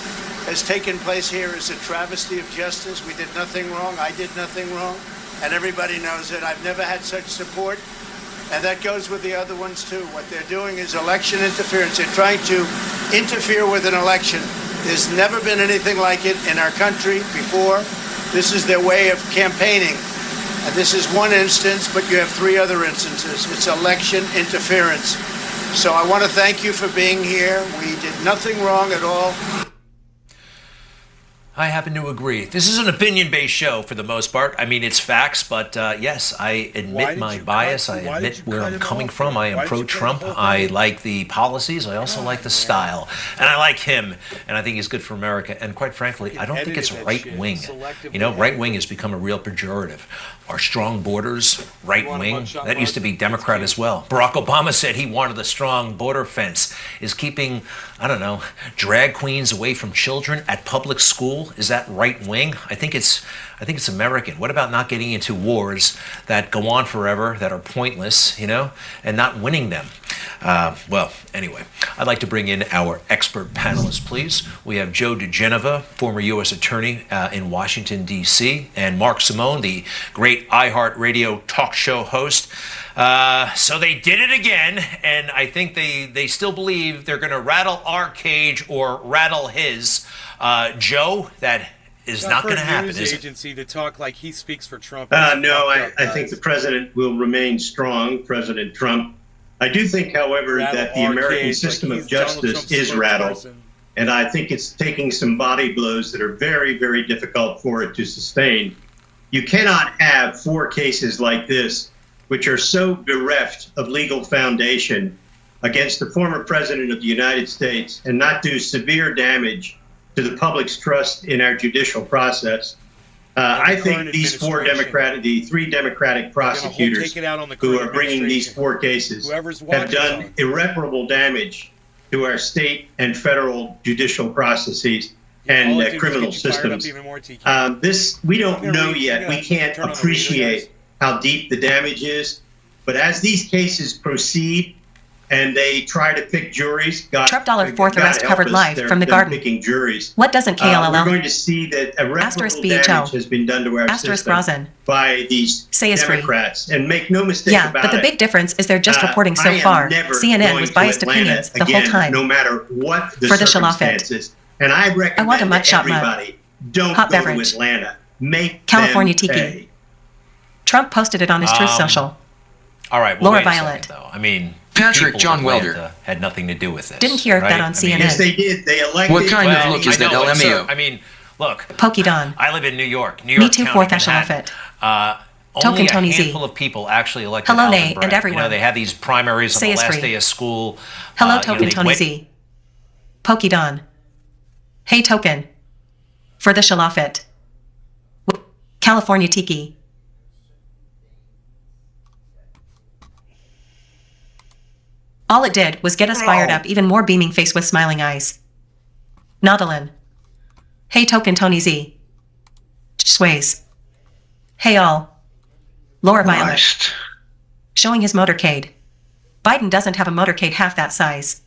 has taken place here is a travesty of justice. We did nothing wrong. I did nothing wrong. And everybody knows it. I've never had such support. And that goes with the other ones, too. What they're doing is election interference. They're trying to interfere with an election. There's never been anything like it in our country before. This is their way of campaigning. And this is one instance, but you have 3 other instances. It's election interference. So I want to thank you for being here. We did nothing wrong at all. I happen to agree. This is an opinion-based show for the most part. I mean, it's facts, but yes, I admit my bias. I admit where I'm coming from. I am pro-Trump. I like the policies. I also like the style. And I like him. And I think he's good for America. And quite frankly, I don't think it's right-wing. You know, right-wing has become a real pejorative. Our strong borders, right-wing, that used to be Democrat as well. Barack Obama said he wanted a strong border fence. Is keeping, I don't know, drag queens away from children at public school, is that right-wing? I think it's American. What about not getting into wars that go on forever, that are pointless, you know, and not winning them? Well, anyway, I'd like to bring in our expert panelists, please. We have Joe DeGeneva, former U.S. Attorney in Washington, D.C., and Mark Simone, the great iHeartRadio talk show host. So they did it again, and I think they still believe they're going to rattle our cage or rattle his. Joe, that is not going to happen, is it? Agency to talk like he speaks for Trump. No, I think the president will remain strong, President Trump. I do think, however, that the American system of justice is rattled, and I think it's taking some body blows that are very, very difficult for it to sustain. You cannot have 4 cases like this, which are so bereft of legal foundation, against the former president of the United States and not do severe damage to the public's trust in our judicial process. I think these 3 Democratic prosecutors who are bringing these 4 cases have done irreparable damage to our state and federal judicial processes and criminal systems. We don't know yet. We can't appreciate how deep the damage is. But as these cases proceed, and they try to pick juries. Trump $4th arrest covered live from the Garden. Picking juries. What doesn't KlLL? We're going to see that irreparable damage has been done to our system by these Democrats. And make no mistake about it. Yeah, but the big difference is they're just reporting so far. CNN was biased opinions the whole time. No matter what the circumstances. And I recommend that everybody don't go to Atlanta. Make California them Tiki. pay. Trump posted it on his Truth Social. All right, well, Laura wait a Violet. second, though. I mean, Patrick John Welder had nothing to do with this. Didn't hear that on CNN. Yes, they did. They elected. What kind of look is that LMAO? I mean, look. Pokey Don. I live in New York. Me too, County, 4th Echelon. Only Tony a Z. handful of people actually elected Hello, Alvin Nay, Bragg. and everyone. You know, they have these primaries on Say the is last free. day of school. Hello, Token Tony Z. Pokey Don. Hey, Token. For the Shalafit. California Tiki. All it did was get us fired up, even more beaming face with smiling eyes. Nautilin. Hey, Token Tony Z. Sways. Hey, all. Laura Violet. Showing his motorcade. Biden doesn't have a motorcade half that size.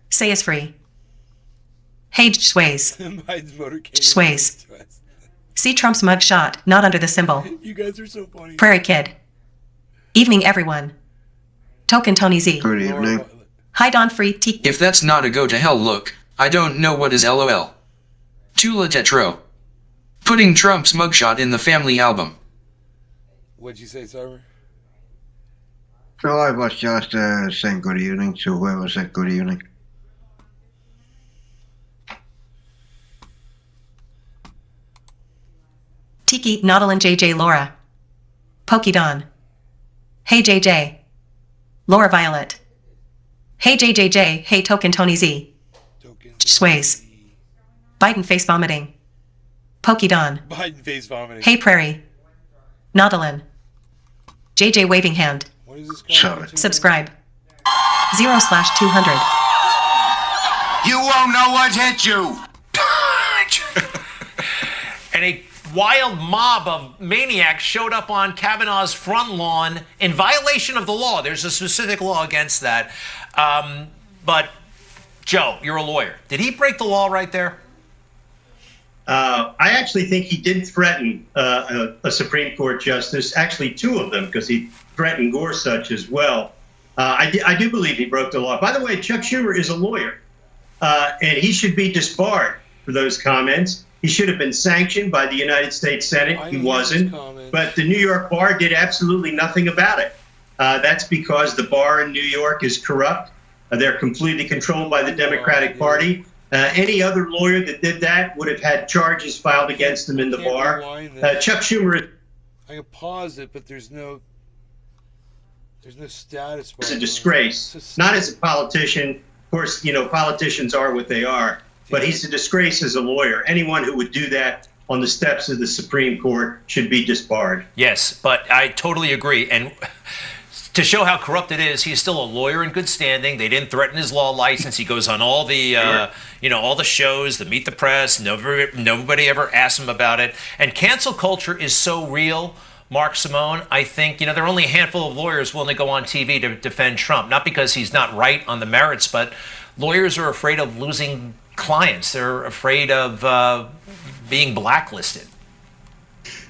Say is free. Hey, Sways. Biden's motorcade. Sways. See Trump's mug shot, not under the symbol. You guys are so funny. Prairie Kid. Evening, everyone. Token Tony Z. Good evening. Hi, Don Free T. If that's not a go to hell look, I don't know what is LOL. Tula Tetro. Putting Trump's mugshot in the family album. What'd you say, Sarver? So I was just saying good evening to whoever said good evening. Tiki, Nautilin, JJ, Laura. Pokey Don. Hey, JJ. Laura Violet. Hey, JJJ. Hey, Token Tony Z. Sways. Biden face vomiting. Pokey Don. Biden face vomiting. Hey, Prairie. Nautilin. JJ waving hand. What is this guy? Subscribe. 0/200. You won't know what hit you. And a wild mob of maniacs showed up on Kavanaugh's front lawn in violation of the law. There's a specific law against that. But, Joe, you're a lawyer. Did he break the law right there? I actually think he did threaten a Supreme Court justice, actually two of them, because he threatened Gorsuch as well. I do believe he broke the law. By the way, Chuck Schumer is a lawyer, and he should be disbarred for those comments. He should have been sanctioned by the United States Senate. He wasn't. But the New York bar did absolutely nothing about it. That's because the bar in New York is corrupt. They're completely controlled by the Democratic Party. Any other lawyer that did that would have had charges filed against them in the bar. Chuck Schumer. I can pause it, but there's no status bar. It's a disgrace. Not as a politician. Of course, you know, politicians are what they are. But he's a disgrace as a lawyer. Anyone who would do that on the steps of the Supreme Court should be disbarred. Yes, but I totally agree. And to show how corrupt it is, he's still a lawyer in good standing. They didn't threaten his law license. He goes on all the, all the shows, the Meet the Press. Nobody ever asks him about it. And cancel culture is so real, Mark Simone. I think, there are only a handful of lawyers willing to go on TV to defend Trump. Not because he's not right on the merits, but lawyers are afraid of losing clients. They're afraid of being blacklisted.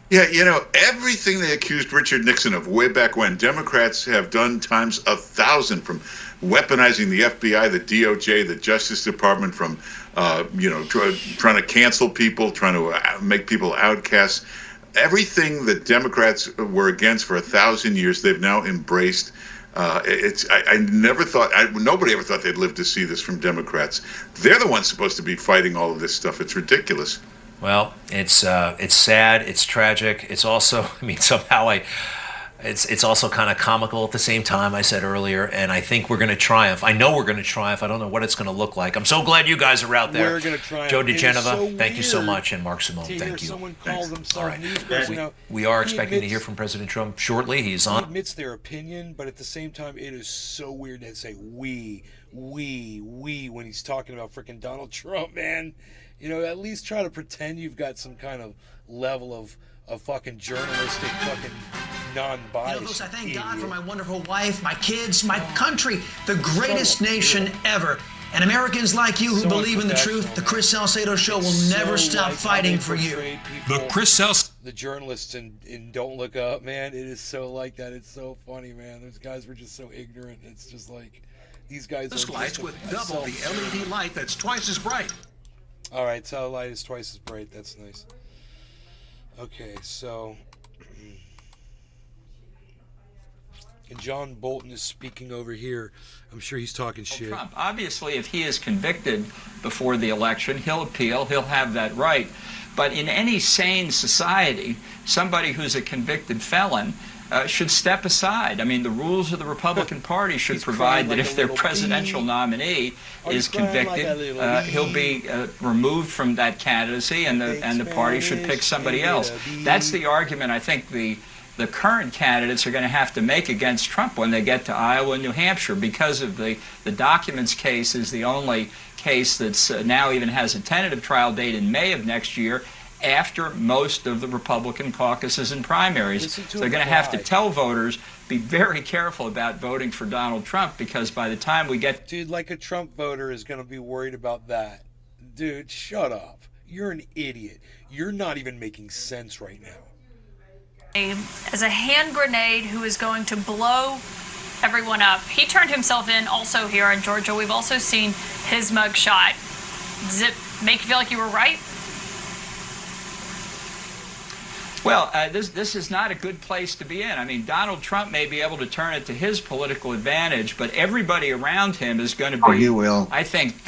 Yeah, everything they accused Richard Nixon of way back when, Democrats have done times 1,000, from weaponizing the FBI, the DOJ, the Justice Department, from, trying to cancel people, trying to make people outcasts. Everything that Democrats were against for 1,000 years, they've now embraced. I never thought, nobody ever thought they'd live to see this from Democrats. They're the ones supposed to be fighting all of this stuff. It's ridiculous. Well, it's sad, it's tragic. It's also, somehow it's also kind of comical at the same time, I said earlier, and I think we're going to triumph. I know we're going to triumph. I don't know what it's going to look like. I'm so glad you guys are out there. We're going to triumph. Joe DeGenova, thank you so much, and Mark Simone, thank you. Someone call themselves all right. news. We are expecting to hear from President Trump shortly. He's on. He admits their opinion, but at the same time, it is so weird to say we when he's talking about freaking Donald Trump, man. At least try to pretend you've got some kind of level of fucking journalistic fucking non-bias. Folks, I thank God for my wonderful wife, my kids, my country, the greatest nation ever. And Americans like you who believe in the truth, the Chris Salcedo Show will never stop fighting for you. The journalists in Don't Look Up, man, it is so like that. It's so funny, man. Those guys were just so ignorant. It's just like, these guys are lights with double the LED light that's twice as bright. All right, so the light is twice as bright. That's nice. Okay, so... And John Bolton is speaking over here. I'm sure he's talking shit. Trump, obviously, if he is convicted before the election, he'll appeal. He'll have that right. But in any sane society, somebody who's a convicted felon should step aside. The rules of the Republican Party should provide that if their presidential nominee is convicted, he'll be removed from that candidacy, and the party should pick somebody else. That's the argument I think the current candidates are going to have to make against Trump when they get to Iowa and New Hampshire, because of the documents case is the only case that's now even has a tentative trial date in May of next year, after most of the Republican caucuses and primaries. So they're going to have to tell voters, be very careful about voting for Donald Trump, because by the time we get... Dude, like a Trump voter is going to be worried about that. Dude, shut up. You're an idiot. You're not even making sense right now. As a hand grenade who is going to blow everyone up. He turned himself in also here in Georgia. We've also seen his mugshot. Does it make you feel like you were right? Well, this is not a good place to be in. Donald Trump may be able to turn it to his political advantage, but everybody around him is going to be, I think,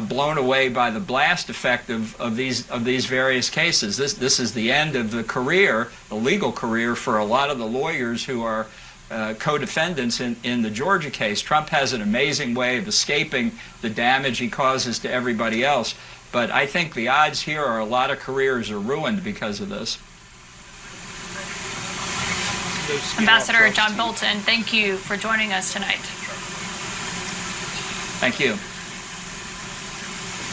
blown away by the blast effect of these various cases. This is the end of the career, the legal career, for a lot of the lawyers who are co-defendants in the Georgia case. Trump has an amazing way of escaping the damage he causes to everybody else, but I think the odds here are a lot of careers are ruined because of this. Ambassador John Bolton, thank you for joining us tonight. Thank you.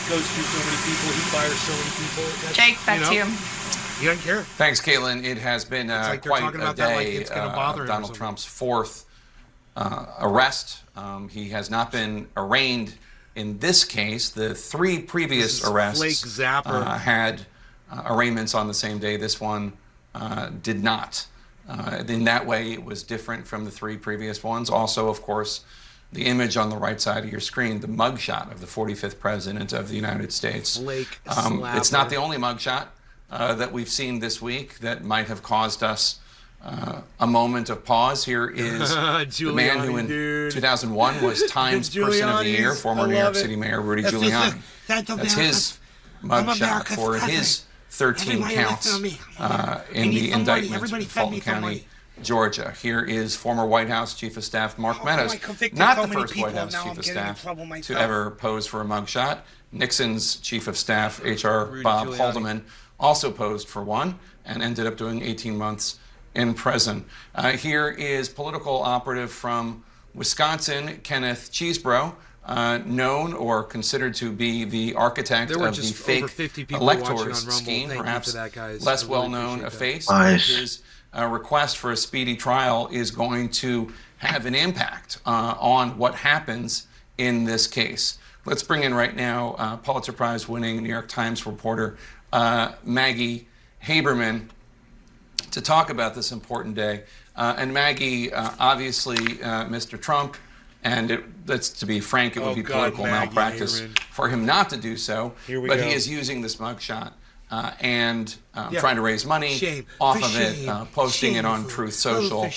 Goes through so many people, he fires so many people. Jake, back to you. He doesn't care. Thanks, Caitlin. It has been like quite talking a about that like day it's gonna bother him or Donald something. Trump's fourth arrest. He has not been arraigned in this case. The three previous arrests Flake Zapper. had arraignments on the same day. This one did not. In that way, it was different from the three previous ones. Also, of course, the image on the right side of your screen, the mugshot of the 45th President of the United States. Flake It's not the only mugshot that we've seen this week that might have caused us a moment of pause. Here is the man who in 2001 was Times Person of the Year, former New York City Mayor Rudy Giuliani. That's his mugshot for his 13 counts in the indictment in Fulton County, Georgia. Here is former White House Chief of Staff Mark Meadows, not the first White House Chief of Staff to ever pose for a mugshot. Nixon's Chief of Staff, H.R. Bob Haldeman, also posed for one and ended up doing 18 months in prison. Here is political operative from Wisconsin, Kenneth Chesebro, known or considered to be the architect of the fake electors scheme, perhaps less well-known a face. His request for a speedy trial is going to have an impact on what happens in this case. Let's bring in right now Pulitzer Prize-winning New York Times reporter Maggie Haberman to talk about this important day. And Maggie, obviously, Mr. Trump, and let's to be frank, it would be political malpractice for him not to do so. But he is using this mugshot and trying to raise money off of it, posting it on Truth Social.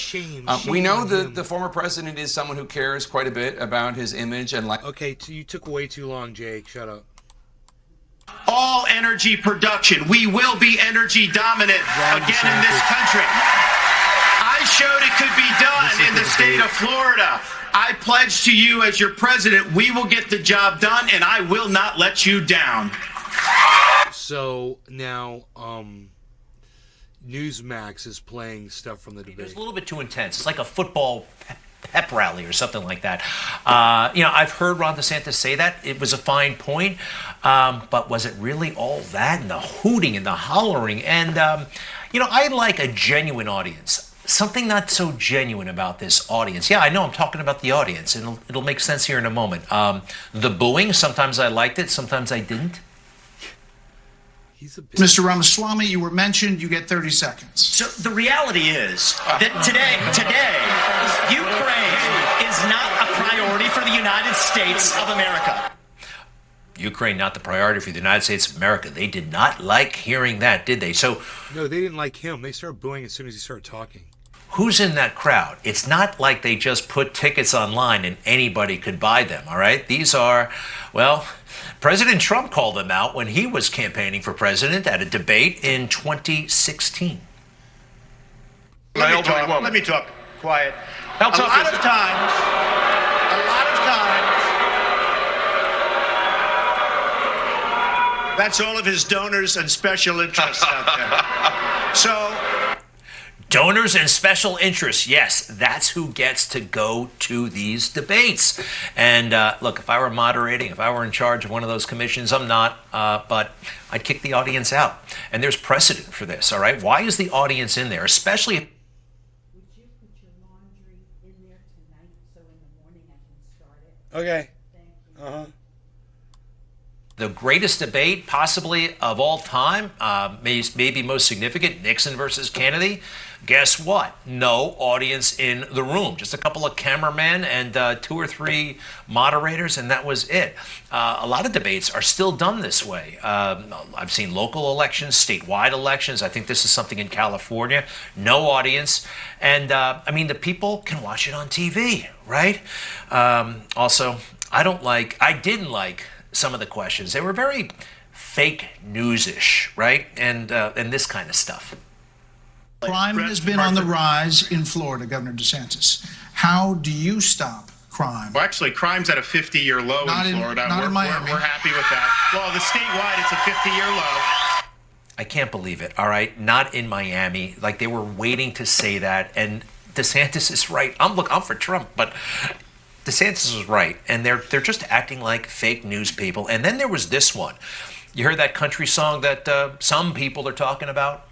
We know that the former president is someone who cares quite a bit about his image and like. Okay, you took way too long, Jake. Shut up. All energy production. We will be energy dominant again in this country. I showed it could be done in the state of Florida. I pledge to you as your president, we will get the job done, and I will not let you down. So now, Newsmax is playing stuff from the debate. It's a little bit too intense. It's like a football pep rally or something like that. I've heard Ron DeSantis say that. It was a fine point, but was it really all that and the hooting and the hollering? And, I like a genuine audience. Something not so genuine about this audience. Yeah, I know I'm talking about the audience, and it'll make sense here in a moment. The booing, sometimes I liked it, sometimes I didn't. Mr. Ramaswamy, you were mentioned. You get 30 seconds. So the reality is that today, Ukraine is not a priority for the United States of America. Ukraine not the priority for the United States of America. They did not like hearing that, did they? So no, they didn't like him. They started booing as soon as he started talking. Who's in that crowd? It's not like they just put tickets online and anybody could buy them, all right? These are, well, President Trump called them out when he was campaigning for president at a debate in 2016. Let me talk. Quiet. A lot of times, that's all of his donors and special interests out there. So, donors and special interests, yes, that's who gets to go to these debates. And look, if I were moderating, if I were in charge of one of those commissions, I'm not, but I'd kick the audience out. And there's precedent for this, all right? Why is the audience in there, especially if... Okay. The greatest debate possibly of all time, maybe most significant, Nixon versus Kennedy. Guess what? No audience in the room. Just a couple of cameramen and 2 or 3 moderators, and that was it. A lot of debates are still done this way. I've seen local elections, statewide elections. I think this is something in California. No audience. And, the people can watch it on TV, right? Also, I didn't like some of the questions. They were very fake news-ish, right? And this kind of stuff. Crime has been on the rise in Florida, Governor DeSantis. How do you stop crime? Well, actually, crime's at a 50-year low in Florida. Not in Miami. We're happy with that. Well, the statewide, it's a 50-year low. I can't believe it, all right? Not in Miami. Like, they were waiting to say that, and DeSantis is right. I'm for Trump, but DeSantis was right, and they're just acting like fake news people. And then there was this one. You heard that country song that some people are talking about?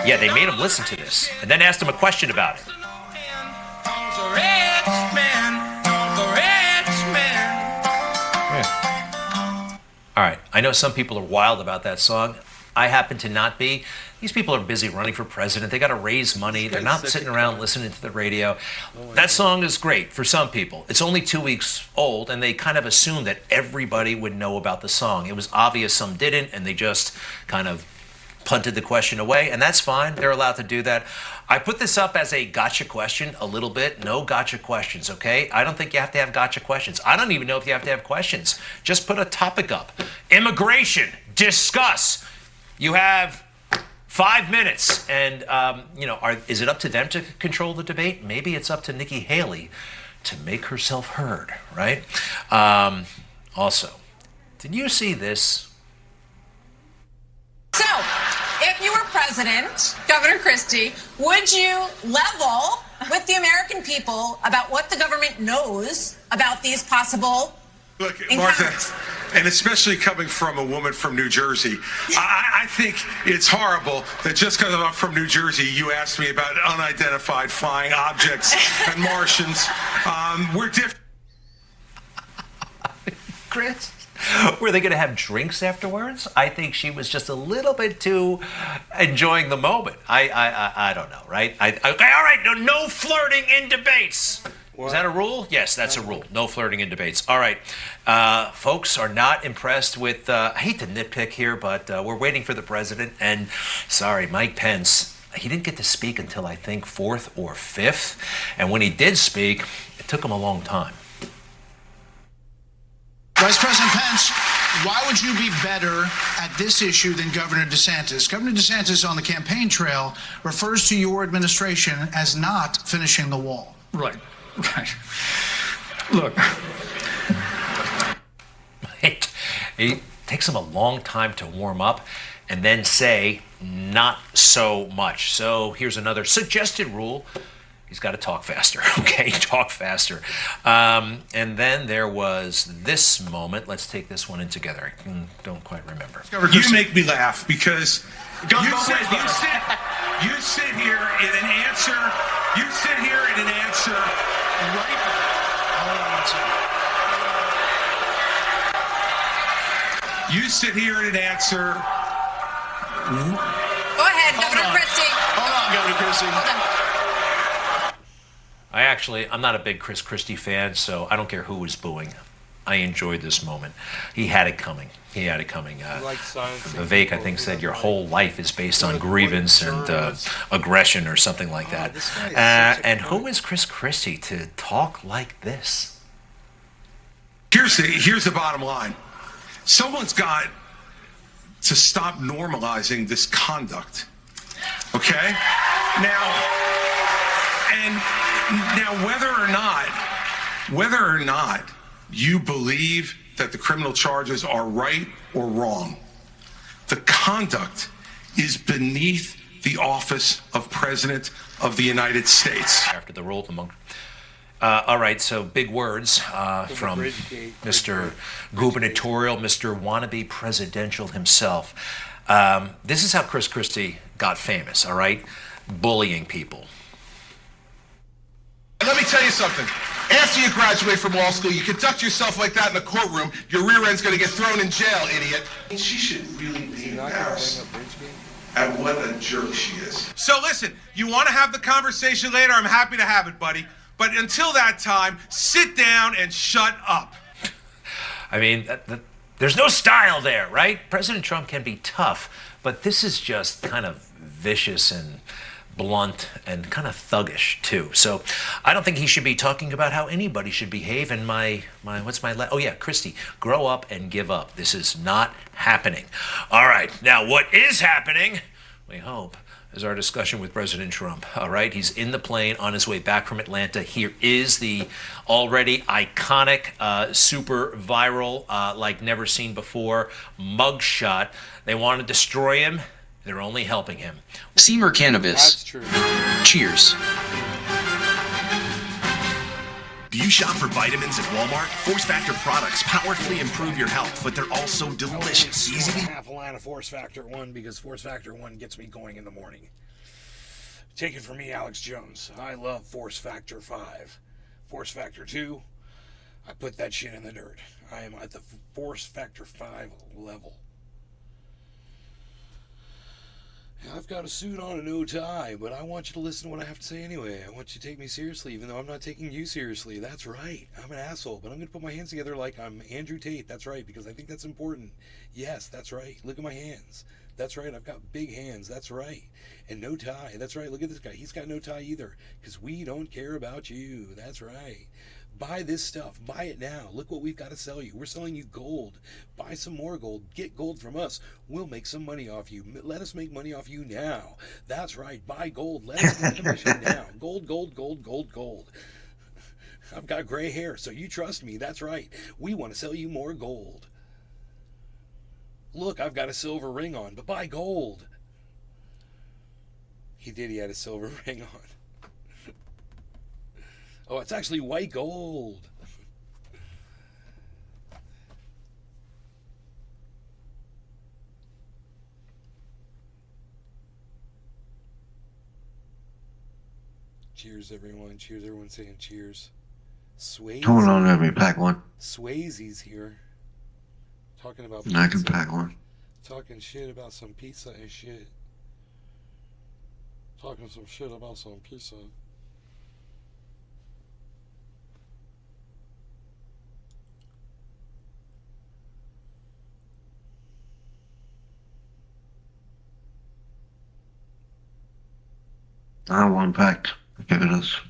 Yeah, they made him listen to this and then asked him a question about it. Yeah. All right, I know some people are wild about that song. I happen to not be. These people are busy running for president. They got to raise money. They're not sitting around listening to the radio. That song is great for some people. It's only 2 weeks old, and they kind of assumed that everybody would know about the song. It was obvious some didn't, and they just kind of punted the question away, and that's fine. They're allowed to do that. I put this up as a gotcha question a little bit. No gotcha questions, okay? I don't think you have to have gotcha questions. I don't even know if you have to have questions. Just put a topic up. Immigration. Discuss. You have 5 minutes, and is it up to them to control the debate? Maybe it's up to Nikki Haley to make herself heard, right? Also, did you see this? So, if you were president, Governor Christie, would you level with the American people about what the government knows about these possible encounters? Martha, and especially coming from a woman from New Jersey, I think it's horrible that just because I'm from New Jersey, you asked me about unidentified flying objects and Martians. We're different. Chris? Were they going to have drinks afterwards? I think she was just a little bit too enjoying the moment. I don't know, right? Okay, all right, no flirting in debates. What? Is that a rule? Yes, that's a rule. No flirting in debates. All right. Folks are not impressed with, I hate to nitpick here, but we're waiting for the president. And sorry, Mike Pence, he didn't get to speak until I think 4th or 5th. And when he did speak, it took him a long time. Vice President Pence, why would you be better at this issue than Governor DeSantis? Governor DeSantis on the campaign trail refers to your administration as not finishing the wall. Right. Look. It takes him a long time to warm up and then say not so much. So here's another suggested rule. He's got to talk faster, okay? Talk faster. And then there was this moment. Let's take this one in together. I don't quite remember. You make me laugh because you sit here in an answer. You sit here in an answer right. You sit here in an answer. Go ahead, Governor Christie. Hold on, Governor Christie. Hold on. I'm not a big Chris Christie fan, so I don't care who was booing. I enjoyed this moment. He had it coming. Vivek, I think, said your whole life is based on grievance and aggression or something like that. And who is Chris Christie to talk like this? Here's the bottom line. Someone's got to stop normalizing this conduct. Okay? Now, whether or not you believe that the criminal charges are right or wrong, the conduct is beneath the office of President of the United States. After the roll among. All right, so big words from Mr. Gubernatorial, Mr. Wannabe Presidential himself. This is how Chris Christie got famous, all right? Bullying people. And let me tell you something. After you graduate from law school, you conduct yourself like that in the courtroom, your rear end's going to get thrown in jail, idiot. She should really be embarrassed at what a jerk she is. So listen, you want to have the conversation later? I'm happy to have it, buddy. But until that time, sit down and shut up. I mean, there's no style there, right? President Trump can be tough, but this is just kind of vicious and blunt and kind of thuggish too. So I don't think he should be talking about how anybody should behave. And Christie, grow up and give up. This is not happening. All right, now what is happening, we hope, is our discussion with President Trump. All right, he's in the plane on his way back from Atlanta. Here is the already iconic, super viral, like never seen before mugshot. They want to destroy him. They're only helping him. Seymour Cannabis. That's true. Cheers. Do you shop for vitamins at Walmart? Force Factor products powerfully improve your health, but they're also delicious. Easy to half a line of Force Factor 1 because Force Factor 1 gets me going in the morning. Take it from me, Alex Jones. I love Force Factor 5. Force Factor 2, I put that shit in the dirt. I am at the Force Factor 5 level. I've got a suit on and no tie, but I want you to listen to what I have to say anyway. I want you to take me seriously, even though I'm not taking you seriously. That's right. I'm an asshole, but I'm going to put my hands together like I'm Andrew Tate. That's right, because I think that's important. Yes, that's right. Look at my hands. That's right. I've got big hands. That's right. And no tie. That's right. Look at this guy. He's got no tie either, because we don't care about you. That's right. Buy this stuff. Buy it now. Look what we've got to sell you. We're selling you gold. Buy some more gold. Get gold from us. We'll make some money off you. Let us make money off you now. That's right. Buy gold. Let us get commission now. Gold, gold, gold, gold, gold. I've got gray hair, so you trust me. That's right. We want to sell you more gold. Look, I've got a silver ring on, but buy gold. He did. He had a silver ring on. Oh, it's actually white gold. Cheers, everyone. Cheers, everyone saying cheers. Swayze. Hold on, let me pack one. Swayze's here. Talking about pizza. I can pack one. Talking shit about some pizza and shit. Talking some shit about some pizza. I want one packed. Give it us.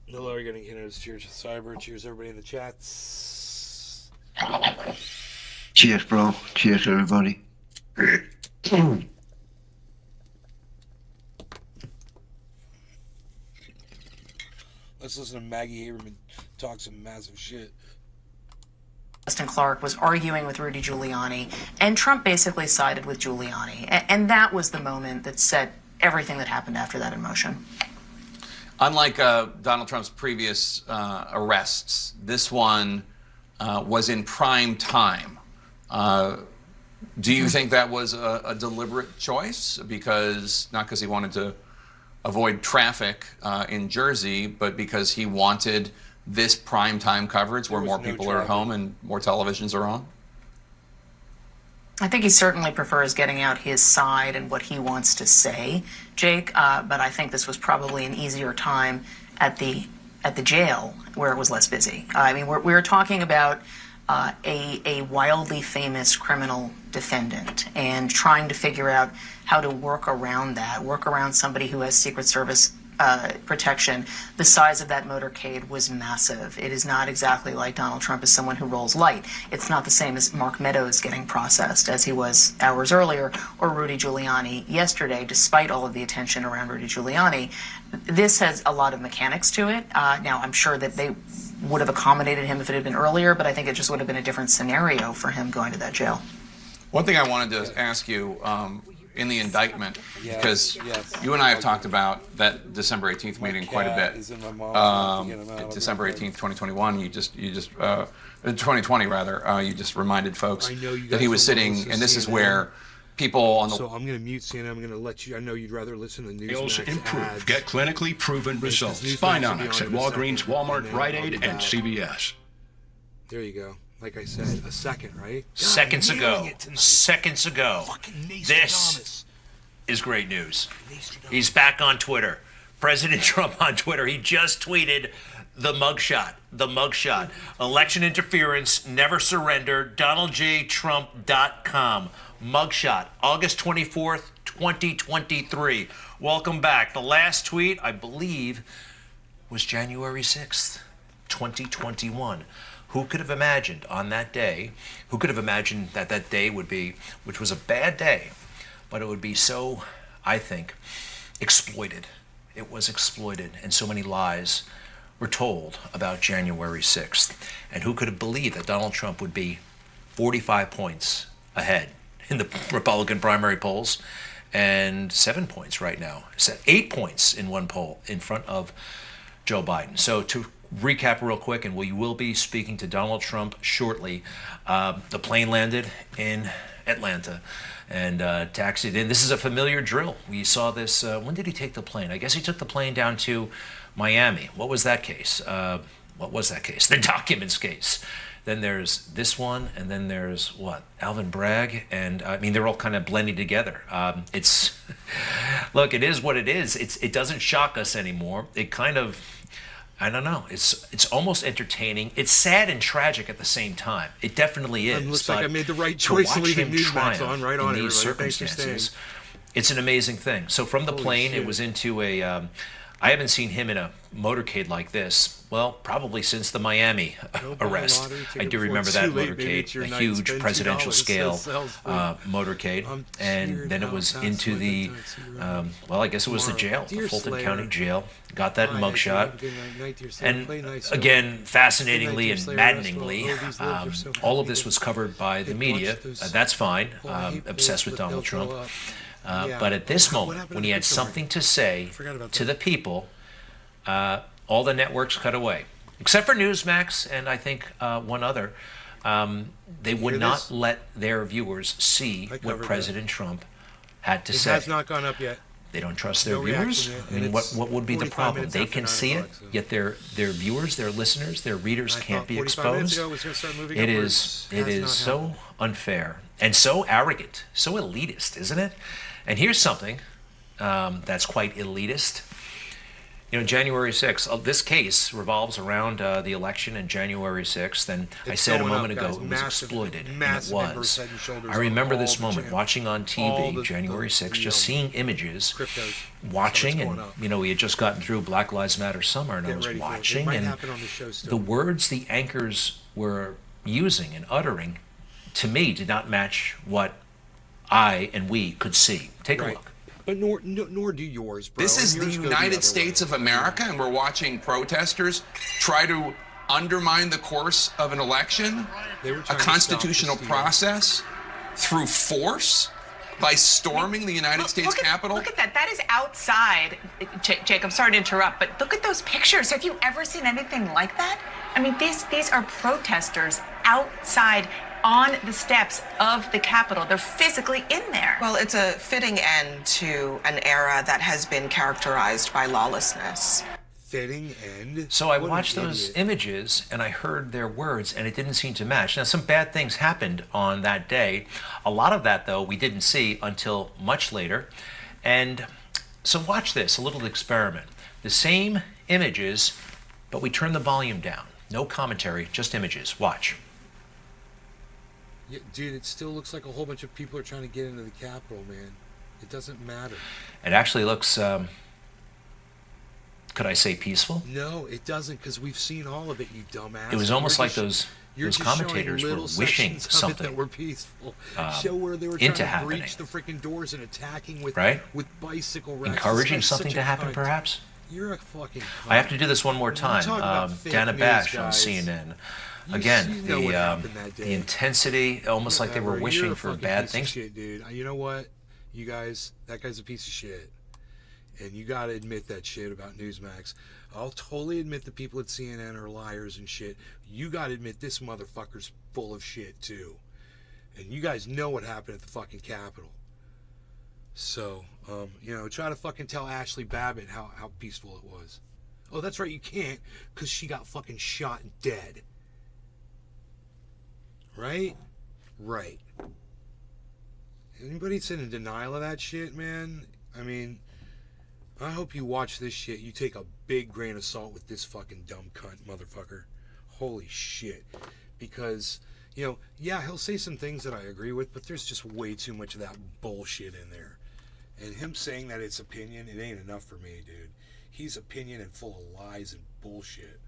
Hello, you're getting Canada's cheers to cyber. Cheers, everybody in the chats. Cheers, bro. Cheers, everybody. Let's listen to Maggie Haberman talk some massive shit. Justin Clark was arguing with Rudy Giuliani, and Trump basically sided with Giuliani. And that was the moment that set everything that happened after that in motion. Unlike Donald Trump's previous arrests, this one was in prime time. Do you think that was a deliberate choice? Because not because he wanted to avoid traffic in Jersey, but because he wanted this primetime coverage where more people are at home and more televisions are on? I think he certainly prefers getting out his side and what he wants to say, Jake, but I think this was probably an easier time at the jail where it was less busy. I mean, we're talking about a wildly famous criminal defendant and trying to figure out how to work around somebody who has Secret Service protection. The size of that motorcade was massive. It is not exactly like Donald Trump is someone who rolls light. It's not the same as Mark Meadows getting processed as he was hours earlier, or Rudy Giuliani yesterday, despite all of the attention around Rudy Giuliani. This has a lot of mechanics to it. Now, I'm sure that they would have accommodated him if it had been earlier, but I think it just would have been a different scenario for him going to that jail. One thing I wanted to ask you, in the indictment, because you and I have talked about that December 18th meeting quite a bit. December 18th, 2021, you just 2020 rather, you just reminded folks that he was sitting, and this is where people on the... So I'm going to mute CNN. I'm going to let you... I know you'd rather listen to Newsmax improve. ads. Get clinically proven results. Buy Nomex at Walgreens, Walmart, Rite Aid, and CVS. There you go. Like I said, a second, right? Seconds ago. This is great news. He's back on Twitter. President Trump on Twitter. He just tweeted the mugshot. Election interference, never surrender. DonaldJTrump.com. Mugshot. August 24th, 2023. Welcome back. The last tweet, I believe, was January 6th, 2021. Who could have imagined on that day, that that day would be, which was a bad day, but it would be so, I think, exploited. It was exploited, and so many lies were told about January 6th. And who could have believed that Donald Trump would be 45 points ahead in the Republican primary polls, and 7 points right now, 8 points in one poll in front of Joe Biden. So to recap real quick, and we will be speaking to Donald Trump shortly. The plane landed in Atlanta and taxied in. This is a familiar drill. We saw this. When did he take the plane? I guess he took the plane down to Miami. What was that case? The documents case. Then there's this one, and then there's what? Alvin Bragg, and I mean, they're all kind of blending together. It's, look, it is what it is. It doesn't shock us anymore. It kind of, I don't know. It's almost entertaining. It's sad and tragic at the same time. It definitely is. It looks like I made the right choice leaving Newsmax on. Right on, in these circumstances. It's an amazing thing. So from the plane, it was into a. I haven't seen him in a motorcade like this, well, probably since the Miami arrest. I do remember that motorcade, a huge presidential scale motorcade. And then it was into the, well, I guess it was the jail, the Fulton County Jail. Got that mugshot. And again, fascinatingly and maddeningly, all of this was covered by the media. That's fine, obsessed with Donald Trump. But at this moment, when he had something to say to the people, all the networks cut away, except for Newsmax and I think one other. They would not let their viewers see what President Trump had to say. It has not gone up yet. They don't trust their viewers. I mean, what would be the problem? They can see it, yet their viewers, their listeners, their readers can't be exposed. It is so unfair and so arrogant, so elitist, isn't it? And here's something that's quite elitist. You know, January 6th, this case revolves around the election in January 6th, and I said a moment ago it was exploited, and it was. I remember this moment, watching on TV, January 6th, just seeing images, watching, and, you know, we had just gotten through Black Lives Matter summer, and I was watching, and the words the anchors were using and uttering, to me, did not match what I and we could see. Take a look. But nor do yours, bro. This is the United States of America, and we're watching protesters try to undermine the course of an election, a constitutional process, through force, by storming the United States Capitol. Look at that. That is outside. Jake, I'm sorry to interrupt, but look at those pictures. Have you ever seen anything like that? I mean, these are protesters outside on the steps of the Capitol. They're physically in there. Well, it's a fitting end to an era that has been characterized by lawlessness. Fitting end? So I watched those images and I heard their words and it didn't seem to match. Now, some bad things happened on that day. A lot of that, though, we didn't see until much later. And so watch this, a little experiment. The same images, but we turn the volume down. No commentary, just images. Watch. Yeah, dude, it still looks like a whole bunch of people are trying to get into the Capitol, man. It doesn't matter. It actually looks, could I say peaceful? No, it doesn't, because we've seen all of it, you dumbass. It was almost like those commentators were wishing something that were peaceful. Show where they were trying to breach the freaking doors and attacking with bicycle racks. Encouraging something to happen, perhaps? You're a fucking cunt. I have to do this one more time. Dana Bash on CNN. Again, the intensity, almost like they were wishing for bad things. Shit, dude. You know what? You guys, that guy's a piece of shit. And you gotta admit that shit about Newsmax. I'll totally admit the people at CNN are liars and shit. You gotta admit this motherfucker's full of shit, too. And you guys know what happened at the fucking Capitol. So, you know, try to fucking tell Ashley Babbitt how peaceful it was. Oh, that's right, you can't, because she got fucking shot and dead. Right? Right. Anybody that's in denial of that shit, man? I mean, I hope you watch this shit. You take a big grain of salt with this fucking dumb cunt motherfucker. Holy shit. Because, you know, yeah, he'll say some things that I agree with, but there's just way too much of that bullshit in there. And him saying that it's opinion, it ain't enough for me, dude. He's opinion and full of lies and bullshit.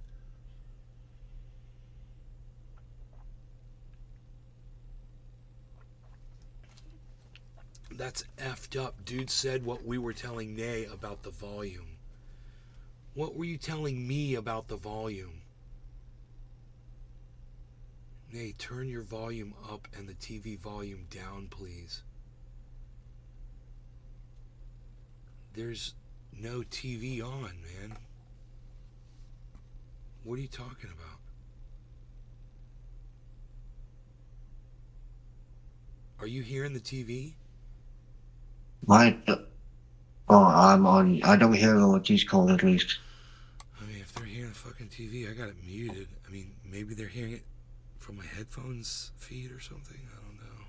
That's effed up. Dude said what we were telling Nay about the volume. What were you telling me about the volume? Nay, turn your volume up and the TV volume down, please. There's no TV on, man. What are you talking about? Are you hearing the TV? I'm on. I don't hear what he's called at least. I mean, if they're hearing the fucking TV, I got it muted. I mean, maybe they're hearing it from my headphones feed or something. I don't know.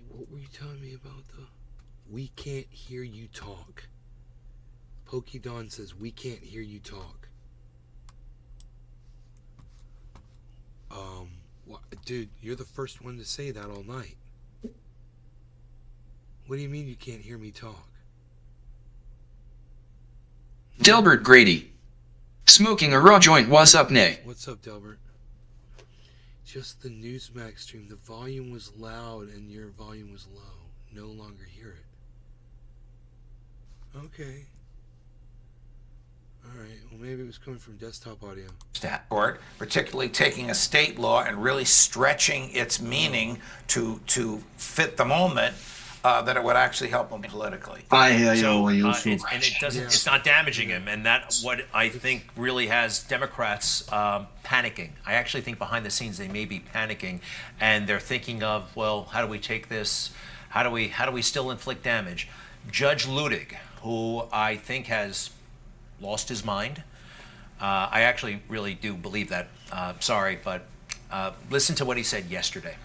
What were you telling me about the... We can't hear you talk. Pokey Dawn says, we can't hear you talk. Dude, you're the first one to say that all night. What do you mean you can't hear me talk? Delbert Grady. Smoking a raw joint, what's up, Nay? What's up, Delbert? Just the Newsmax stream. The volume was loud and your volume was low. No longer hear it. Okay. Alright, well maybe it was coming from desktop audio. Court, particularly taking a state law and really stretching its meaning to fit the moment, that it would actually help him politically. I hear you. And it doesn't. It's not damaging him, and that's what I think really has Democrats panicking. I actually think behind the scenes they may be panicking, and they're thinking of, well, how do we take this? How do we still inflict damage? Judge Ludig, who I think has lost his mind. I actually really do believe that. Sorry, but listen to what he said yesterday.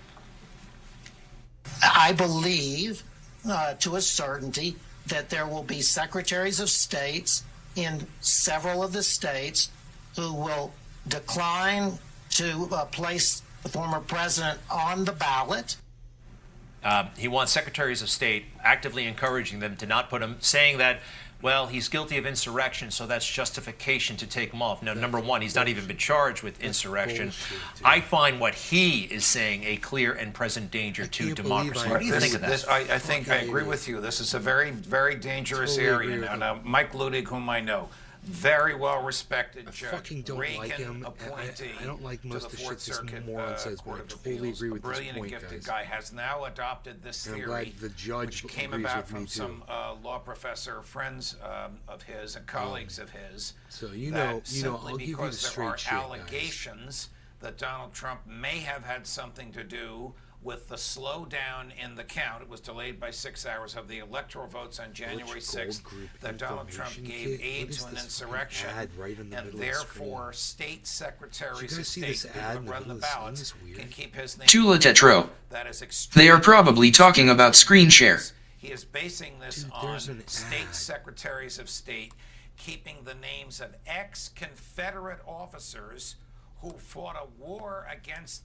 I believe to a certainty that there will be secretaries of states in several of the states who will decline to place the former president on the ballot. He wants secretaries of state actively encouraging them to not put him, saying that, well, he's guilty of insurrection, so that's justification to take him off. Now, number one, he's not even been charged with insurrection. I find what he is saying a clear and present danger to democracy. What do you think of that? I think I agree with you. This is a very, very dangerous area. Now, Mike Ludig, whom I know, very well respected judge. I fucking don't like him. I don't like most of the shit this moron says, but I totally agree with this point, gifted guy has now adopted this theory, the judge which came about from some law professor friends of his and colleagues of his. So I'll give you the straight shit, there are allegations that Donald Trump may have had something to do with the slowdown in the count. It was delayed by 6 hours of the electoral votes on January 6th that Donald Trump gave aid to an insurrection, and therefore state secretaries of state who run the ballots can keep his name. Tula Tetro. They are probably talking about screen share. He is basing this on state secretaries of state keeping the names of ex-Confederate officers who fought a war against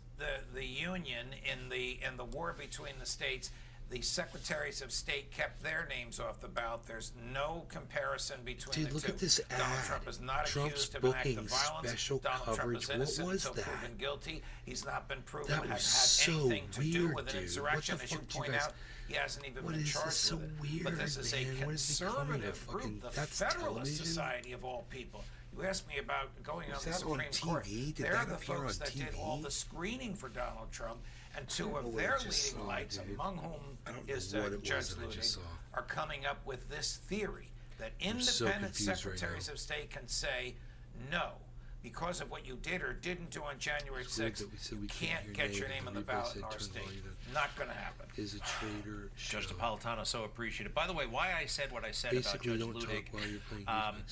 the Union in the war between the states. The secretaries of state kept their names off the ballot. There's no comparison between the two. Look at this ad. Donald Trump is not accused of an act of violence. Donald Trump is innocent until proven guilty. He's not been proven to have had anything to do with an insurrection. As you point out, he hasn't even been charged with it. But this is a conservative group, the Federalist Society of all people. You asked me about going on the Supreme Court. They're the folks that did all the screening for Donald Trump, and two of their leading lights, among whom is Judge Ludig, are coming up with this theory that independent secretaries of state can say, no, because of what you did or didn't do on January 6th, you can't get your name on the ballot in our state. Not going to happen. Is a traitor. Judge Napolitano, so appreciative. By the way, why I said what I said about Judge Ludig,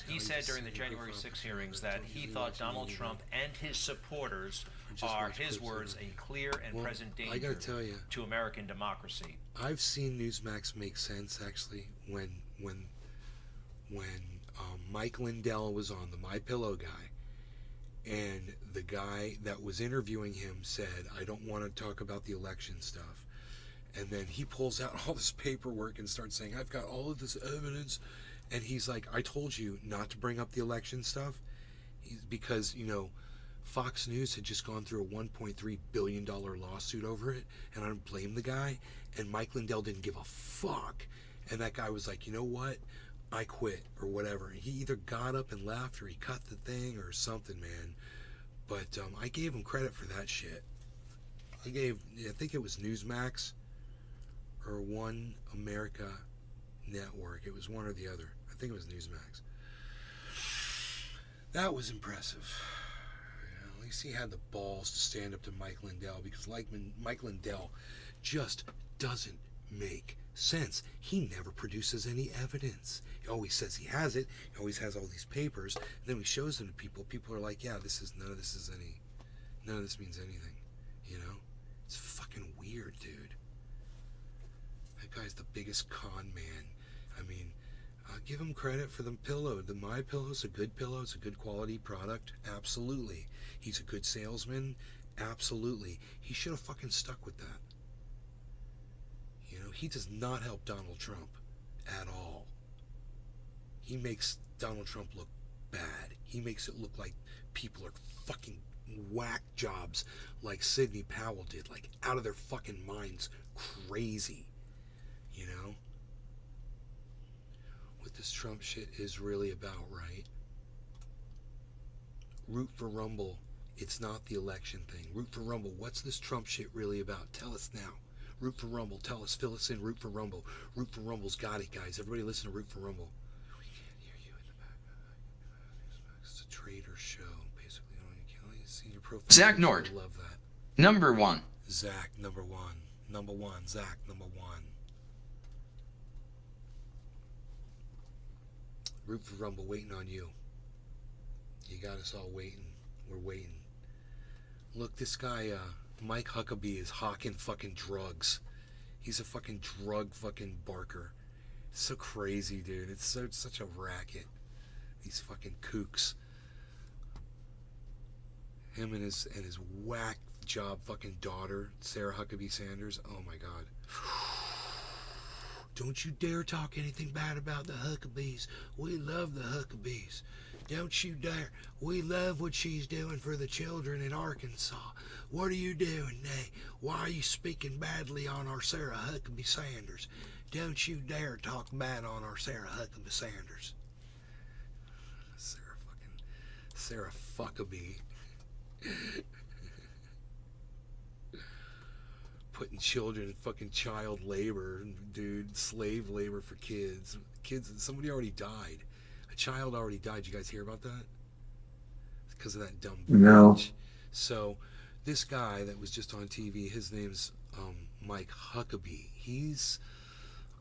he said during the January 6 hearings that he thought Donald Trump and his supporters are, his words, a clear and present danger to American democracy. I've seen Newsmax make sense, actually, when Mike Lindell was on, the MyPillow guy, and the guy that was interviewing him said, I don't want to talk about the election stuff. And then he pulls out all this paperwork and starts saying, I've got all of this evidence. And he's like, I told you not to bring up the election stuff. Because, Fox News had just gone through a $1.3 billion lawsuit over it. And I don't blame the guy. And Mike Lindell didn't give a fuck. And that guy was like, you know what? I quit or whatever. He either got up and left or he cut the thing or something, man. But I gave him credit for that shit. I think it was Newsmax or One America network. It was one or the other. I think it was Newsmax. That was impressive. At least he had the balls to stand up to Mike Lindell, because Mike Lindell just doesn't make sense. He never produces any evidence. He always says he has it. He always has all these papers. And then he shows them to people. People are like, yeah, none of this means anything. You know? It's fucking weird, dude. That guy's the biggest con man. I mean, give him credit for the pillow. The My Pillow's a good pillow. It's a good quality product. Absolutely. He's a good salesman. Absolutely. He should have fucking stuck with that. You know, he does not help Donald Trump at all. He makes Donald Trump look bad. He makes it look like people are fucking whack jobs like Sidney Powell did, like out of their fucking minds, crazy. You know? What this Trump shit is really about, right? Root for Rumble. It's not the election thing. Root for Rumble. What's this Trump shit really about? Tell us now. Root for Rumble. Tell us. Fill us in. Root for Rumble. Root for Rumble's got it, guys. Everybody listen to Root for Rumble. We can't hear you in the back. It's a traitor show, basically. You can't see your profile. Zach Nord. Love that. Number 1. Zach, number 1. Number 1. Zach, number 1. Root for Rumble, waiting on you. You got us all waiting. We're waiting. Look, this guy, Mike Huckabee is hawking fucking drugs. He's a fucking drug fucking barker. It's so crazy, dude. It's such a racket. These fucking kooks. Him and his whack job fucking daughter, Sarah Huckabee Sanders. Oh my God. Don't you dare talk anything bad about the Huckabees. We love the Huckabees. Don't you dare. We love what she's doing for the children in Arkansas. What are you doing, Nay? Why are you speaking badly on our Sarah Huckabee Sanders? Don't you dare talk bad on our Sarah Huckabee Sanders. Sarah Fuckabee. Putting children in fucking child labor, dude, slave labor for kids. Somebody already died. A child already died. You guys hear about that? It's because of that dumb No. bitch. So, this guy that was just on TV, his name's Mike Huckabee. He's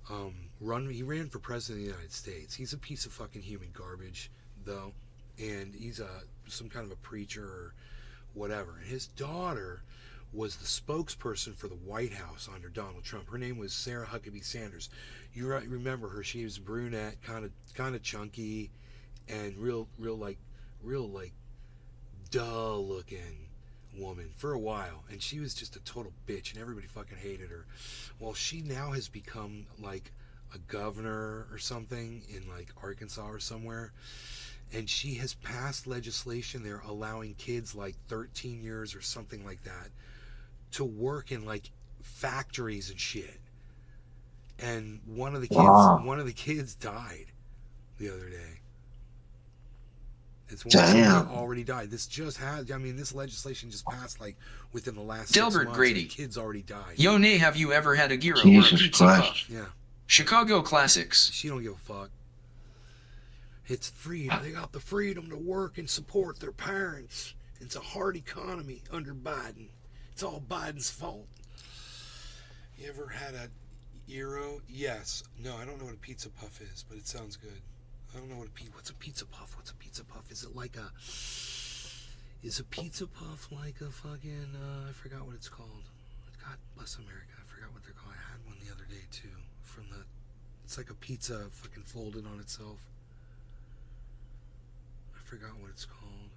he ran for president of the United States. He's a piece of fucking human garbage, though, and he's some kind of a preacher or whatever. And his daughter was the spokesperson for the White House under Donald Trump. Her name was Sarah Huckabee Sanders. You remember her? She was brunette, kind of chunky, and real dull looking woman for a while. And she was just a total bitch, and everybody fucking hated her. Well, she now has become like a governor or something in like Arkansas or somewhere. And she has passed legislation there allowing kids like 13 years or something like that to work in like factories and shit. And one of the kids died the other day. It's one that already died. This legislation just passed like within the last 6 Delbert months. Grady. The kids already died. Yo, Nay, have you ever had a gyro Jesus or a pizza Christ. puff? Yeah. Chicago Classics. She don't give a fuck. It's freedom. They got the freedom to work and support their parents. It's a hard economy under Biden. It's all Biden's fault. You ever had a gyro? Yes. No, I don't know what a pizza puff is, but it sounds good. I don't know what's a pizza puff. What's a pizza puff? Is a pizza puff like a fucking, I forgot what it's called. God bless America. I forgot what they're called. I had one the other day too. It's like a pizza fucking folded on itself. I forgot what it's called.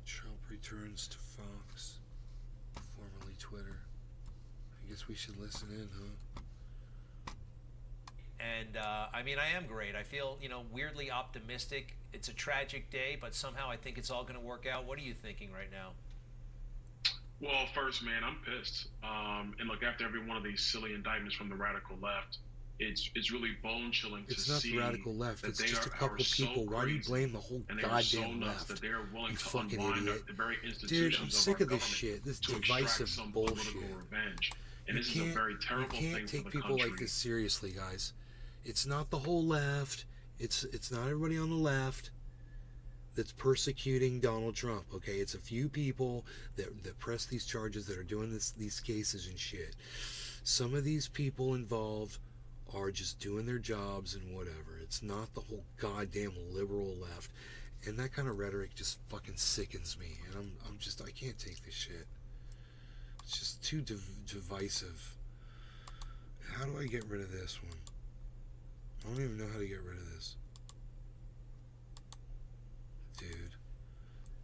Trump returns to Fox, formerly Twitter. I guess we should listen in, huh? And I mean, I am great. I feel, weirdly optimistic. It's a tragic day, but somehow I think it's all going to work out. What are you thinking right now? Well, first, man, I'm pissed. And look, after every one of these silly indictments from the radical left, it's really bone chilling to see. It's not the radical left. It's just a couple people. Why do you blame the whole goddamn left? That they are willing to fucking idiot. The very institutions Dude, I'm sick of this shit. This divisive bullshit. Revenge. And this is a very terrible thing for the country. You can't take people like this seriously, guys. It's not the whole left. It's not everybody on the left that's persecuting Donald Trump, okay? It's a few people that press these charges, that are doing these cases and shit. Some of these people involved are just doing their jobs and whatever. It's not the whole goddamn liberal left. And that kind of rhetoric just fucking sickens me. And I can't take this shit. It's just too divisive. How do I get rid of this one? I don't even know how to get rid of this.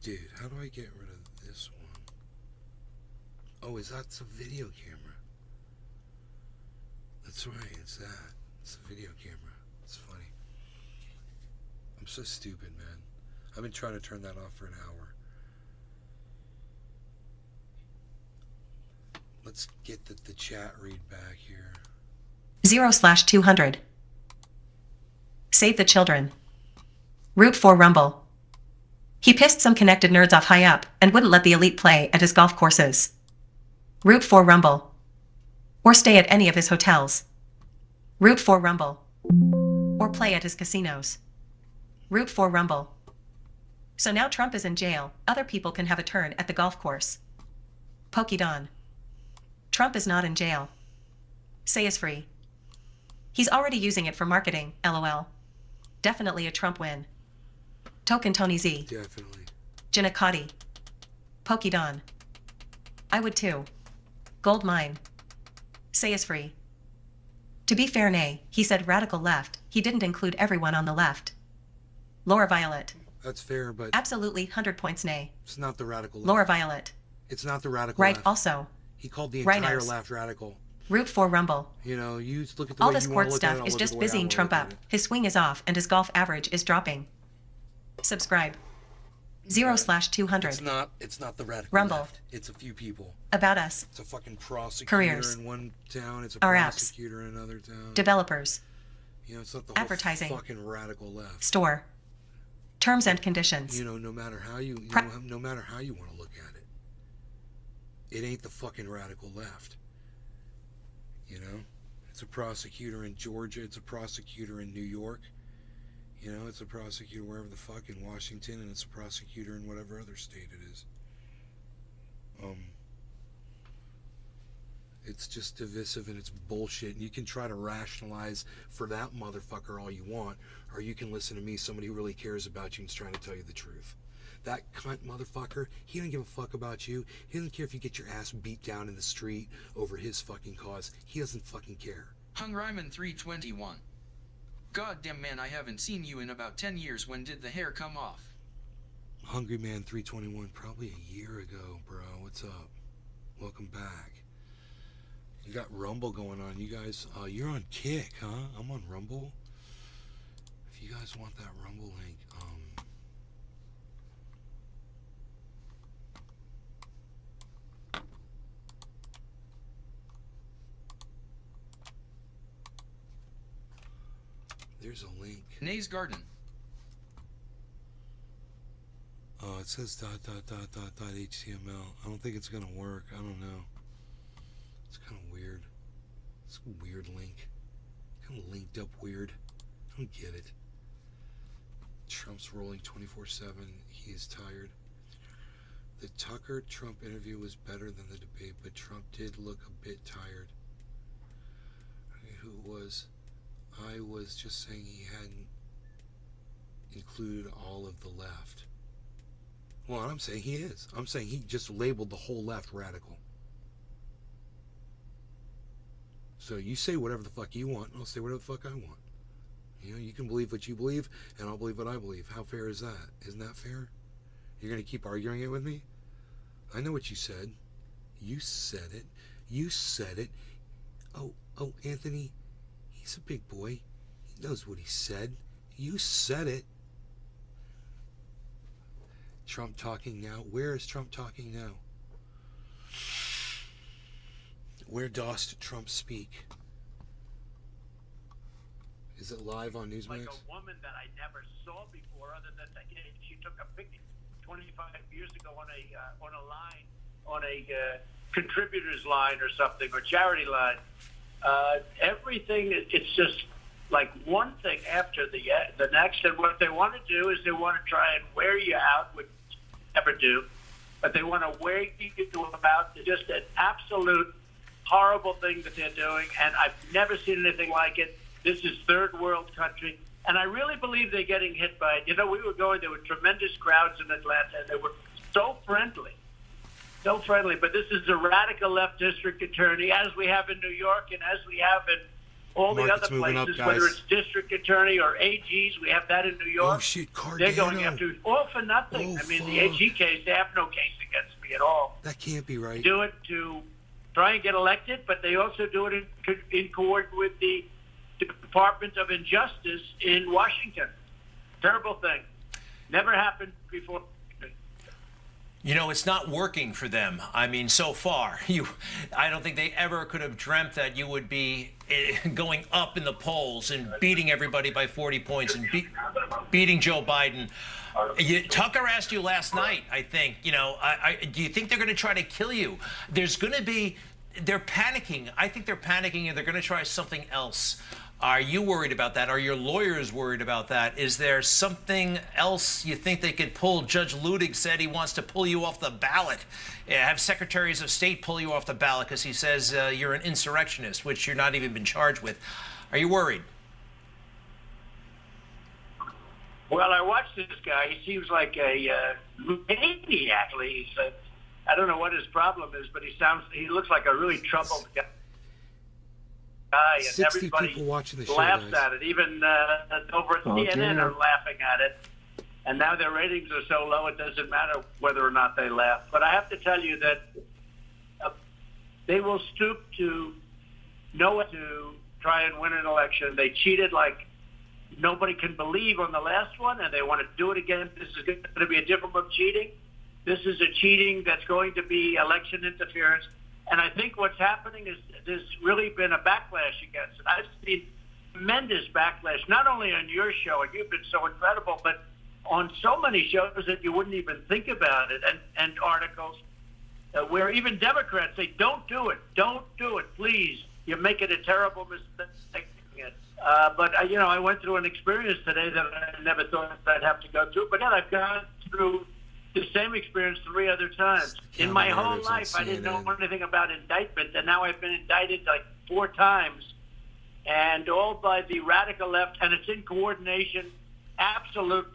Dude, how do I get rid of this one? Oh, that's a video camera. That's right, it's that. It's a video camera. It's funny. I'm so stupid, man. I've been trying to turn that off for an hour. Let's get the chat read back here. 0/200. Save the children. Root for Rumble. He pissed some connected nerds off high up and wouldn't let the elite play at his golf courses. Root for Rumble. Or stay at any of his hotels. Root for Rumble. Or play at his casinos. Root for Rumble. So now Trump is in jail, other people can have a turn at the golf course. Pokey-Don. Trump is not in jail. Say is free. He's already using it for marketing, LOL. Definitely a Trump win. Token Tony Z. Definitely. Ginnacati. Pokey-Don. I would too. Gold mine. Say is free. To be fair, nay, he said radical left. He didn't include everyone on the left. Laura Violet. That's fair, but... Absolutely 100 points nay. It's not the radical left. Laura Violet. It's not the radical right, left. Also. He called the entire Rhinos. left radical. Root for Rumble. You know, you look at the all way this you court look at stuff it, is I'll just look at the way I busying wanna Trump look at up. it. His swing is off and his golf average is dropping. Subscribe. 0/200. It's not the radical Rumble. left. It's a few people. About us. It's a fucking prosecutor Careers. in one town. It's a Our apps. prosecutor in another town. Developers. You know, it's not the whole Advertising. fucking radical left. Store. Terms and conditions. You know, no matter how you no matter how you want to look at it, it ain't the fucking radical left. You know, it's a prosecutor in Georgia. It's a prosecutor in New York. You know, it's a prosecutor wherever the fuck in Washington, and it's a prosecutor in whatever other state it is. It's just divisive and it's bullshit. And you can try to rationalize for that motherfucker all you want, or you can listen to me, somebody who really cares about you and is trying to tell you the truth. That cunt motherfucker, he don't give a fuck about you. He doesn't care if you get your ass beat down in the street over his fucking cause. He doesn't fucking care. Hung Ryman 321. Goddamn man, I haven't seen you in about 10 years. When did the hair come off? Hungry Man 321, probably a year ago, bro. What's up? Welcome back. You got Rumble going on. You guys, you're on Kick, huh? I'm on Rumble. If you guys want that Rumble link, there's a link. Nay's Garden. Oh, it says ... HTML. I don't think it's gonna work. I don't know. It's kind of weird. It's a weird link. Kind of linked up weird. I don't get it. Trump's rolling 24/7. He is tired. The Tucker-Trump interview was better than the debate, but Trump did look a bit tired. Who it was? I was just saying he hadn't included all of the left. Well, I'm saying he is. I'm saying he just labeled the whole left radical. So you say whatever the fuck you want, and I'll say whatever the fuck I want. You know, you can believe what you believe, and I'll believe what I believe. How fair is that? Isn't that fair? You're going to keep arguing it with me? I know what you said. You said it. You said it. Oh, Anthony, he's a big boy. He knows what he said. You said it. Trump talking now. Where is Trump talking now? Where does Trump speak? Is it live on Newsmax? Like a woman that I never saw before, other than that she took a picnic 25 years ago on a line, on a contributors line or something, or charity line. Everything, it's just like one thing after the next. And what they want to do is they want to try and wear you out, which they never do. But they want to wear you out. Just an absolute horrible thing that they're doing. And I've never seen anything like it. This is third world country. And I really believe they're getting hit by it. You know, we were going, there were tremendous crowds in Atlanta, and they were so friendly. So friendly. But this is a radical left district attorney, as we have in New York and as we have in all the other places, whether it's district attorney or AGs. We have that in New York. Oh, shit, Cardano. They're going after all for nothing. I mean, the AG case, they have no case against me at all. That can't be right. Do it to try and get elected, but they also do it in coordination with the Department of Injustice in Washington. Terrible thing. Never happened before. You know, it's not working for them. I mean, so far, I don't think they ever could have dreamt that you would be going up in the polls and beating everybody by 40 points and beating Joe Biden. Tucker asked you last night, I think, you know, do you think they're going to try to kill you? There's going to be, they're panicking. I think they're panicking and they're going to try something else. Are you worried about that? Are your lawyers worried about that? Is there something else you think they could pull? Judge Ludig said he wants to pull you off the ballot. Have secretaries of state pull you off the ballot because he says you're an insurrectionist, which you're not even been charged with. Are you worried? Well, I watched this guy. He seems like a maniac. I don't know what his problem is, but he looks like a really troubled guy. And 60 everybody people watching the show, laughs guys. at it. Even over at CNN are laughing at it. And now their ratings are so low it doesn't matter whether or not they laugh. But I have to tell you that they will stoop to know what to try and win an election. They cheated like nobody can believe on the last one, and they want to do it again. This is going to be a different form of cheating. This is a cheating that's going to be election interference. And I think what's happening is there's really been a backlash against it. I've seen tremendous backlash, not only on your show, and you've been so incredible, but on so many shows that you wouldn't even think about it, and articles where even Democrats say, don't do it, please. You're making a terrible mistake. But I went through an experience today that I never thought I'd have to go through. But then I've gone through the same experience 3 other times. In my whole life, I didn't know anything about indictment, and now I've been indicted like 4 times, and all by the radical left, and it's in coordination, absolutely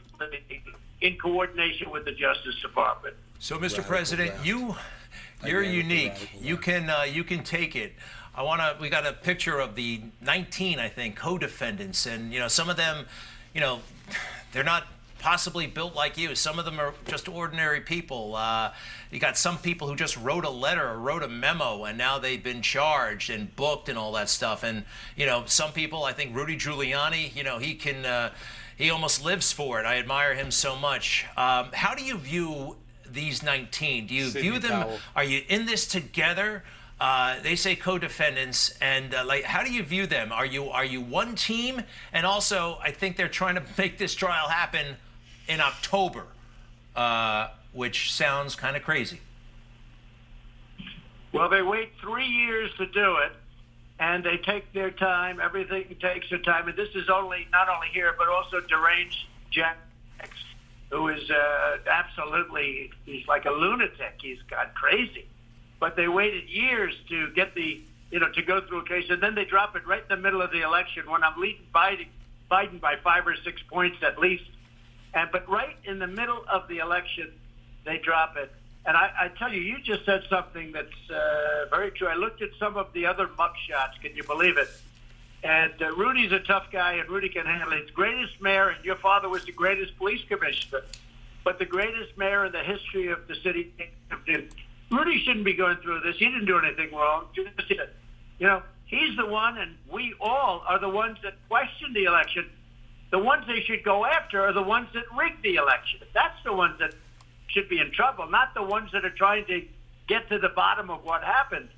in coordination with the Justice Department. So, Mr. President, you're unique. You can take it. We got a picture of the 19, I think, co-defendants, and some of them, they're not possibly built like you. Some of them are just ordinary people. You got some people who just wrote a letter or wrote a memo, and now they've been charged and booked and all that stuff. And some people, I think Rudy Giuliani, he almost lives for it. I admire him so much. How do you view these 19? Do you view them? Are you in this together? They say co-defendants, and how do you view them? Are you one team? And also, I think they're trying to make this trial happen in October, which sounds kind of crazy. Well, they wait 3 years to do it, and they take their time. Everything takes their time, and this is not only here, but also deranged Jack, who is absolutely, he's like a lunatic. He's gone crazy. But they waited years to get to go through a case, and then they drop it right in the middle of the election when I'm leading Biden by 5 or 6 points at least. But right in the middle of the election, they drop it. And I tell you, you just said something that's very true. I looked at some of the other mugshots. Can you believe it? And Rudy's a tough guy, and Rudy can handle it. He's greatest mayor, and your father was the greatest police commissioner, but the greatest mayor in the history of the city of Rudy shouldn't be going through this. He didn't do anything wrong. He's the one, and we all are the ones that question the election. The ones they should go after are the ones that rigged the election. That's the ones that should be in trouble, not the ones that are trying to get to the bottom of what happened.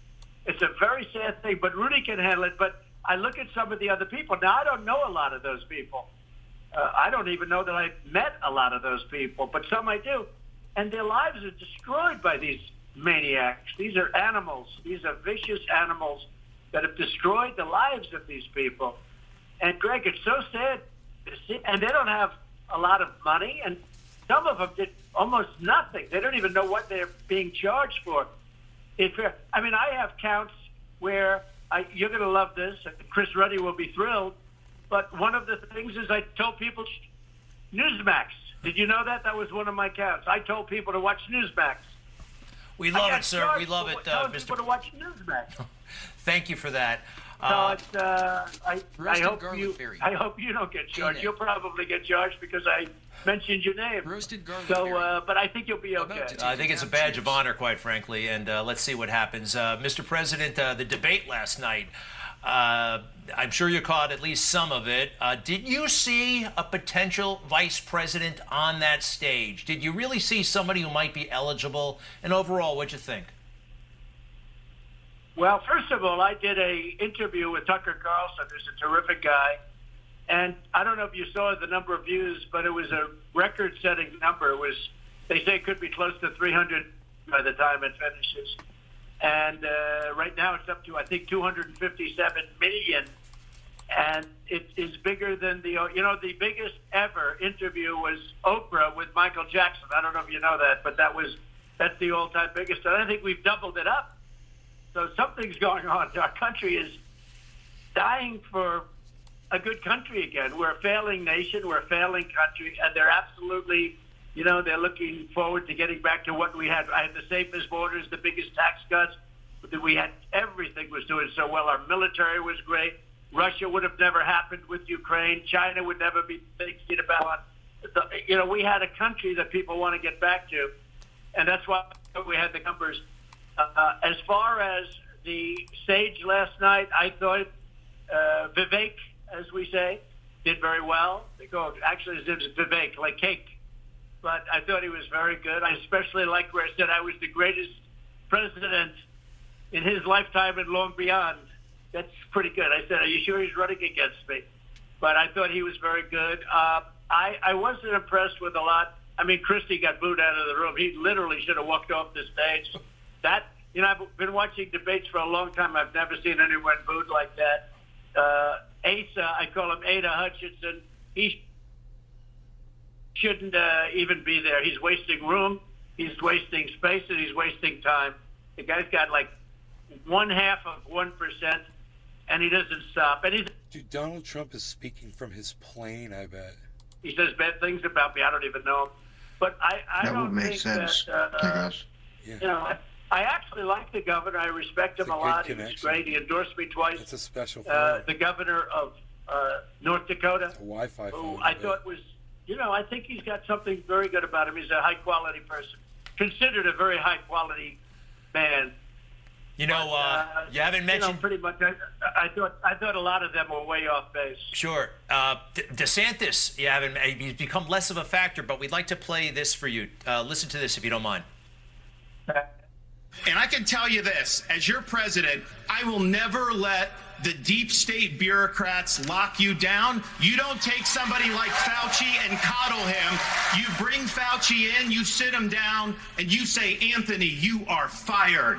It's a very sad thing, but Rudy can handle it. But I look at some of the other people. Now, I don't know a lot of those people. I don't even know that I've met a lot of those people, but some I do. And their lives are destroyed by these maniacs. These are animals. These are vicious animals that have destroyed the lives of these people. And, Greg, it's so sad to see. And they don't have a lot of money, and some of them did almost nothing. They don't even know what they're being charged for. I mean, I have counts where you're going to love this, and Chris Ruddy will be thrilled, but one of the things is I told people Newsmax. Did you know that? That was one of my counts. I told people to watch Newsmax. We love it, sir. We love it, Mr. People to watch Newsmax. Thank you for that. So it's, I hope you don't get charged. You'll probably get charged because I mentioned your name. But I think you'll be okay. I think it's a badge of honor, quite frankly, and let's see what happens. Mr. President, the debate last night, I'm sure you caught at least some of it. Did you see a potential vice president on that stage? Did you really see somebody who might be eligible? And overall, what'd you think? Well, first of all, I did an interview with Tucker Carlson, who's a terrific guy. And I don't know if you saw the number of views, but it was a record-setting number. They say it could be close to 300 by the time it finishes. And right now it's up to, I think, 257 million. And it is bigger than the biggest ever interview was Oprah with Michael Jackson. I don't know if you know that, but that's the all-time biggest. And I think we've doubled it up. So something's going on. Our country is dying for a good country again. We're a failing nation. We're a failing country. And they're absolutely, they're looking forward to getting back to what we had. I had the safest borders, the biggest tax cuts. We had everything was doing so well. Our military was great. Russia would have never happened with Ukraine. China would never be thinking about it. We had a country that people want to get back to. And that's why we had the numbers. As far as the stage last night, I thought Vivek, as we say, did very well. Actually, his name is Vivek, like cake. But I thought he was very good. I especially liked where I said I was the greatest president in his lifetime and long beyond. That's pretty good. I said, are you sure he's running against me? But I thought he was very good. I wasn't impressed with a lot. I mean, Christie got booed out of the room. He literally should have walked off the stage. I've been watching debates for a long time. I've never seen anyone booed like that. Asa, I call him Ada Hutchinson. He shouldn't even be there. He's wasting room. He's wasting space, and he's wasting time. The guy's got like 0.5%, and he doesn't stop. And Dude, Donald Trump is speaking from his plane, I bet. He says bad things about me. I don't even know him. But I don't think sense, that, I actually like the governor. I respect him a lot. He was great. He endorsed me twice. It's a special the governor of North Dakota, a Wi-Fi phone, I thought was, I think he's got something very good about him. He's a high-quality person, considered a very high-quality man. You haven't mentioned pretty much. I thought a lot of them were way off base. Sure, DeSantis. He's become less of a factor, but we'd like to play this for you. Listen to this if you don't mind. And I can tell you this, as your president, I will never let the deep state bureaucrats lock you down. You don't take somebody like Fauci and coddle him. You bring Fauci in, you sit him down, and you say, Anthony, you are fired.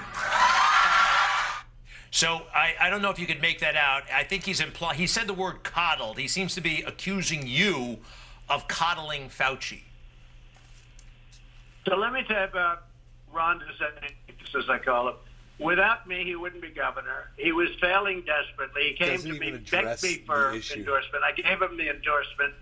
So I don't know if you could make that out. I think he said the word coddled. He seems to be accusing you of coddling Fauci. So let me tell you about Ron DeSantis, as I call him. Without me, he wouldn't be governor. He was failing desperately. He came to me, begged me for endorsement. I gave him the endorsement,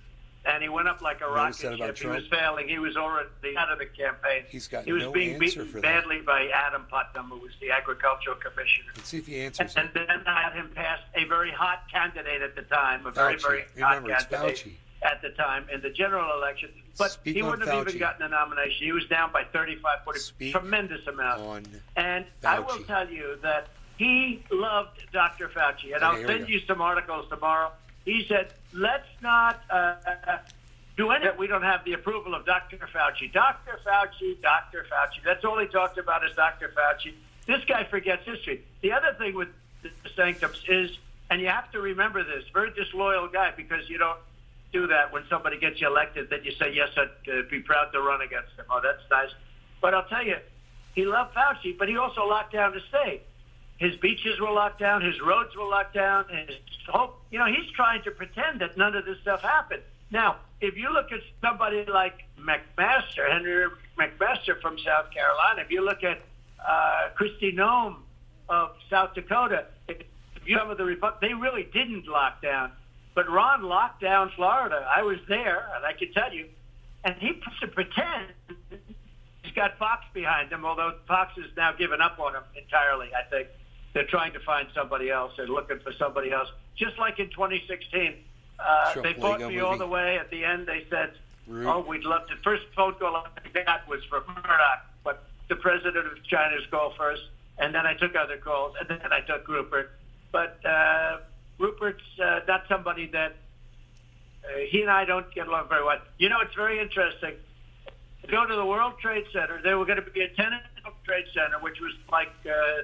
and he went up like a rocket ship. He was failing. He was already out of the campaign. He was being beaten badly by Adam Putnam, who was the agricultural commissioner. Let's see if he answers. And then I had him pass a very hot candidate at the time, a very, very hot candidate at the time in the general election. But he wouldn't have even gotten a nomination. He was down by 35, 40, tremendous amount. And I will tell you that he loved Dr. Fauci. And I'll send you some articles tomorrow. He said, let's not do anything. We don't have the approval of Dr. Fauci. Dr. Fauci, Dr. Fauci. That's all he talked about is Dr. Fauci. This guy forgets history. The other thing with the sanctums is, And you have to remember this, very disloyal guy, because you don't do that when somebody gets you elected, that you say, yes, I'd be proud to run against him. Oh, that's nice. But I'll tell you, he loved Fauci, but he also locked down the state. His beaches were locked down, his roads were locked down, and he's trying to pretend that none of this stuff happened. Now, if you look at somebody like McMaster, Henry McMaster from South Carolina, if you look at Kristi Noem of South Dakota, if you some of the they really didn't lock down. But Ron locked down Florida. I was there, and I can tell you. And he puts to pretend he's got Fox behind him, although Fox has now given up on him entirely, I think. They're trying to find somebody else. They're looking for somebody else. Just like in 2016, they fought me all the way. At the end, they said, oh, we'd love to. First phone call I got was from Murdoch, but the president of China's call first, and then I took other calls, and then I took Rupert. But Rupert's not somebody that he and I don't get along very well. You know, it's very interesting. Go to the World Trade Center. There were going to be a tenant Trade Center, which was like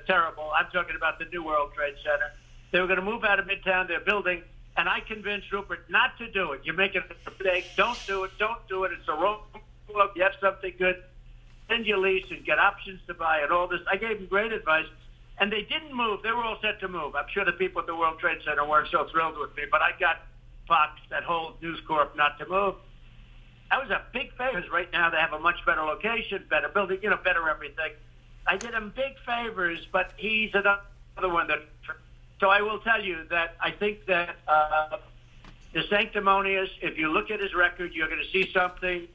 terrible. I'm talking about the New World Trade Center. They were going to move out of Midtown. They're building, and I convinced Rupert not to do it. You're making a mistake. Don't do it. Don't do it. It's a wrong look. You have something good. Send your lease and get options to buy and all this. I gave them great advice, and they didn't move. They were all set to move. I'm sure the people at the World Trade Center weren't so thrilled with me, but I got Fox, that whole News Corp, not to move. That was a big favor. Right now they have a much better location, better building, better everything. I did him big favors, but he's another one that. So I will tell you that I think that the sanctimonious, if you look at his record, you're going to see something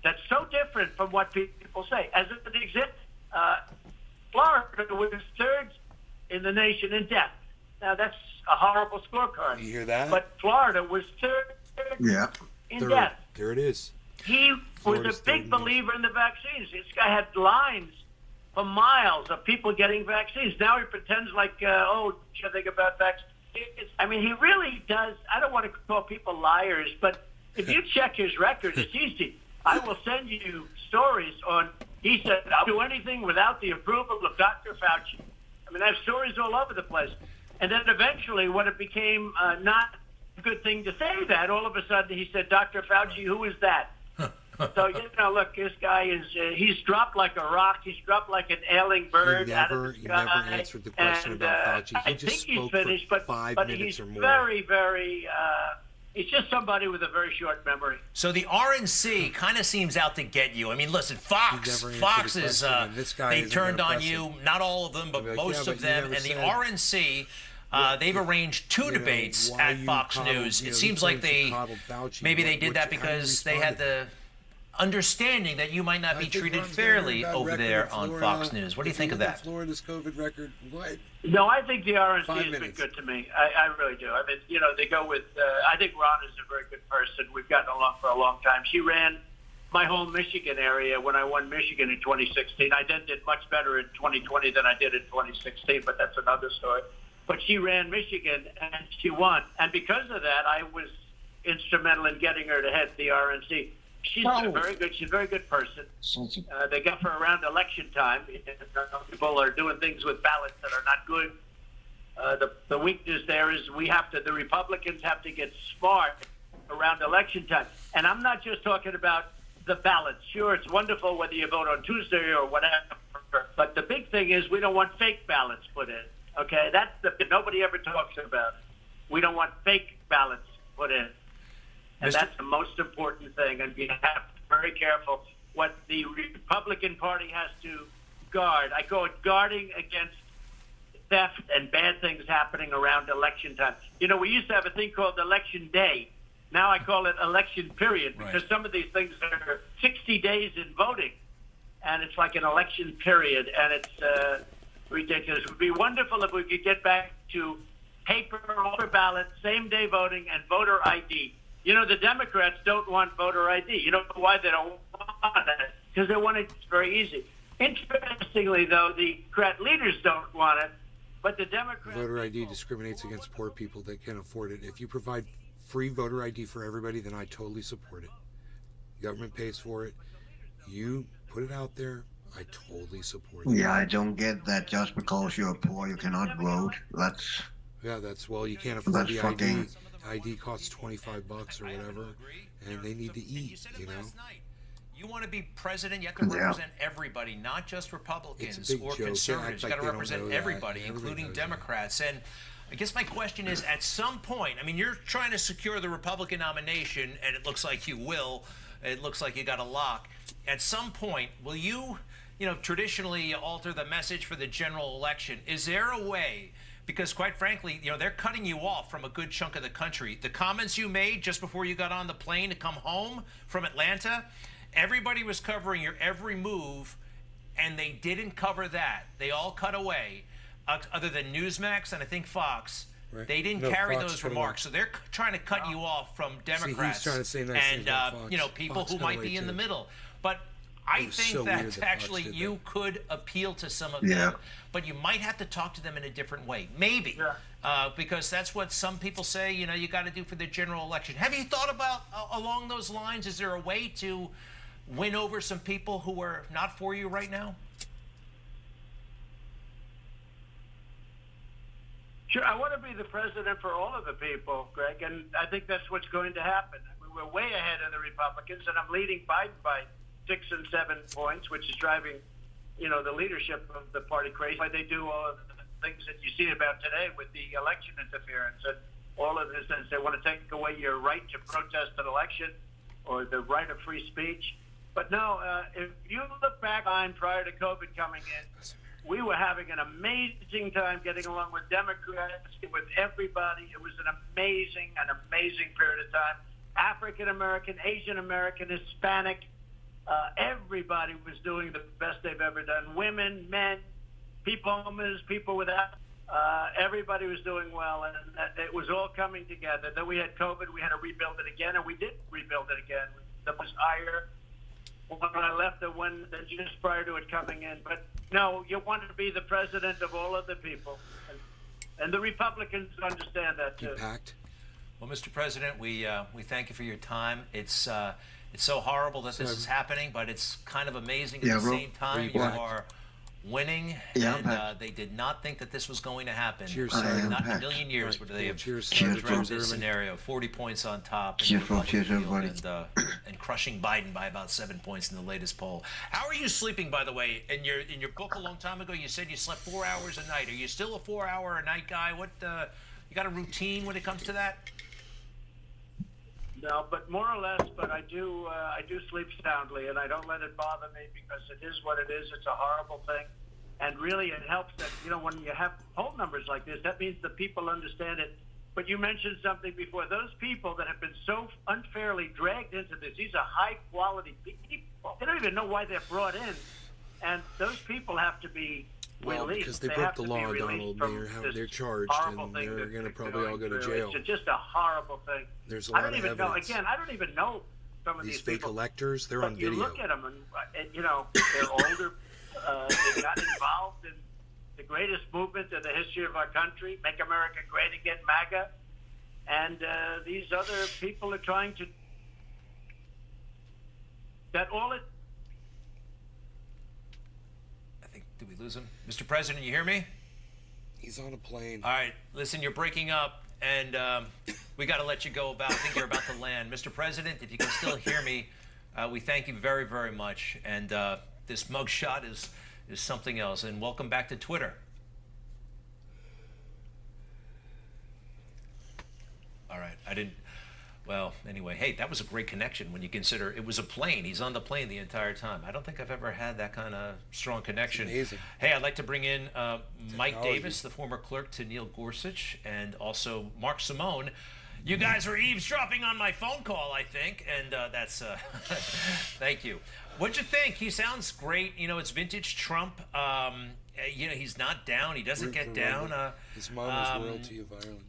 that's so different from what people say. As it exists, Florida was third in the nation in death. Now that's a horrible scorecard. You hear that? But Florida was third in death. There it is. He was a big believer in the vaccines. This guy had lines for miles of people getting vaccines. Now he pretends like, you think about vaccines. I mean, he really does. I don't want to call people liars, but if you check his record, it's easy. I will send you stories on, he said, I'll do anything without the approval of Dr. Fauci. I mean, I have stories all over the place. And then eventually, when it became not a good thing to say that, all of a sudden he said, Dr. Fauci, who is that? So, look, this guy is, he's dropped like a rock. He's dropped like an ailing bird. You never answered the question about Fauci. He just spoke for 5 minutes or more. Very, very, he's just somebody with a very short memory. So the RNC kind of seems out to get you. I mean, listen, Fox is, they turned on you, not all of them, but most of them. And the RNC, they've arranged 2 debates at Fox News. It seems like maybe they did that because they had the understanding that you might not be treated fairly over there on Fox News. What do you think of that? Florida's COVID record, what? No, I think the RNC has been good to me. I really do. I mean, they go with, I think Ron is a very good person. We've gotten along for a long time. She ran my whole Michigan area when I won Michigan in 2016. I then did much better in 2020 than I did in 2016, but that's another story. But she ran Michigan, and she won. And because of that, I was instrumental in getting her to head the RNC. She's very good. She's a very good person. They got her around election time. People are doing things with ballots that are not good. The weakness there is the Republicans have to get smart around election time. And I'm not just talking about the ballots. Sure, it's wonderful whether you vote on Tuesday or whatever. But the big thing is we don't want fake ballots put in. Okay, that's nobody ever talks about it. We don't want fake ballots put in. And that's the most important thing. And you have to be very careful what the Republican Party has to guard. I call it guarding against theft and bad things happening around election time. We used to have a thing called election day. Now I call it election period because some of these things are 60 days in voting. And it's like an election period. And it's ridiculous. It would be wonderful if we could get back to paper ballot, same-day voting, and voter ID. The Democrats don't want voter ID. You know why they don't want that? Because they want it very easy. Interestingly, though, the Democrat leaders don't want it, but the Democrats... Voter ID discriminates against poor people that can afford it. If you provide free voter ID for everybody, then I totally support it. The government pays for it. You put it out there. I totally support it. Yeah, I don't get that just because you're poor you cannot vote. Yeah, well, you can't afford the ID. ID costs $25 or whatever, and they need to eat, you know? You want to be president, you have to represent everybody, not just Republicans or conservatives. You got to represent everybody, including Democrats. And I guess my question is, at some point, I mean, you're trying to secure the Republican nomination, and it looks like you will. It looks like you got a lock. At some point, will you, traditionally alter the message for the general election? Is there a way? Because quite frankly, they're cutting you off from a good chunk of the country. The comments you made just before you got on the plane to come home from Atlanta, everybody was covering your every move, and they didn't cover that. They all cut away, other than Newsmax and I think Fox. Right. They didn't carry Fox those remarks. So they're trying to cut you off from Democrats. See, he's trying to say nice things about Fox. People Fox who might be in the middle. But I think that actually you could appeal to some of them, but you might have to talk to them in a different way. Maybe. Because that's what some people say, you got to do for the general election. Have you thought about along those lines? Is there a way to win over some people who are not for you right now? Sure, I want to be the president for all of the people, Greg, and I think that's what's going to happen. We're way ahead of the Republicans, and I'm leading Biden by 6 and 7 points, which is driving, the leadership of the party crazy. Why they do all of the things that you see about today with the election interference and all of this, and they want to take away your right to protest an election or the right of free speech. But no, if you look back on prior to COVID coming in, we were having an amazing time getting along with Democrats, with everybody. It was an amazing period of time. African American, Asian American, Hispanic, everybody was doing the best they've ever done. Women, men, people without, everybody was doing well, and it was all coming together. Then we had COVID, we had to rebuild it again, and we did rebuild it again. That was higher when I left it just prior to it coming in. But no, you want to be the president of all of the people, and the Republicans understand that too. Well, Mr. President, we thank you for your time. It's so horrible that this is happening, but it's kind of amazing at the same time. You are winning, and they did not think that this was going to happen. Not in a million years would they have dreamt this scenario. 40 points on top, and crushing Biden by about 7 points in the latest poll. How are you sleeping, by the way? In your book a long time ago, you said you slept 4 hours a night. Are you still a 4-hour-a-night guy? What you got a routine when it comes to that? No, but more or less. But I do sleep soundly, and I don't let it bother me because it is what it is. It's a horrible thing, and really it helps that when you have poll numbers like this, that means the people understand it. But you mentioned something before. Those people that have been so unfairly dragged into this, these are high quality people. They don't even know why they're brought in, and those people have to be released. Because they broke the law, Donald. They're charged, and they're going to probably all go to jail. It's just a horrible thing. There's a lot of evidence. I don't even know some of these fake people. electors, they're on video. You look at them, and they're older. They got involved in the greatest movement in the history of our country, Make America Great Again, MAGA. And these other people are trying to... Did we lose him? Mr. President, you hear me? He's on a plane. All right, listen, you're breaking up, and we got to let you go I think you're about to land. Mr. President, if you can still hear me, we thank you very, very much. And this mugshot is something else. And welcome back to Twitter. All right, well, anyway, hey, that was a great connection when you consider it was a plane. He's on the plane the entire time. I don't think I've ever had that kind of strong connection. It's amazing. Hey, I'd like to bring in Mike Davis, the former clerk to Neil Gorsuch, and also Mark Simone. You guys were eavesdropping on my phone call, I think, and that's thank you. What'd you think? He sounds great. It's vintage Trump. He's not down. He doesn't get down. His mom is royalty of Ireland.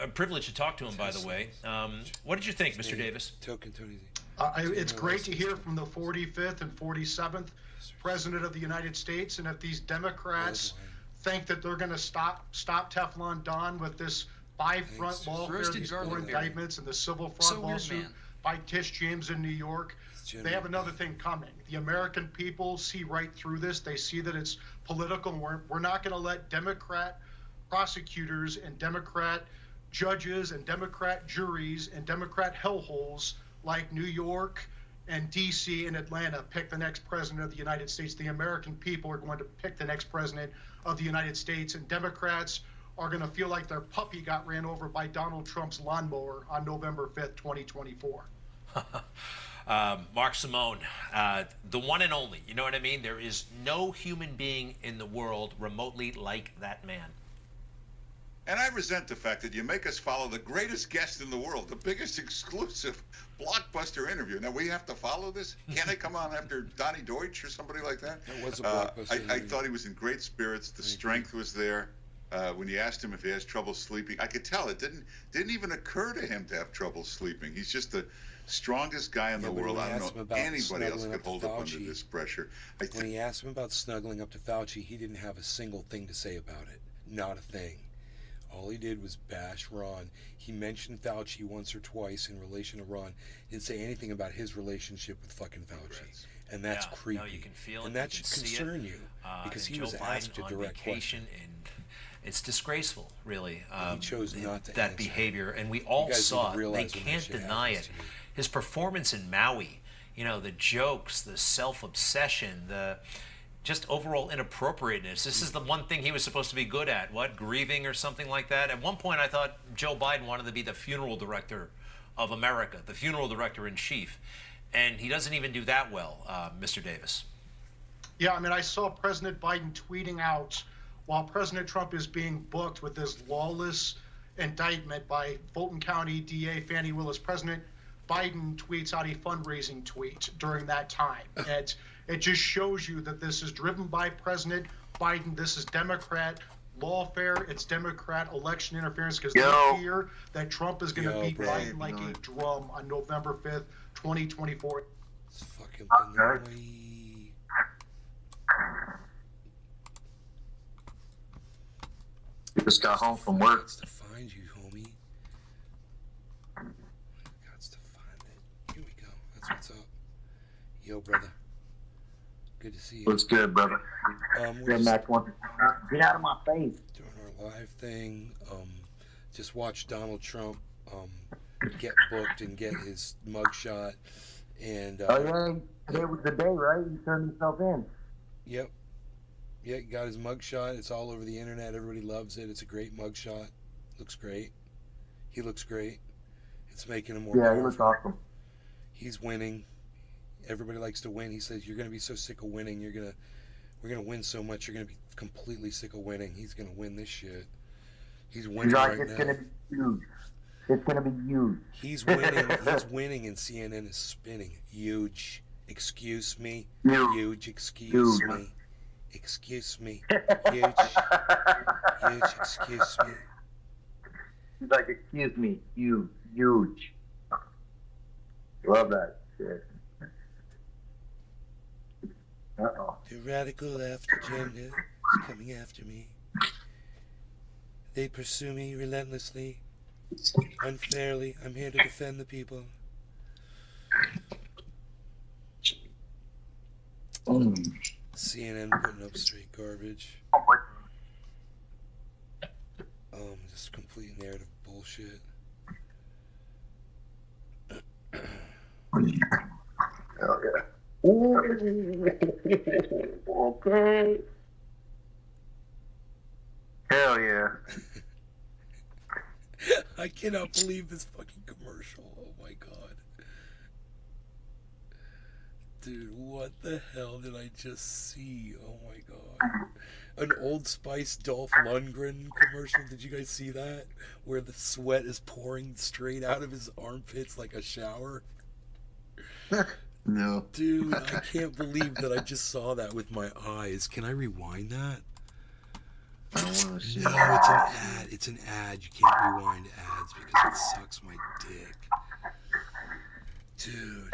A privilege to talk to him, by the way. What did you think, Mr. Davis? It's great to hear from the 45th and 47th President of the United States, and if these Democrats think that they're going to stop Teflon Don with this five-front lawfare, these four indictments, and the civil fraud lawsuit by Tish James in New York, they have another thing coming. The American people see right through this. They see that it's political, and we're not going to let Democrat prosecutors and Democrat judges and Democrat juries and Democrat hellholes like New York and D.C. and Atlanta pick the next president of the United States. The American people are going to pick the next president of the United States, and Democrats are going to feel like their puppy got ran over by Donald Trump's lawnmower on November 5th, 2024. Mark Simone, the one and only, you know what I mean? There is no human being in the world remotely like that man. And I resent the fact that you make us follow the greatest guest in the world, the biggest exclusive blockbuster interview. Now, we have to follow this? Can't I come on after Donnie Deutsch or somebody like that? That was a blockbuster I thought he was in great spirits. The strength was there. When you asked him if he has trouble sleeping, I could tell it didn't even occur to him to have trouble sleeping. He's just the strongest guy in the world. I don't know anybody else could hold up under this pressure. When he asked him about snuggling up to Fauci, he didn't have a single thing to say about it. Not a thing. All he did was bash Ron. He mentioned Fauci once or twice in relation to Ron. Didn't say anything about his relationship with fucking Fauci. And that's creepy. No, you can feel it. And that should concern you. Because he was asked a direct question. And it's disgraceful, really. He chose not to that behavior. And we all saw it. They can't deny it. His performance in Maui, you know, the jokes, the self-obsession, the just overall inappropriateness. This is the one thing he was supposed to be good at. What? Grieving or something like that? At one point, I thought Joe Biden wanted to be the funeral director of America, the funeral director in chief. And he doesn't even do that well, Mr. Davis. Yeah, I mean, I saw President Biden tweeting out while President Trump is being booked with this lawless indictment by Fulton County DA Fani Willis. President Biden tweets out a fundraising tweet during that time. It just shows you that this is driven by President Biden. This is Democrat lawfare. It's Democrat election interference because they fear that Trump is going to beat Biden like a drum on November 5th, 2024. It's fucking You just got home from work. To find you, homie. Got to find it. Here we go. That's what's up. Yo, brother. Good to see you. What's good, brother? We're just get out of my face. Doing our live thing. Just watched Donald Trump get booked and get his mugshot. And today was the day, right? He turned himself in. Yep. Yeah, got his mugshot. It's all over the internet. Everybody loves it. It's a great mugshot. Looks great. He looks great. It's making him more powerful. He looks awesome. He's winning. Everybody likes to win. He says, you're going to be so sick of winning. We're going to win so much. You're going to be completely sick of winning. He's going to win this shit. He's winning right now. It's going to be huge. It's going to be huge. He's winning. He's winning, and CNN is spinning. Huge. Excuse me. Huge. Excuse me. Excuse me. Huge. Huge. Excuse me. He's like, excuse me. Huge. Love that shit. Uh-oh. The radical left agenda is coming after me. They pursue me relentlessly, unfairly. I'm here to defend the people. CNN putting up straight garbage. Just complete narrative bullshit. Hell yeah. Okay. Hell yeah. I cannot believe this fucking commercial. Oh my god. Dude, what the hell did I just see? Oh my god. An Old Spice Dolph Lundgren commercial. Did you guys see that? Where the sweat is pouring straight out of his armpits like a shower? No. Dude, I can't believe that I just saw that with my eyes. Can I rewind that? I don't want to see No, it's an ad. It's an ad. You can't rewind ads because it sucks my dick. Dude,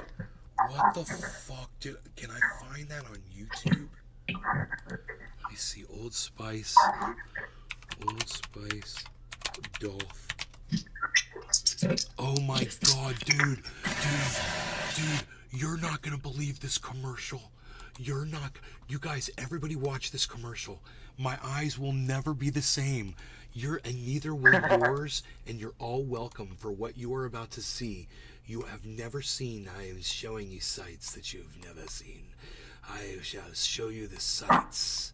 what the fuck? Can I find that on YouTube? Let me see. Old Spice. Dolph. Oh my god, dude. You're not gonna believe this commercial. You're not. You guys, everybody watch this commercial. My eyes will never be the same. And neither will yours, and you're all welcome for what you are about to see. You have never seen. I am showing you sights that you've never seen. I shall show you the sights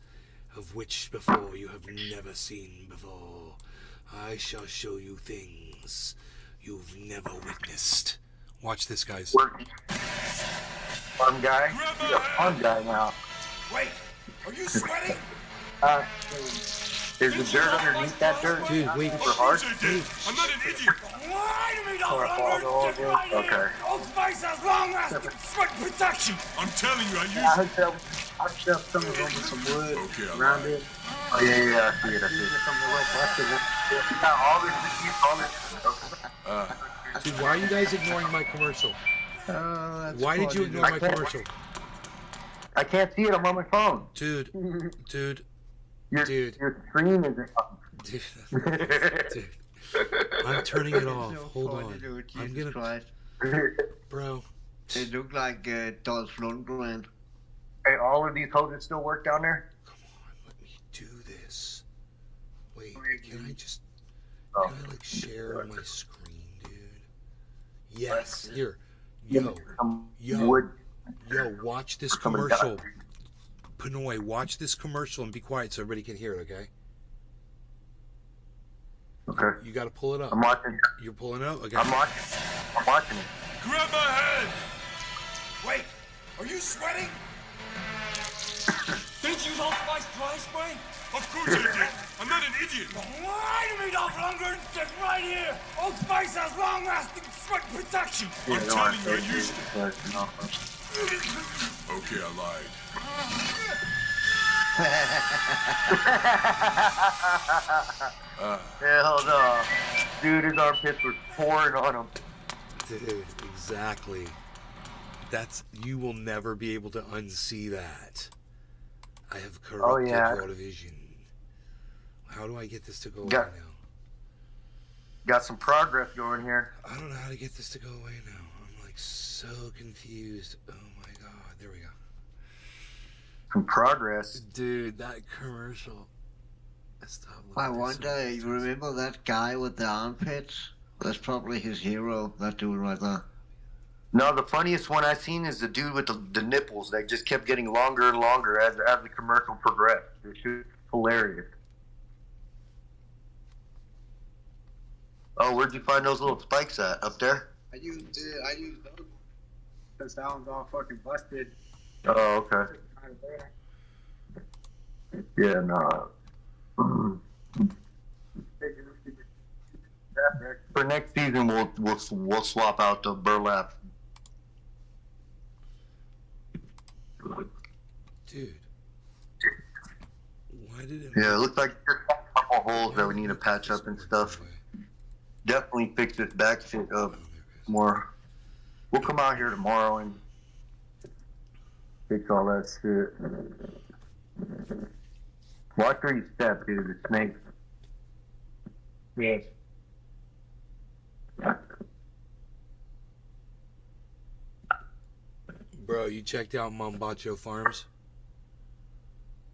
of which before you have never seen before. I shall show you things you've never witnessed. Watch this, guys. Fun guy? He's a fun guy now. Wait, are you sweating? There's the dirt underneath that dirt. Dude, wait. For hard. Dude, I'm not an idiot. Okay. Old Spice has long-lasting sweat protection. I'm telling you, I use it. I shoved some of them with some wood around it. Oh, yeah, I see it. Dude, why are you guys ignoring my commercial? Why did you ignore my commercial? I can't see it. I'm on my phone. Dude. Your screen is Dude. I'm turning it off. Hold on. I'm gonna. Bro. They look like Dolph Lundgren. Hey, all of these hoses still work down there? Come on, let me do this. Wait, can I just... Can I, like, share my screen, dude? Yes, here. Yo, watch this commercial. Pinoy, watch this commercial and be quiet so everybody can hear it, okay? Okay. You gotta pull it up. I'm watching. You're pulling it up? Okay. I'm watching it. Grab my hand. Wait, are you sweating? Did you use Old Spice dry spray? Of course I did. I'm not an idiot. Why do we not longer just right here? Old Spice has long-lasting sweat protection. I'm telling you, I use it. Okay, I lied. Hell no. Dude, his armpits were pouring on him. Dude, exactly. You will never be able to unsee that. I have corrupted your vision. How do I get this to go away now? Got some progress going here. I don't know how to get this to go away now. I'm like so confused. Oh my god, there we go. Some progress. Dude, that commercial. I wonder, you remember that guy with the armpits? That's probably his hero, that dude right there. No, the funniest one I've seen is the dude with the nipples. They just kept getting longer and longer as the commercial progressed. It's just hilarious. Oh, where'd you find those little spikes at? Up there? I used those because that one's all fucking busted. Oh, okay. Yeah, no. For next season, we'll swap out the burlap. Dude, why did it? Yeah, it looks like there's a couple holes that we need to patch up and stuff. Definitely fix this back shit up more. We'll come out here tomorrow and fix all that shit. Watch where you step, dude. The snake. Yes. Bro, you checked out Mombacho Farms?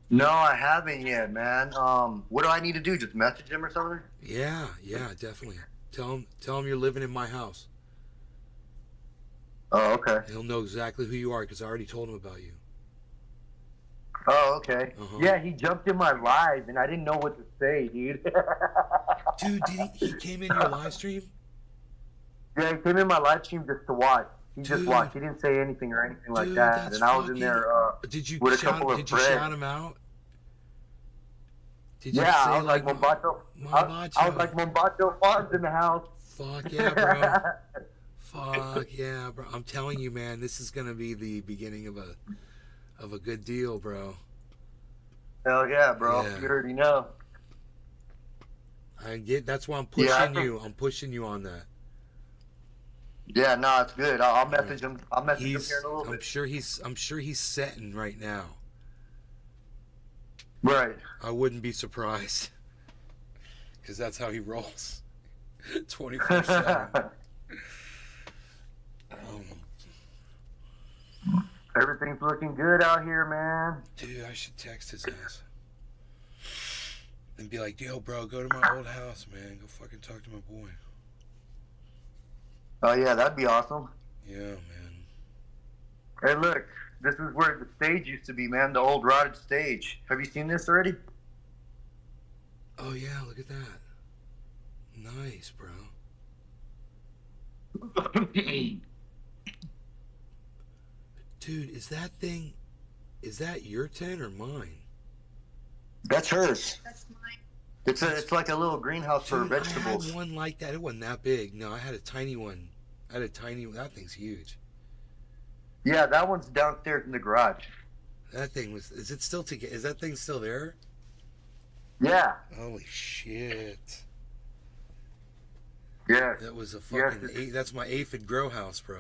No, I haven't yet, man. What do I need to do? Just message him or something? Yeah, definitely. Tell him you're living in my house. Oh, okay. He'll know exactly who you are because I already told him about you. Oh, okay. Yeah, he jumped in my live and I didn't know what to say, dude. Dude, he came in your live stream? Yeah, he came in my live stream just to watch. He just watched. He didn't say anything or anything like that. And I was in there with a couple of friends. Did you shout him out? Did you say I was like Mombacho. I was like Mombacho Farms in the house. Fuck yeah, bro. Fuck yeah, bro. I'm telling you, man, this is gonna be the beginning of a good deal, bro. Hell yeah, bro. Yeah. You already know. That's why I'm pushing you. I'm pushing you on that. Yeah, no, it's good. I'll message him. I'll message him here in a little bit. I'm sure he's setting right now. Right. I wouldn't be surprised. Because that's how he rolls. 24/7. Everything's looking good out here, man. Dude, I should text his ass. And be like, yo, bro, go to my old house, man. Go fucking talk to my boy. Oh, yeah, that'd be awesome. Yeah, man. Hey, look. This is where the stage used to be, man. The old rotted stage. Have you seen this already? Oh, yeah, look at that. Nice, bro. Dude, is that your tent or mine? That's hers. That's mine. It's like a little greenhouse for vegetables. I had one like that. It wasn't that big. No, I had a tiny one. That thing's huge. Yeah, that one's downstairs in the garage. That thing was, is that thing still there? Yeah. Holy shit. Yeah. That was a fucking, that's my aphid grow house, bro.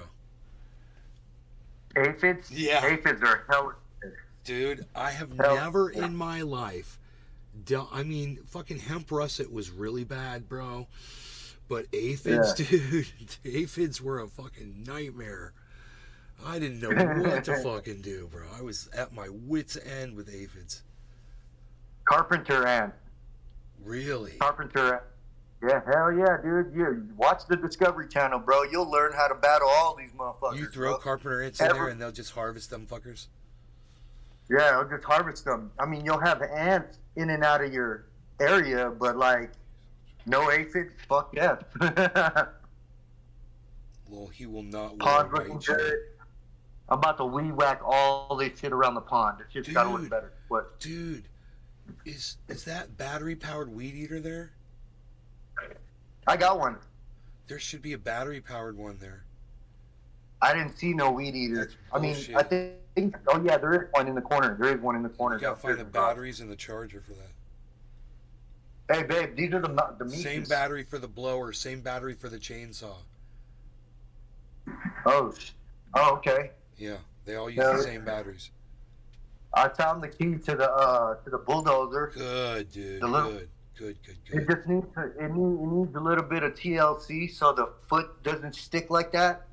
Aphids? Yeah. Aphids are hell. Dude, I have never in my life I mean, fucking hemp russet was really bad, bro. But aphids, dude, aphids were a fucking nightmare. I didn't know what to fucking do, bro. I was at my wit's end with aphids. Carpenter ant. Really? Carpenter ant. Yeah, hell yeah, dude. You watch the Discovery Channel, bro. You'll learn how to battle all these motherfuckers. You throw carpenter ants in there and they'll just harvest them fuckers? Yeah, I'll just harvest them. I mean, you'll have ants in and out of your area, but like, no aphids? Fuck yeah. Well, he will not. Pond looking good. I'm about to weed whack all this shit around the pond. It's just gotta look better. What? Dude, is that battery powered weed eater there? I got one. There should be a battery powered one there. I didn't see no weed eater. I mean, I think. Oh yeah, there is one in the corner. There is one in the corner. You gotta find the batteries and the charger for that. Hey babe, these are the meters. Same battery for the blower. Same battery for the chainsaw. Oh, okay. Yeah, they all use the same batteries. I found the key to the bulldozer. Good, dude. Good. It just needs it needs a little bit of TLC so the foot doesn't stick like that.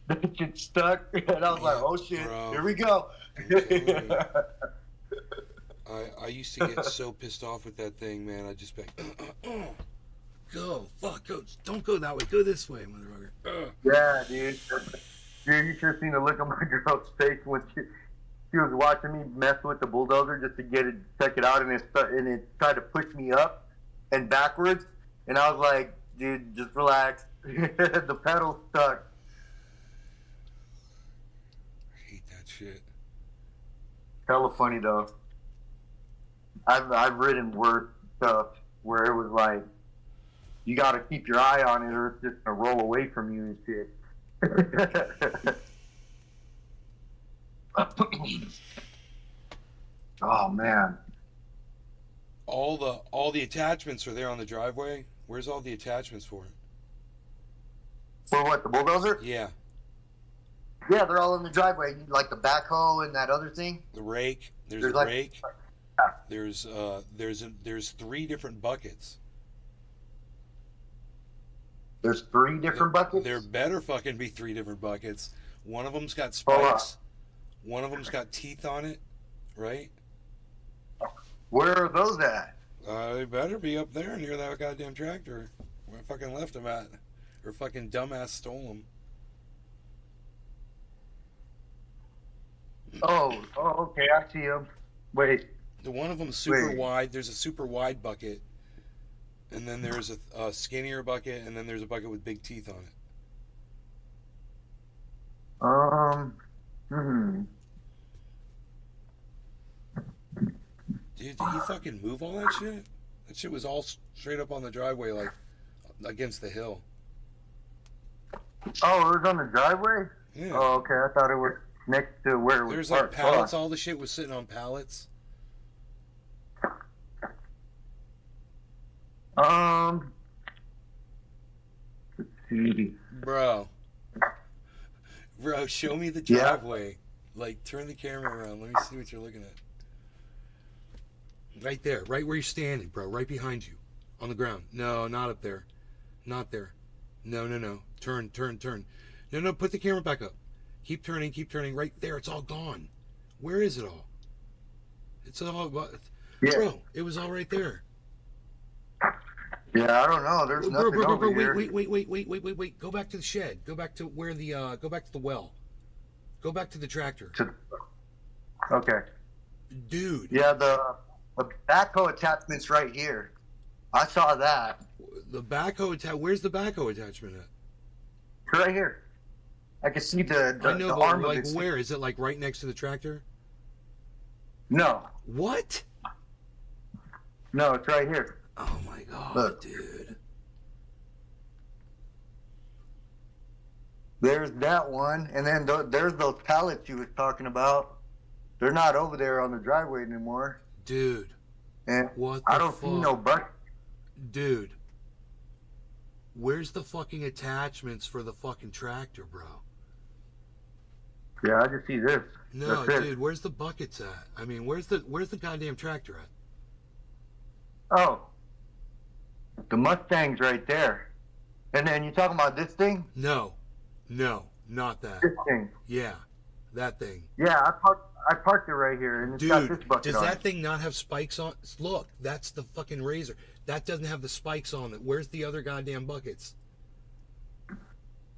That shit stuck, and I was like, "Oh shit, bro. Here we go." I used to get so pissed off with that thing, man. I just be like, go, fuck, go, don't go that way, go this way, motherfucker. Yeah, dude. Dude, you should have seen the look on my girl's face when she was watching me mess with the bulldozer just to check it out, and it tried to push me up and backwards, and I was like, dude, just relax. The pedal's stuck. I hate that shit. Hella funny though. I've ridden worse stuff where it was like you got to keep your eye on it or it's just gonna roll away from you and shit. Oh man. All the attachments are there on the driveway. Where's all the attachments for it? For what, the bulldozer? Yeah. Yeah, they're all in the driveway. Like the backhoe and that other thing. The rake. There's a rake. There's 3 different buckets. There's 3 different buckets? There better fucking be 3 different buckets. One of them's got spikes. One of them's got teeth on it, right? Where are those at? They better be up there near that goddamn tractor. Where I fucking left them at. Or fucking dumbass stole them. Oh, okay, I see them. Wait. The one of them's super wide. There's a super wide bucket. And then there's a skinnier bucket, and then there's a bucket with big teeth on it. Dude, did you fucking move all that shit? That shit was all straight up on the driveway, like, against the hill. Oh, it was on the driveway? Yeah. Oh, okay, I thought it was next to where it was There's parked. like pallets, all the shit was sitting on pallets. Let's see. Bro, show me the driveway. Yeah. Like, turn the camera around. Let me see what you're looking at. Right there, right where you're standing, bro. Right behind you, on the ground. No, not up there, not there. No. Turn. No, put the camera back up. Keep turning. Right there, it's all gone. Where is it all? It's all... Bro, it was all right there. Yeah, I don't know. There's nothing over here. Wait. Go back to the shed. Go back to where the... go back to the well. Go back to the tractor. Okay. Dude. Yeah, the backhoe attachment's right here. I saw that. The backhoe where's the backhoe attachment at? It's right here. I can see the arm of it. Where? Is it like right next to the tractor? No. What? No, it's right here. Oh my god, look. Dude. There's that one, and then there's those pallets you was talking about. They're not over there on the driveway anymore. Dude. And what I don't see no bucket. Dude. Where's the fucking attachments for the fucking tractor, bro? Yeah, I just see this. No, dude, where's the buckets at? I mean, where's the goddamn tractor at? Oh. The Mustang's right there. And then you talking about this thing? No, not that. This thing. Yeah, that thing. Yeah, I parked it right here, and it's got this bucket does on that thing not have spikes on? Look, that's the fucking razor. That doesn't have the spikes on it. Where's the other goddamn buckets?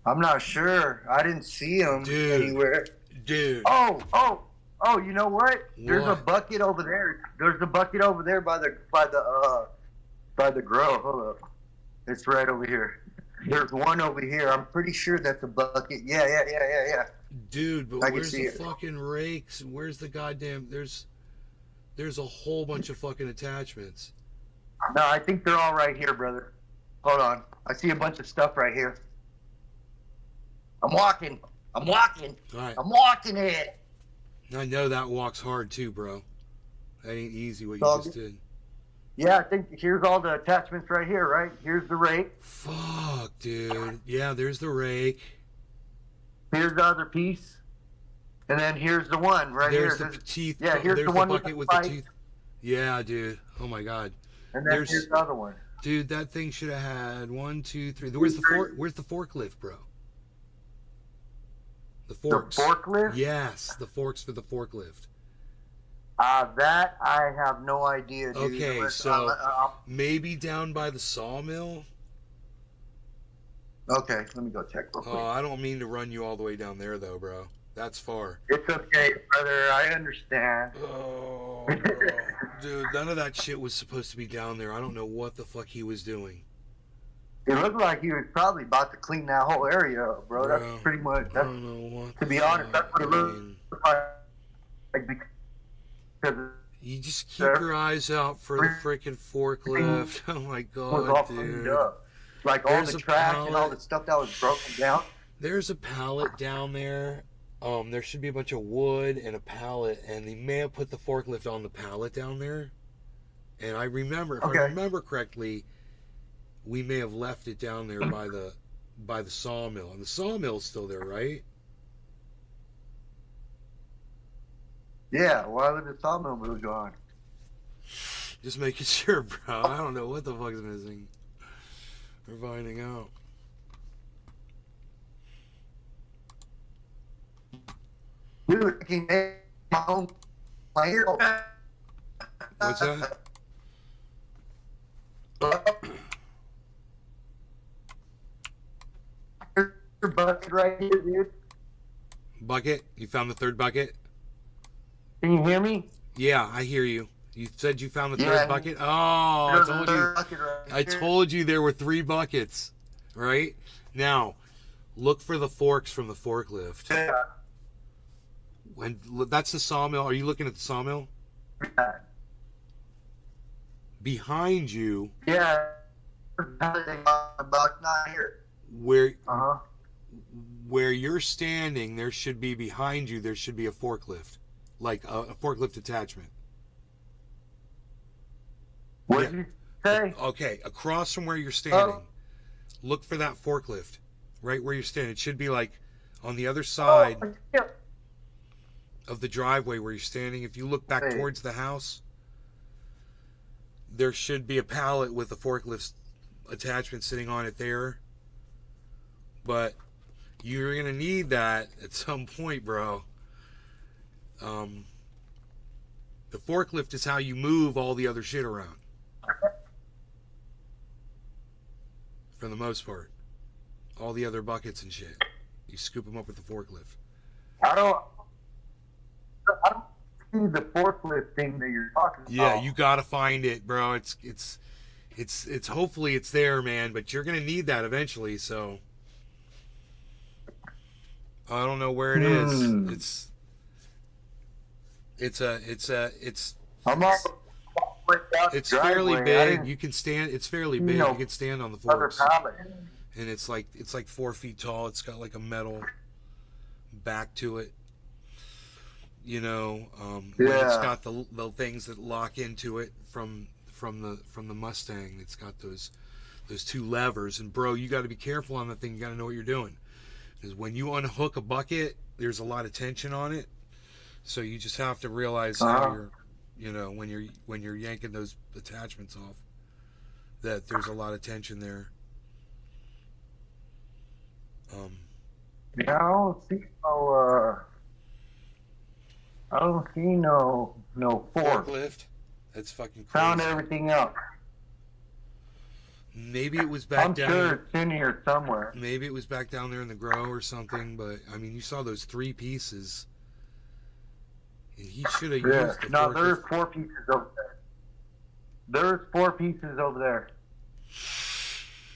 I'm not sure. I didn't see them anywhere. Dude. Oh, you know what? There's a bucket over there. There's a bucket over there by the grow. Hold up. It's right over here. There's one over here. I'm pretty sure that's a bucket. Yeah. Dude, but where's the fucking rakes? Where's the goddamn... There's a whole bunch of fucking attachments. No, I think they're all right here, brother. Hold on. I see a bunch of stuff right here. I'm walking. All right. I'm walking it. I know that walk's hard too, bro. That ain't easy what you just did. Yeah, I think here's all the attachments right here, right? Here's the rake. Fuck, dude. Yeah, there's the rake. Here's the other piece. And then here's the one right here. There's the teeth. Yeah, here's there's the one bucket with the teeth. Yeah, dude. Oh my god. And then here's the other one. Dude, that thing should have had 1, 2, 3. Where's the forklift, bro? The forks. The forklift? Yes, the forks for the forklift. That I have no idea, dude. Okay, so maybe down by the sawmill? Okay, let me go check real quick. Oh, I don't mean to run you all the way down there, though, bro. That's far. It's okay, brother. I understand. Oh, bro. Dude, none of that shit was supposed to be down there. I don't know what the fuck he was doing. It looked like he was probably about to clean that whole area up, bro. That's pretty much... I don't know what to be honest, that's what it looked like. Because you just keep your eyes out for the freaking forklift. Oh my god, dude. Like all the trash and all the stuff that was broken down. There's a pallet down there. There should be a bunch of wood and a pallet, and they may have put the forklift on the pallet down there. And I remember, if I remember correctly, we may have left it down there by the sawmill. And the sawmill's still there, right? Yeah, why would the sawmill be gone? Just making sure, bro. I don't know what the fuck is missing. We're finding out. Dude, I can make my own player. What's that? Bucket right here, dude. Bucket? You found the third bucket? Can you hear me? Yeah, I hear you. You said you found the third bucket? Oh, I told you. I told you there were 3 buckets. Right? Now, look for the forks from the forklift. Yeah. That's the sawmill. Are you looking at the sawmill? Yeah. Behind you. Yeah. About not here. Where you're standing, there should be behind you. There should be a forklift, like a forklift attachment. What did you say? Okay, across from where you're standing, look for that forklift, right where you're standing. It should be like on the other side of the driveway where you're standing. If you look back towards the house, there should be a pallet with a forklift attachment sitting on it there. But you're going to need that at some point, bro. The forklift is how you move all the other shit around. For the most part. All the other buckets and shit. You scoop them up with the forklift. I don't see the forklift thing that you're talking about. Yeah, you gotta find it, bro. It's hopefully it's there, man, but you're gonna need that eventually, so I don't know where it is. It's fairly big. You can stand. It's fairly big. You can stand on the forks. And it's like 4 feet tall. It's got like a metal back to it. You know, it's got the things that lock into it from the Mustang. It's got those 2 levers. And bro, you got to be careful on that thing. You got to know what you're doing, because when you unhook a bucket, there's a lot of tension on it. So you just have to realize how when you're yanking those attachments off, that there's a lot of tension there. Yeah, I don't see no forklift. That's fucking crazy. Found everything else. Maybe it was back down. I'm sure it's in here somewhere. Maybe it was back down there in the grow or something. But I mean, you saw those 3 pieces. And he should have used the No, forklift. there's 4 pieces over there. There's 4 pieces over there.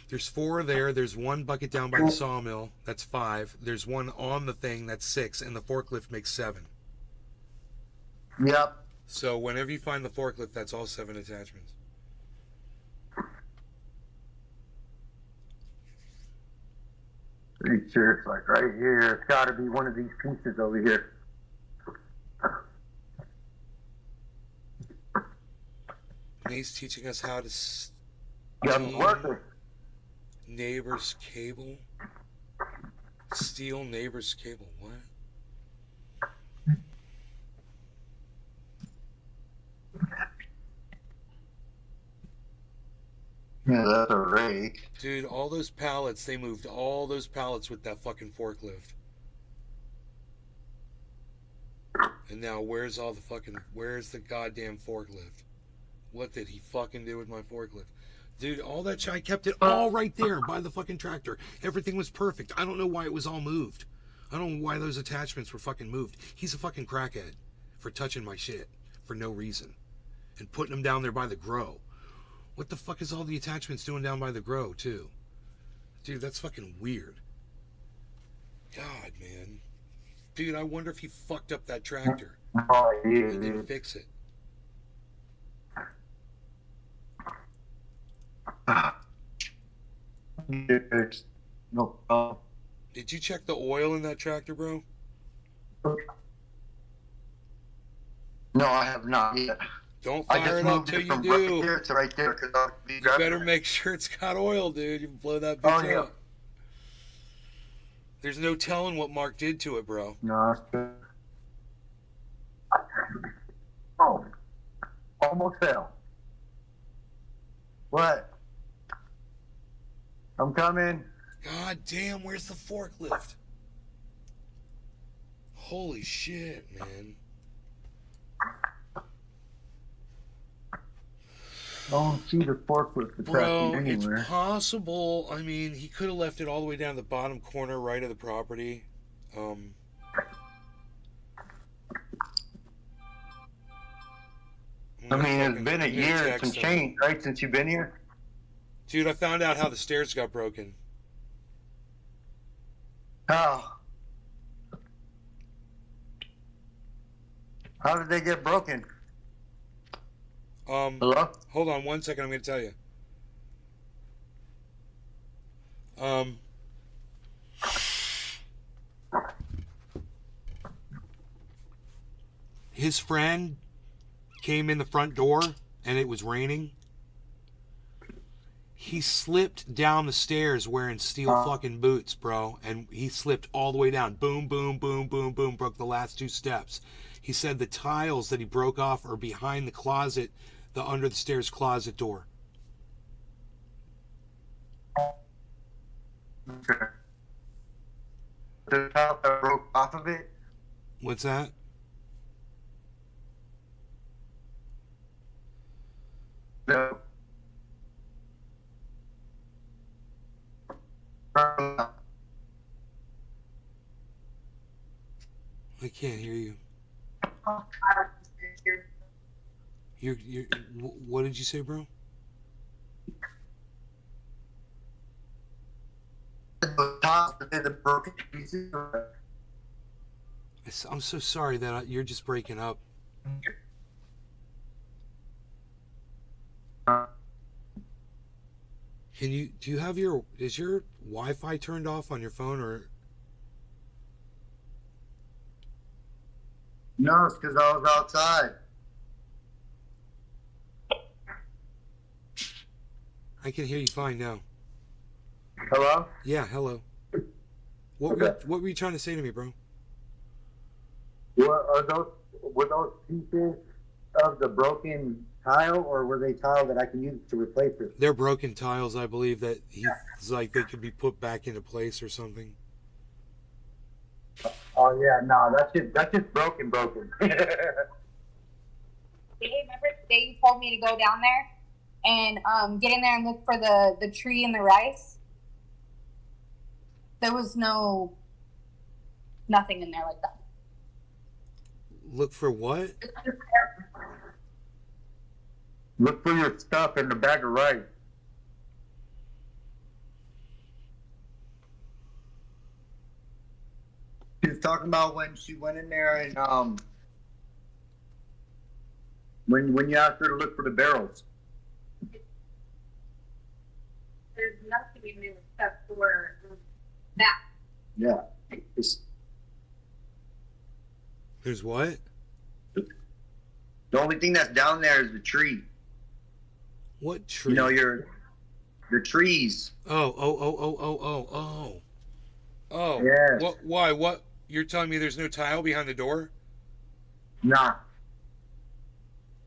There's 4 there. There's 1 bucket down by the sawmill. That's 5. There's 1 on the thing. That's 6. And the forklift makes 7. Yep. So whenever you find the forklift, that's all 7 attachments. Pretty sure it's like right here. It's got to be one of these pieces over here. He's teaching us how to neighbor's cable. Steal neighbor's cable. What? Yeah, that's a rake. Dude, all those pallets, they moved all those pallets with that fucking forklift. And now where's the goddamn forklift? What did he fucking do with my forklift? Dude, all that shit, I kept it all right there by the fucking tractor. Everything was perfect. I don't know why it was all moved. I don't know why those attachments were fucking moved. He's a fucking crackhead for touching my shit for no reason. And putting them down there by the grow. What the fuck is all the attachments doing down by the grow, too? Dude, that's fucking weird. God, man. Dude, I wonder if he fucked up that tractor. Oh, yeah, and didn't fix it. No problem. Did you check the oil in that tractor, bro? No, I have not yet. Don't fire it up till you do. Right to right there, you better make sure it's got oil, dude. You can blow that bitch up. There's no telling what Mark did to it, bro. No, it's good. Oh, almost fell. What? I'm coming. God damn, where's the forklift? Holy shit, man. I don't see the forklift Bro, anywhere. It's possible. I mean, he could have left it all the way down the bottom corner right of the property. I mean, it's been a year and some change, right, since you've been here? Dude, I found out how the stairs got broken. How? How did they get broken? Hello? Hold on 1 second, I'm going to tell you. His friend came in the front door and it was raining. He slipped down the stairs wearing steel fucking boots, bro. And he slipped all the way down. Boom, boom, boom, boom, boom. Broke the last 2 steps. He said the tiles that he broke off are behind the closet, the under the stairs closet door. Okay. the top that broke off of it? What's that? No. I can't hear you. What did you say, bro? The top of the broken pieces. I'm so sorry that you're just breaking up. Do you have is your Wi-Fi turned off on your phone or? No, it's because I was outside. I can hear you fine now. Hello? Yeah, hello. What were you trying to say to me, bro? Were those pieces of the broken tile, or were they tile that I can use to replace it? They're broken tiles, I believe, that he's like they could be put back into place or something. Oh yeah, no, that's just broken. Remember the day you told me to go down there and get in there and look for the tree and the rice? There was nothing in there like that. Look for what? Look for your stuff in the bag of rice. She was talking about when she went in there and when you asked her to look for the barrels. There's nothing in there except for that. Yeah. There's what? The only thing that's down there is the tree. What tree? You know, the trees. Oh. Yes. What? Why? What? You're telling me there's no tile behind the door? Nah.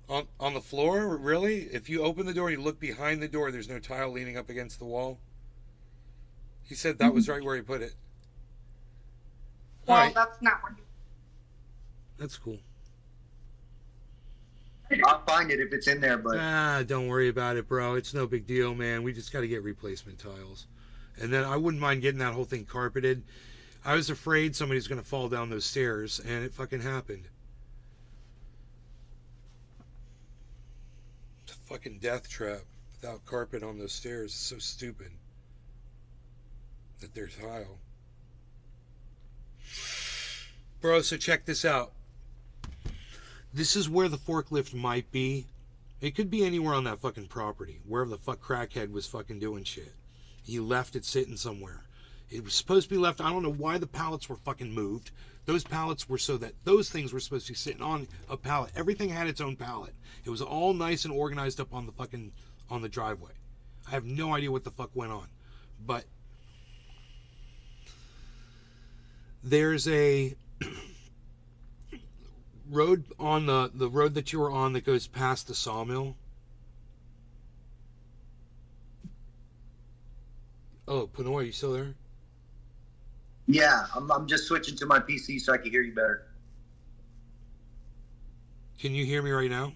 On the floor? Really? If you open the door and you look behind the door, there's no tile leaning up against the wall? He said that was right where he put it. Well, right. That's not what That's cool. I'll find it if it's in there, but... Don't worry about it, bro. It's no big deal, man. We just got to get replacement tiles. And then I wouldn't mind getting that whole thing carpeted. I was afraid somebody's going to fall down those stairs, and it fucking happened. It's a fucking death trap without carpet on those stairs. It's so stupid that they're tile. Bro, so check this out. This is where the forklift might be. It could be anywhere on that fucking property. Wherever the fuck crackhead was fucking doing shit. He left it sitting somewhere. It was supposed to be left. I don't know why the pallets were fucking moved. Those pallets were so that those things were supposed to be sitting on a pallet. Everything had its own pallet. It was all nice and organized up on the fucking, on the driveway. I have no idea what the fuck went on. But there's a road on the road that you were on that goes past the sawmill. Oh, Pinoy, you still there? Yeah, I'm just switching to my PC so I can hear you better. Can you hear me right now?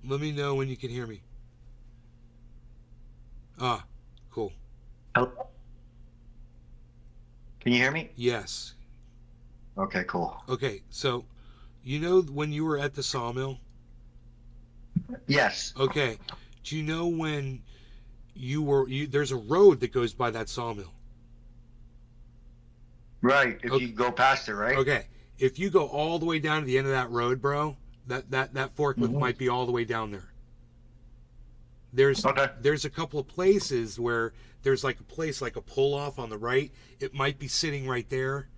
Let me know when you can hear me. Ah, cool. Hello? Can you hear me? Yes. Okay, cool. Okay, so you know when you were at the sawmill? Yes. Okay. Do you know when there's a road that goes by that sawmill? Right, if you go past it, right? Okay. If you go all the way down to the end of that road, bro, that forklift might be all the way down there. There's a couple of places where there's like a place like a pull off on the right. It might be sitting right there.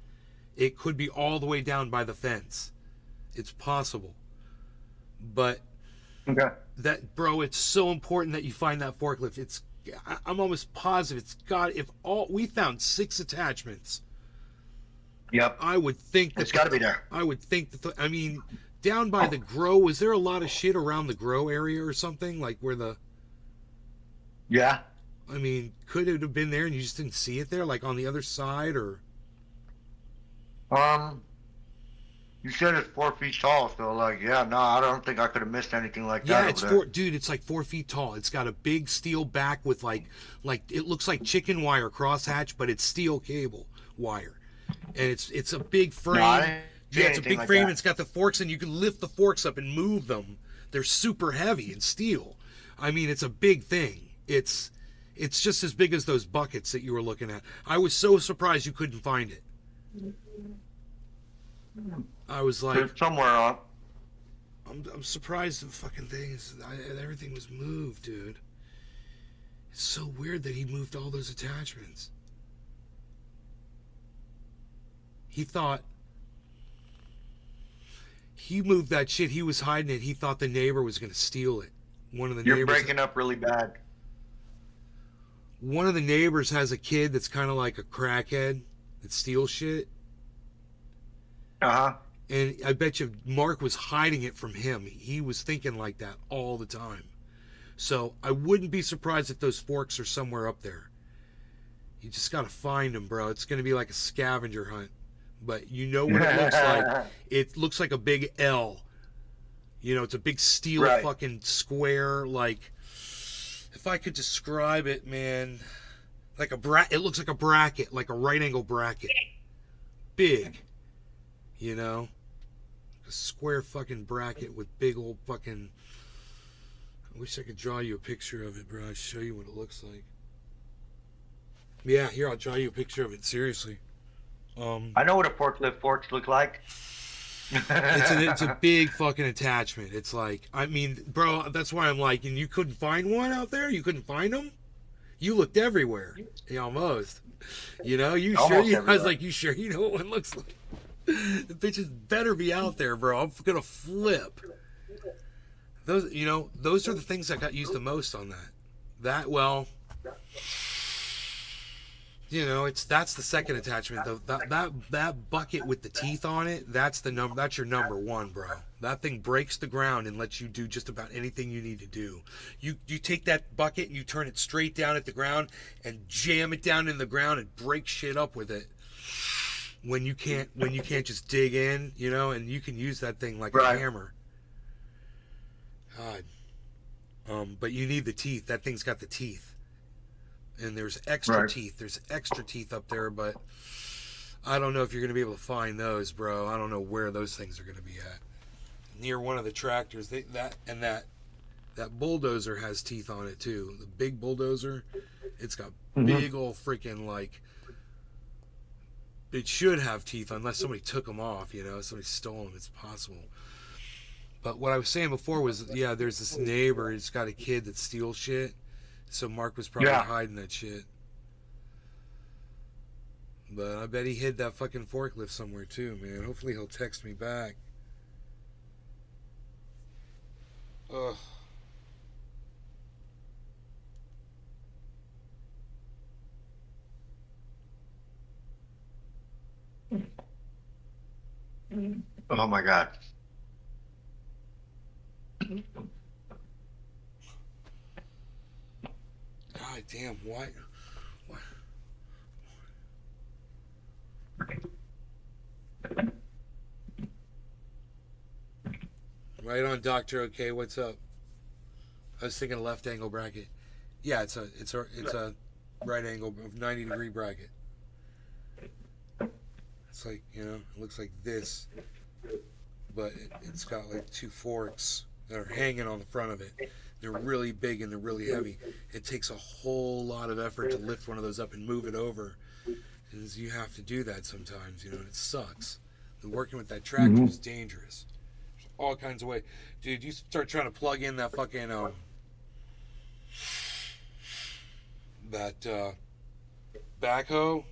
It could be all the way down by the fence. It's possible. But that, bro, it's so important that you find that forklift. I'm almost positive we found 6 attachments. Yep. I would think it's got to be there. I would think that down by the grow, was there a lot of shit around the grow area or something, like where the Yeah. I mean, could it have been there and you just didn't see it there, like on the other side, or? You said it's 4 feet tall, so like, yeah, no, I don't think I could have missed anything like that. Yeah, it's dude, it's like 4 feet tall. It's got a big steel back with like it looks like chicken wire crosshatch, but it's steel cable wire, and it's a big frame. Yeah, it's a big frame. It's got the forks, and you can lift the forks up and move them. They're super heavy and steel. I mean, it's a big thing. It's just as big as those buckets that you were looking at. I was so surprised you couldn't find it. I was like, it's somewhere up. I'm surprised the fucking thing is everything was moved, dude. It's so weird that he moved all those attachments. He thought he moved that shit. He was hiding it. He thought the neighbor was going to steal it. One of the neighbors. You're breaking up really bad. One of the neighbors has a kid that's kind of like a crackhead that steals shit. Uh-huh. And I bet you Mark was hiding it from him. He was thinking like that all the time. So I wouldn't be surprised if those forks are somewhere up there. You just got to find them, bro. It's going to be like a scavenger hunt. But you know what it looks like? It looks like a big L. You know, it's a big steel fucking square. Like, if I could describe it, man, like it looks like a bracket, like a right angle bracket. Big. You know? A square fucking bracket with big old fucking... I wish I could draw you a picture of it, bro. I'll show you what it looks like. Yeah, here, I'll draw you a picture of it. Seriously. I know what a forklift forks look like. It's a big fucking attachment. It's like, I mean, bro, that's why I'm like, and you couldn't find one out there? You couldn't find them? You looked everywhere. Yeah, almost. You know, you sure? I was like, you sure you know what one looks like? The bitches better be out there, bro. I'm gonna flip. Those, you know, those are the things that got used the most on that. Well, you know, that's the second attachment. That bucket with the teeth on it, that's your number one, bro. That thing breaks the ground and lets you do just about anything you need to do. You take that bucket and you turn it straight down at the ground and jam it down in the ground and break shit up with it. When you can't just dig in, you know, and you can use that thing like a hammer. God. But you need the teeth. That thing's got the teeth. And there's extra teeth. There's extra teeth up there, but I don't know if you're going to be able to find those, bro. I don't know where those things are going to be at. Near one of the tractors, that bulldozer has teeth on it too. The big bulldozer, it's got big old freaking like. It should have teeth unless somebody took them off, you know. Somebody stole them. It's possible. But what I was saying before was, yeah, there's this neighbor. He's got a kid that steals shit. So Mark was probably hiding that shit. But I bet he hid that fucking forklift somewhere too, man. Hopefully he'll text me back. Ugh. Oh my God. God damn, what? Right on, Doctor. Okay, what's up? I was thinking a left angle bracket. Yeah, it's a right angle of 90-degree bracket. It's like, you know, it looks like this, but it's got like two forks that are hanging on the front of it. They're really big and they're really heavy. It takes a whole lot of effort to lift one of those up and move it over. Because you have to do that sometimes, you know, and it sucks. And working with that tractor is dangerous. There's all kinds of ways. Dude, you start trying to plug in that fucking, backhoe,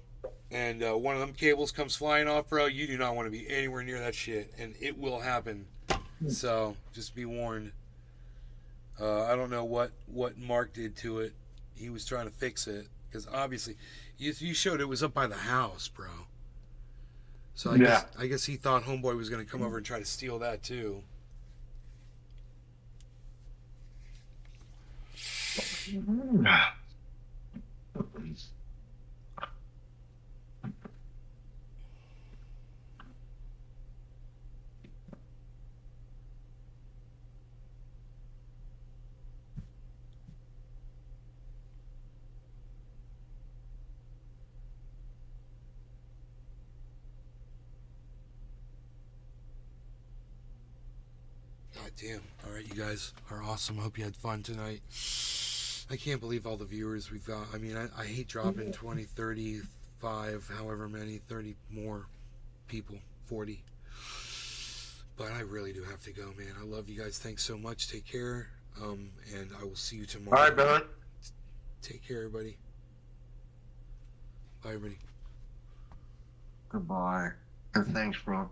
and one of them cables comes flying off, bro, you do not want to be anywhere near that shit, and it will happen. So, just be warned. I don't know what Mark did to it. He was trying to fix it, because obviously, you showed it was up by the house, bro. So I guess he thought Homeboy was going to come over and try to steal that too. God damn. All right, you guys are awesome. Hope you had fun tonight. I can't believe all the viewers we've got. I mean, I hate dropping 20, 35, however many, 30 more people, 40. But I really do have to go, man. I love you guys. Thanks so much. Take care. And I will see you tomorrow. All right, brother. Take care, everybody. Bye, everybody. Goodbye. And thanks, bro.